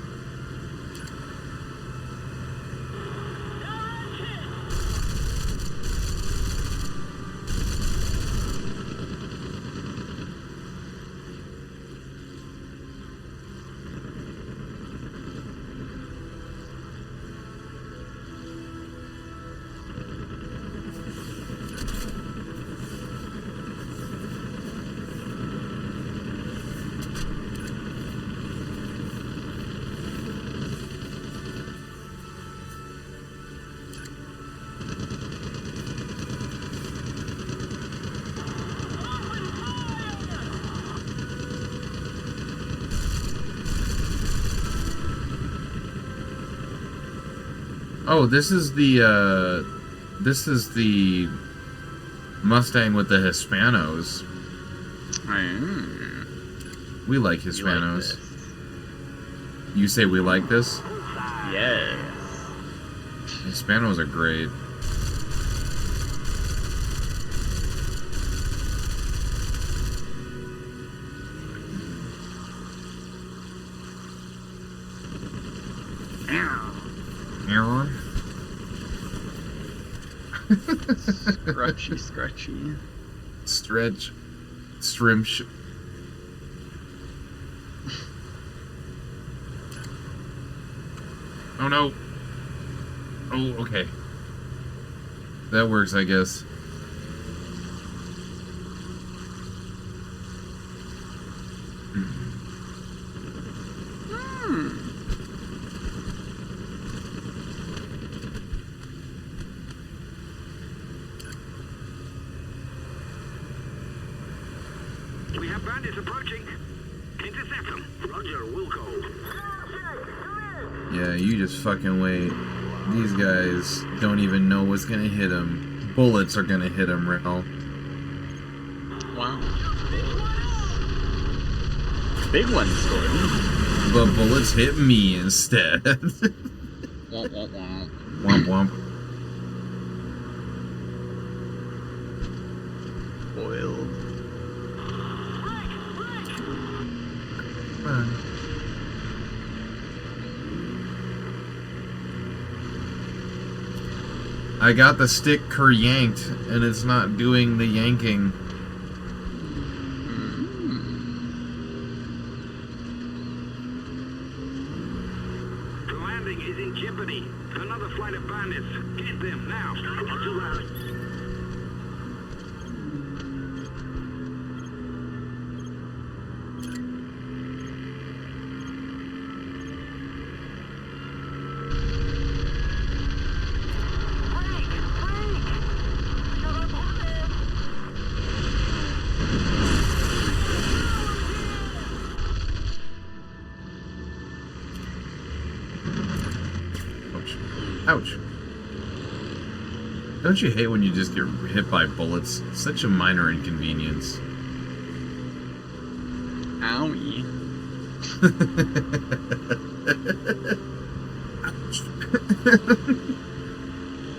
Oh, this is the Mustang with the Hispanos. We like You Hispanos. like You say we like this? this? Yes. Hispanos are great. Error? Scratchy, scratchy. Stretch. Strimsh. Oh no. Oh, okay. That works, I guess. We have bandits approaching. Intercept them. Roger, we'll go. Yeah, you just fucking wait. These guys don't even know what's gonna hit them. Bullets are gonna hit them, Rel. Wow. Big one, Storm. But bullets hit me instead. Womp, womp, womp. Womp womp. Boiled. I got the stick yanked, and it's not doing the yanking. The landing is in jeopardy. Another flight of bandits. Get them now. Roger that. Ouch. Ouch. Don't you hate when you just get hit by bullets? Such a minor inconvenience. Owie.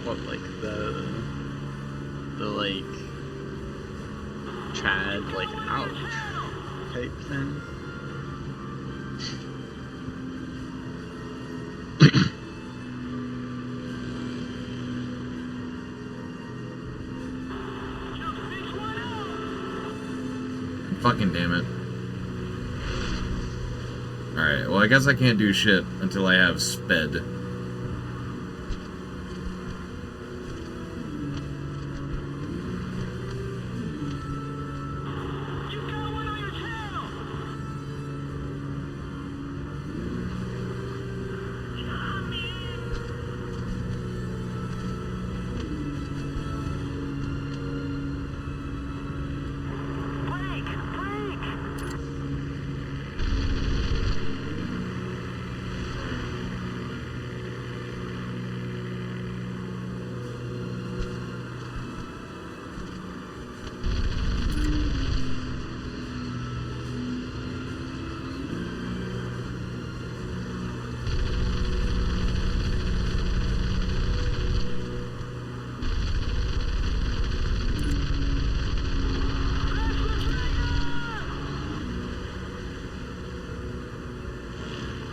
What, like the like Chad, like ouch type thing? Fucking damn it. Alright, well I guess I can't do shit until I have sped.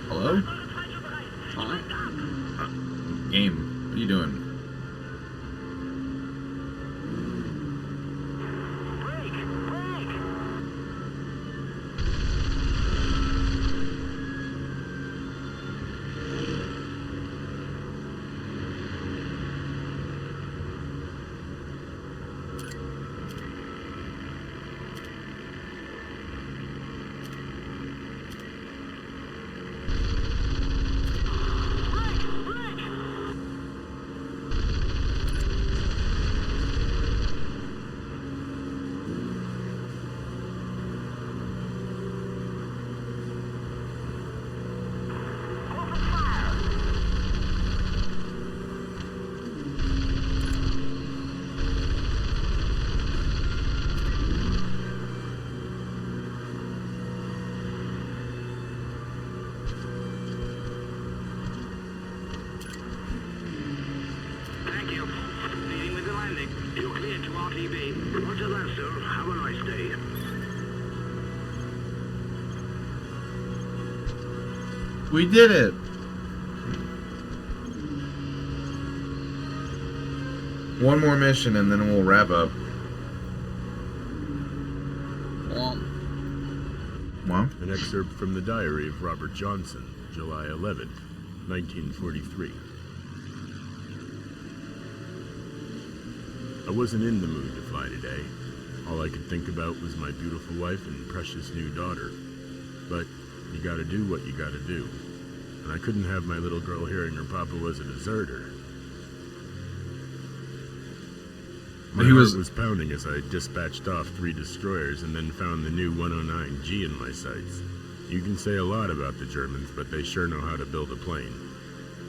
Hello? Game, what are you doing? Roger that, sir. Have a nice day. We did it. One more mission and then we'll wrap up. Mom? An excerpt from the diary of Robert Johnson, July 11th, 1943. I wasn't in the mood to fly today. All I could think about was my beautiful wife and precious new daughter. But you gotta do what you gotta do. And I couldn't have my little girl hearing her papa was a deserter. My heart was pounding as I dispatched off 3 destroyers and then found the new 109G in my sights. You can say a lot about the Germans, but they sure know how to build a plane.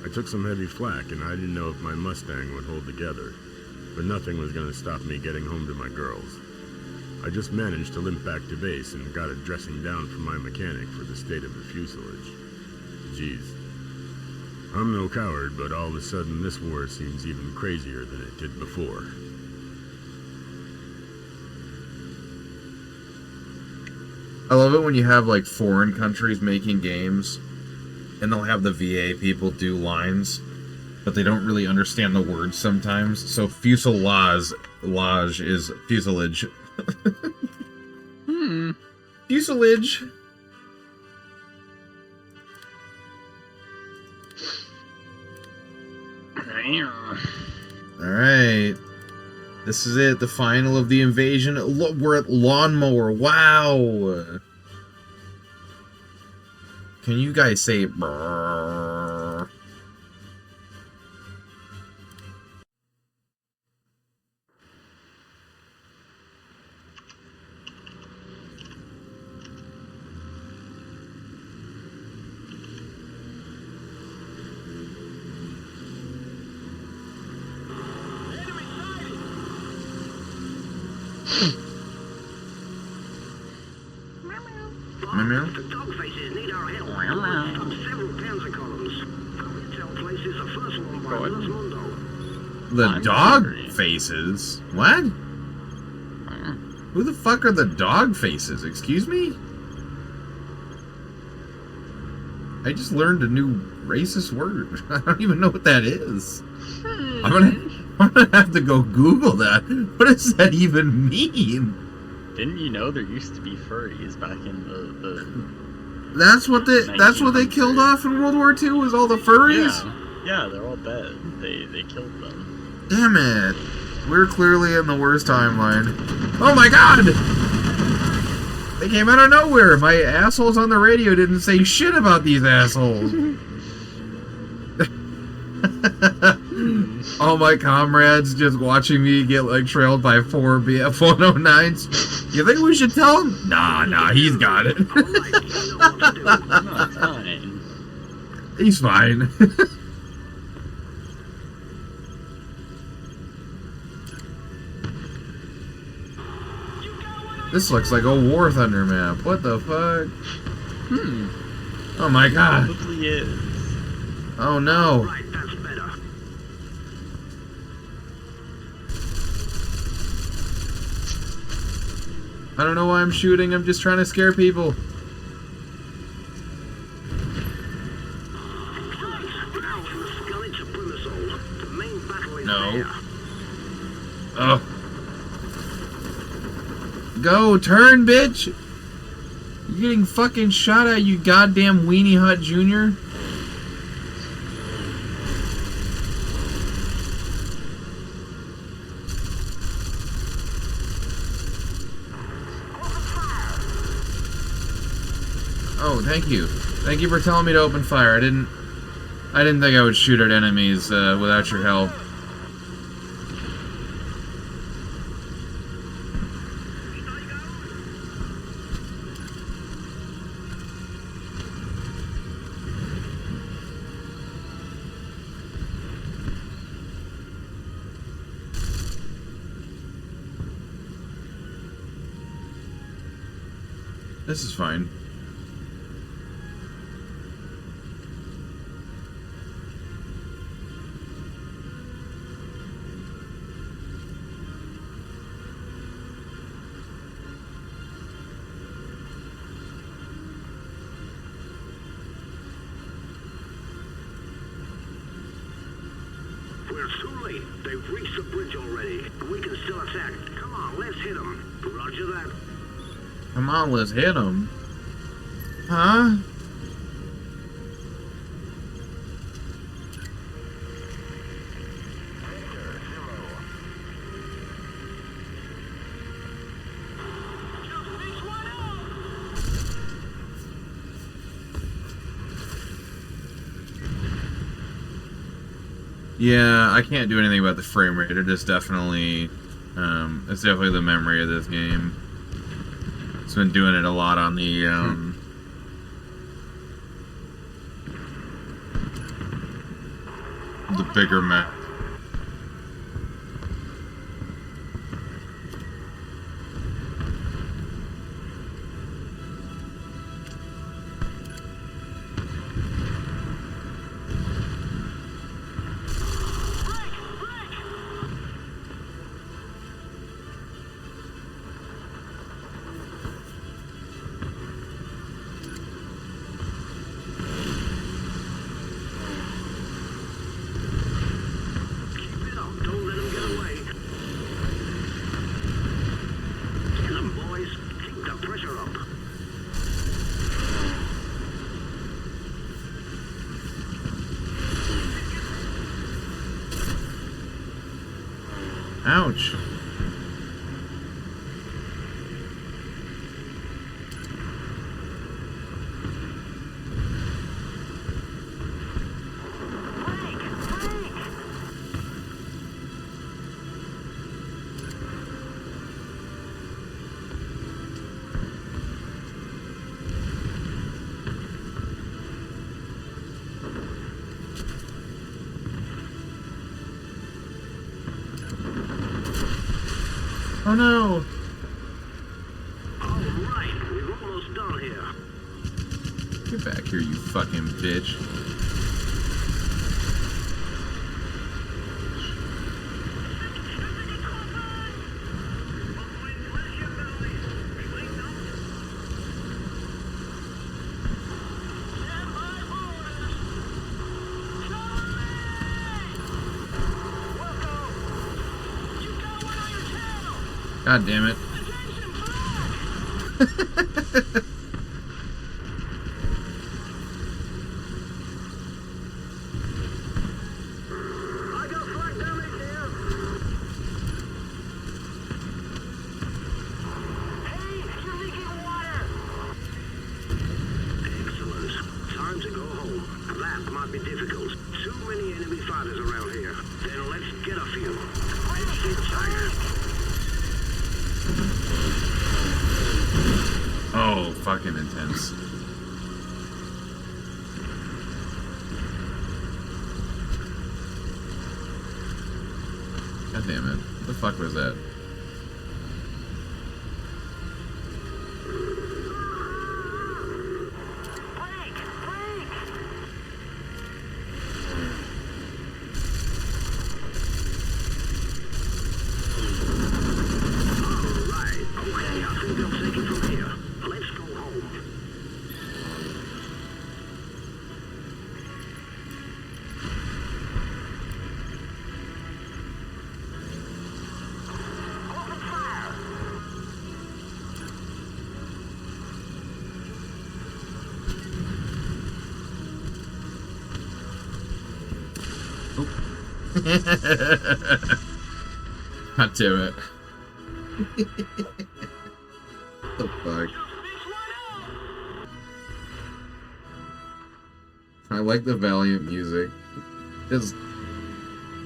I took some heavy flak and I didn't know if my Mustang would hold together. But nothing was going to stop me getting home to my girls. I just managed to limp back to base and got a dressing down from my mechanic for the state of the fuselage. Jeez. I'm no coward, but all of a sudden this war seems even crazier than it did before. I love it when you have like foreign countries making games and they'll have the VA people do lines, but they don't really understand the words sometimes. So fuselage is fuselage. Fuselage. Alright. This is it, the final of the invasion. Look, we're at Lawnmower. Wow. Can you guys say brrr? The dog faces need our help. We've got several panzer columns. Our intel place is the first one by Los Mundo. The dog faces? What? Who the fuck are the dog faces? Excuse me? I just learned a new racist word. I don't even know what that is. I'm gonna have to go Google that. What does that even mean? Didn't you know there used to be furries back in the That's what they killed off in World War II, was all the furries? Yeah, they're all dead. They killed them. Damn it. We're clearly in the worst timeline. Oh my god! They came out of nowhere! My assholes on the radio didn't say shit about these assholes! All my comrades just watching me get like trailed by 4 BF-109s. You think we should tell him? Nah, he's got it. No, it's fine. He's fine. This looks like a War Thunder map. What the fuck? Oh my god. Probably is. Oh no. Right, that's better. I don't know why I'm shooting. I'm just trying to scare people. Now from the Scully to Brimazole. The main battle is No. there. Oh. Go, turn, bitch! You're getting fucking shot at, you goddamn Weenie Hut Jr. Oh, thank you. Thank you for telling me to open fire. I didn't think I would shoot at enemies without your help. This is fine. We're too late. They've reached the bridge already. We can still attack. Come on, let's hit them. Roger that. Come on, let's hit him. Huh? Yeah, I can't do anything about the frame rate. It is definitely, it's definitely the memory of this game. It's been doing it a lot on the, the bigger map. Ouch. Oh no! Alright, we're almost done here. Get back here, you fucking bitch. God damn it. I got flag damage here. Hey, you're leaking water. Excellent. Time to go home. That might be difficult. Too many enemy fighters around here. Then let's get a few. Let's get tired. Oh, fucking intense. God damn it. What the fuck was that? God damn it. What the fuck? I like the Valiant music. Just,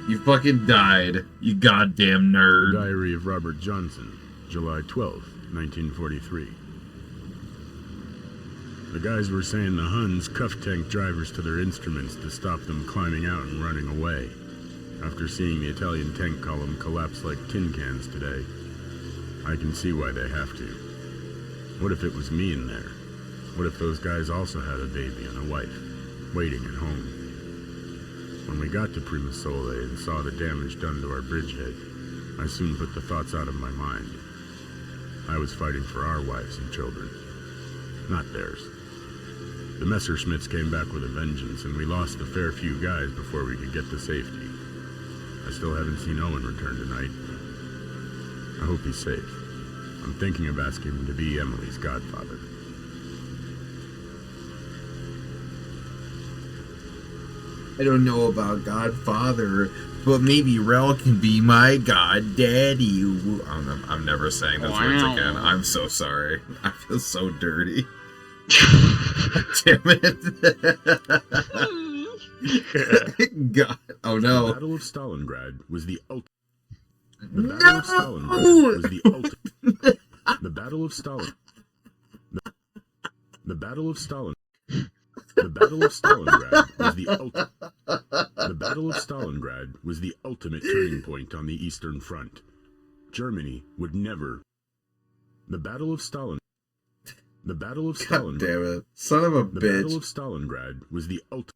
you fucking died, you goddamn nerd. The Diary of Robert Johnson, July 12th, 1943. The guys were saying the Huns cuffed tank drivers to their instruments to stop them climbing out and running away. After seeing the Italian tank column collapse like tin cans today, I can see why they have to. What if it was me in there? What if those guys also had a baby and a wife, waiting at home? When we got to Primasole and saw the damage done to our bridgehead, I soon put the thoughts out of my mind. I was fighting for our wives and children, not theirs. The Messerschmitts came back with a vengeance, and we lost a fair few guys before we could get to safety. I still haven't seen Owen return tonight. I hope he's safe. I'm thinking of asking him to be Emily's godfather. I don't know about Godfather, but maybe Rel can be my God Daddy. I'm never saying those words again. I'm so sorry. I feel so dirty. Damn it. God. Oh no. The Battle of Stalingrad was the ultimate. The Battle of Stalingrad was the ultimate. The Battle of Stalin. The Battle of Stalin. The Battle of Stalingrad was the ultimate. The Battle of Stalingrad was the ultimate turning point on the Eastern Front. Germany would never. The Battle of Stalin. The Battle of Stalingrad. God damn it. Son of a The bitch. Battle of Stalingrad was the ultimate.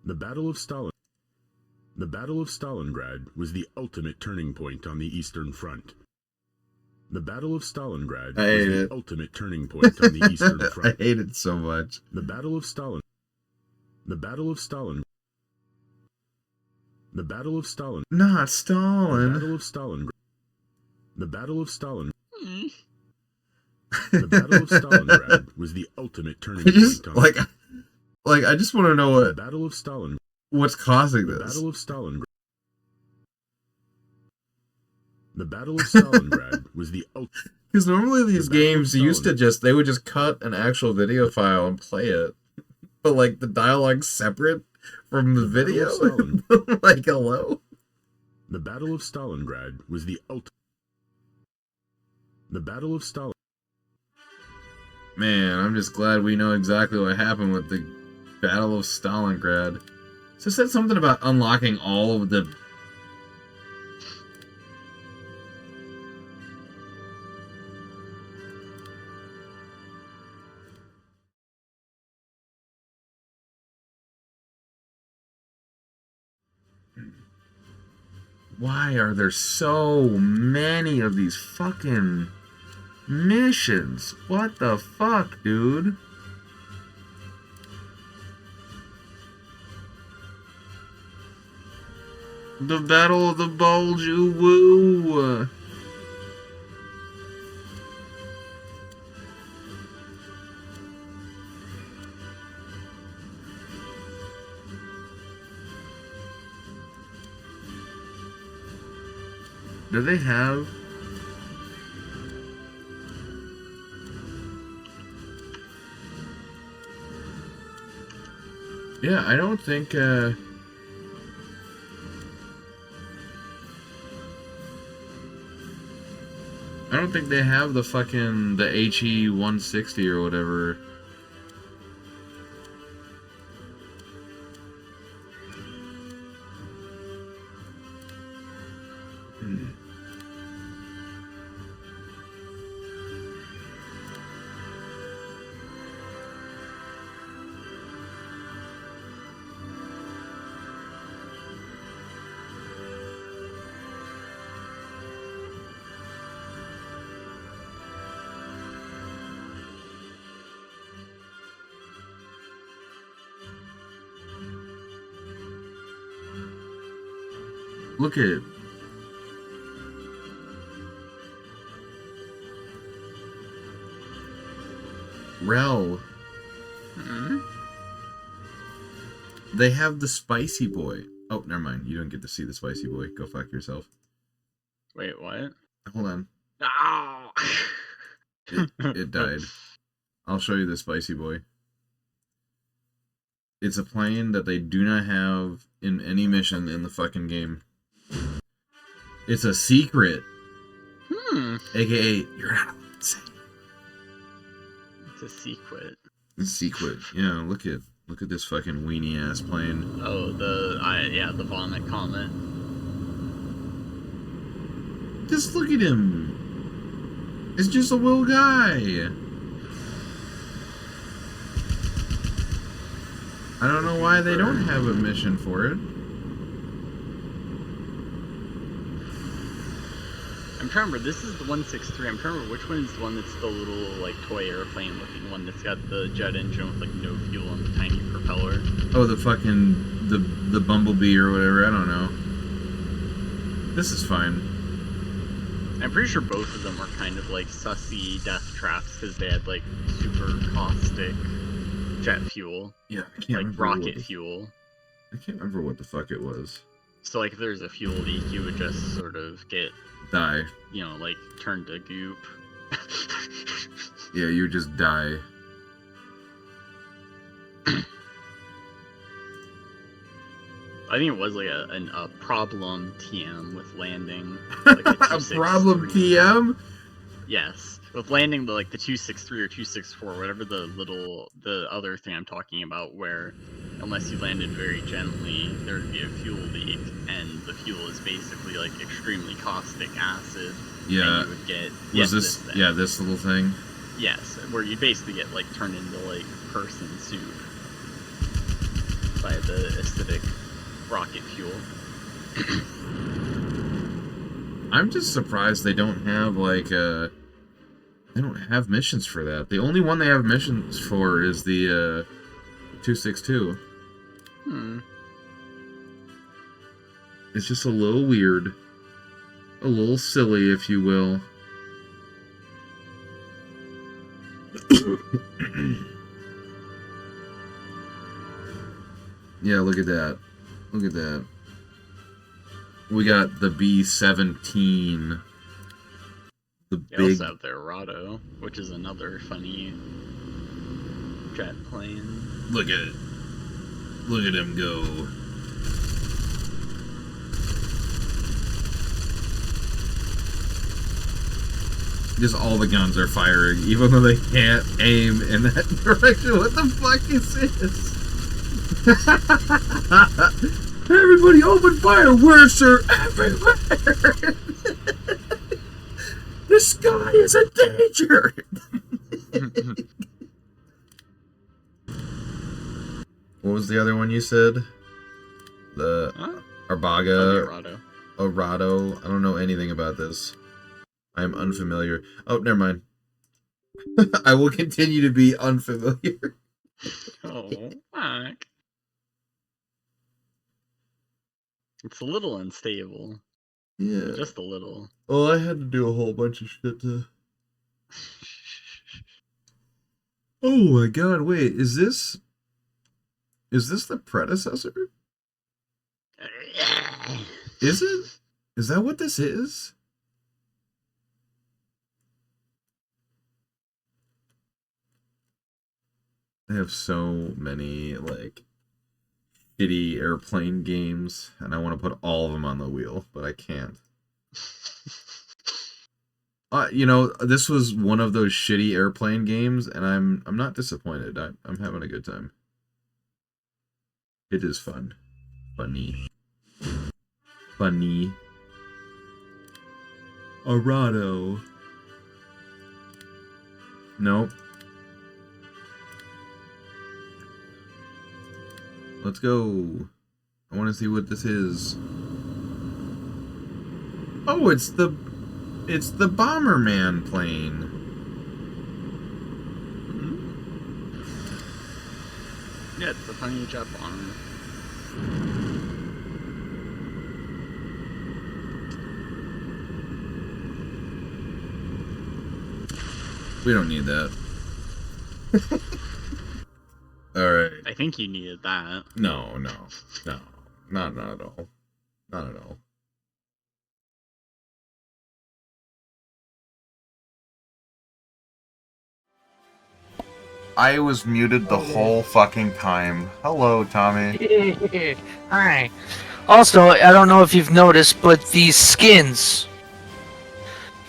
The Battle of Stalin. The Battle of Stalingrad was the ultimate turning point on the Eastern Front. The Battle of Stalingrad I hate was the it. ultimate turning point on the Eastern Front. I hate it so much. The Battle of Stalin. The Battle of Stalin. The Battle of Stalin. Not The Stalin. Battle of Stalingrad. The Battle of Stalin. The Battle of Stalingrad was the ultimate turning I just point on like I just want to know the Battle of Stalin. what's causing The this. Battle of Stalingrad. The Battle of Stalingrad was the ultimate. Because normally these The Battle of games used to Stalin. they would just cut an actual video file and play it. But like the dialogue's separate from the The Battle video. of Stalin. Like hello? The Battle of Stalingrad was the ultimate. The Battle of Stalin. Man, I'm just glad we know exactly what happened with the Battle of Stalingrad. So it said something about unlocking all of the... Why are there so many of these fucking missions? What the fuck, dude? The Battle of the Bulge, woo! Do they have... Yeah, I don't think, I don't think they have the fucking, the HE 160 or whatever. Look at it. Rel. They have the spicy boy. Oh, never mind. You don't get to see the spicy boy. Go fuck yourself. Wait, what? Hold on. Oh! It died. I'll show you the spicy boy. It's a plane that they do not have in any mission in the fucking game. It's a secret. AKA, you're not allowed to say. It's a secret. It's secret. Yeah, look at this fucking weenie ass plane. Oh, the vomit comet. Just look at him. It's just a little guy. I don't know why they don't have a mission for it. I'm trying to remember, this is the 163. I'm trying to remember which one is the one that's the little, like, toy airplane looking one that's got the jet engine with, like, no fuel and the tiny propeller. Oh, the fucking, the bumblebee or whatever, I don't know. This is fine. I'm pretty sure both of them are kind of like sussy death traps because they had like super caustic jet fuel, Yeah, I can't like remember rocket what fuel. I can't remember what the fuck it was. So like if there's a fuel leak, you would just sort of get, Die. you know, like turned to goop. Yeah, you would just die. I think it was like a problem TM with landing. Like A problem 263. TM? Yes, with landing the 263 or 264, whatever the other thing I'm talking about, where unless you landed very gently, there would be a fuel leak, and the fuel is basically like extremely caustic acid. Yeah. And you would get This thing. yeah, this little thing? Yes, where you basically get like turned into like person soup by the acidic rocket fuel. I'm just surprised they don't have like they don't have missions for that. The only one they have missions for is the 262. It's just a little weird. A little silly, if you will. Yeah, look at that. Look at that. We got the B-17. The They big... also have their Rado, which is another funny jet plane. Look at it. Look at him go. Just all the guns are firing, even though they can't aim in that direction. What the fuck is this? Everybody open fire! Where, sir? Everywhere! The sky is a danger! What was the other one you said? The Arbaga Rado. Orado. I don't know anything about this. I'm unfamiliar. Oh, never mind. I will continue to be unfamiliar. Oh, fuck. It's a little unstable. Yeah. Just a little. Well, I had to do a whole bunch of shit to... Oh my god, wait, is this the predecessor? Is it? Is that what this is? I have so many, like, shitty airplane games, and I want to put all of them on the wheel, but I can't. You know, this was one of those shitty airplane games, and I'm not disappointed. I'm having a good time. It is fun. Funny. Funny. Arado. Nope. Let's go. I want to see what this is. Oh, it's the Bomberman plane. Yeah, it's a funny jet bomber. We don't need that. Alright. I think you needed that. No. Not at all. Not at all. I was muted the whole fucking time. Hello, Tommy. Alright. Also, I don't know if you've noticed, but these skins...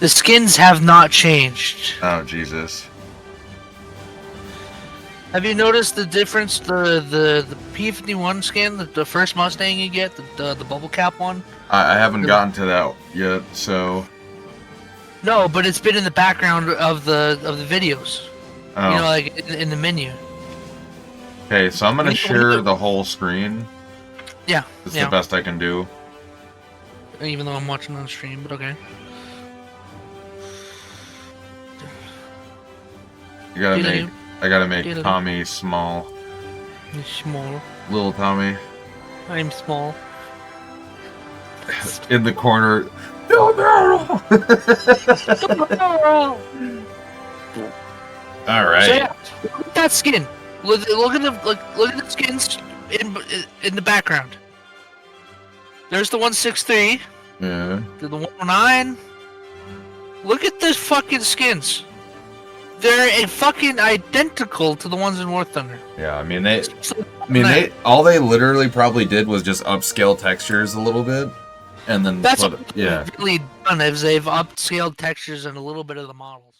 The skins have not changed. Oh, Jesus. Have you noticed the difference? The P-51 skin, the first Mustang you get, the bubble cap one? I haven't gotten to that yet, so... No, but it's been in the background of the videos. Oh. You know, like in the menu. Okay, so I'm gonna When you- share the whole screen. Yeah. It's yeah. the best I can do. Even though I'm watching on stream, but okay. I gotta make Tommy small. He's small. Little Tommy. I'm small. in the corner. No, no. All right. So, yeah, look at that skin. Look at the skins in the background. There's the 163. Yeah. The 109. Look at the fucking skins. They're fucking identical to the ones in War Thunder. Yeah, I mean they all they literally probably did was just upscale textures a little bit, and then That's put, what they've really done is they've upscaled textures and a little bit of the models.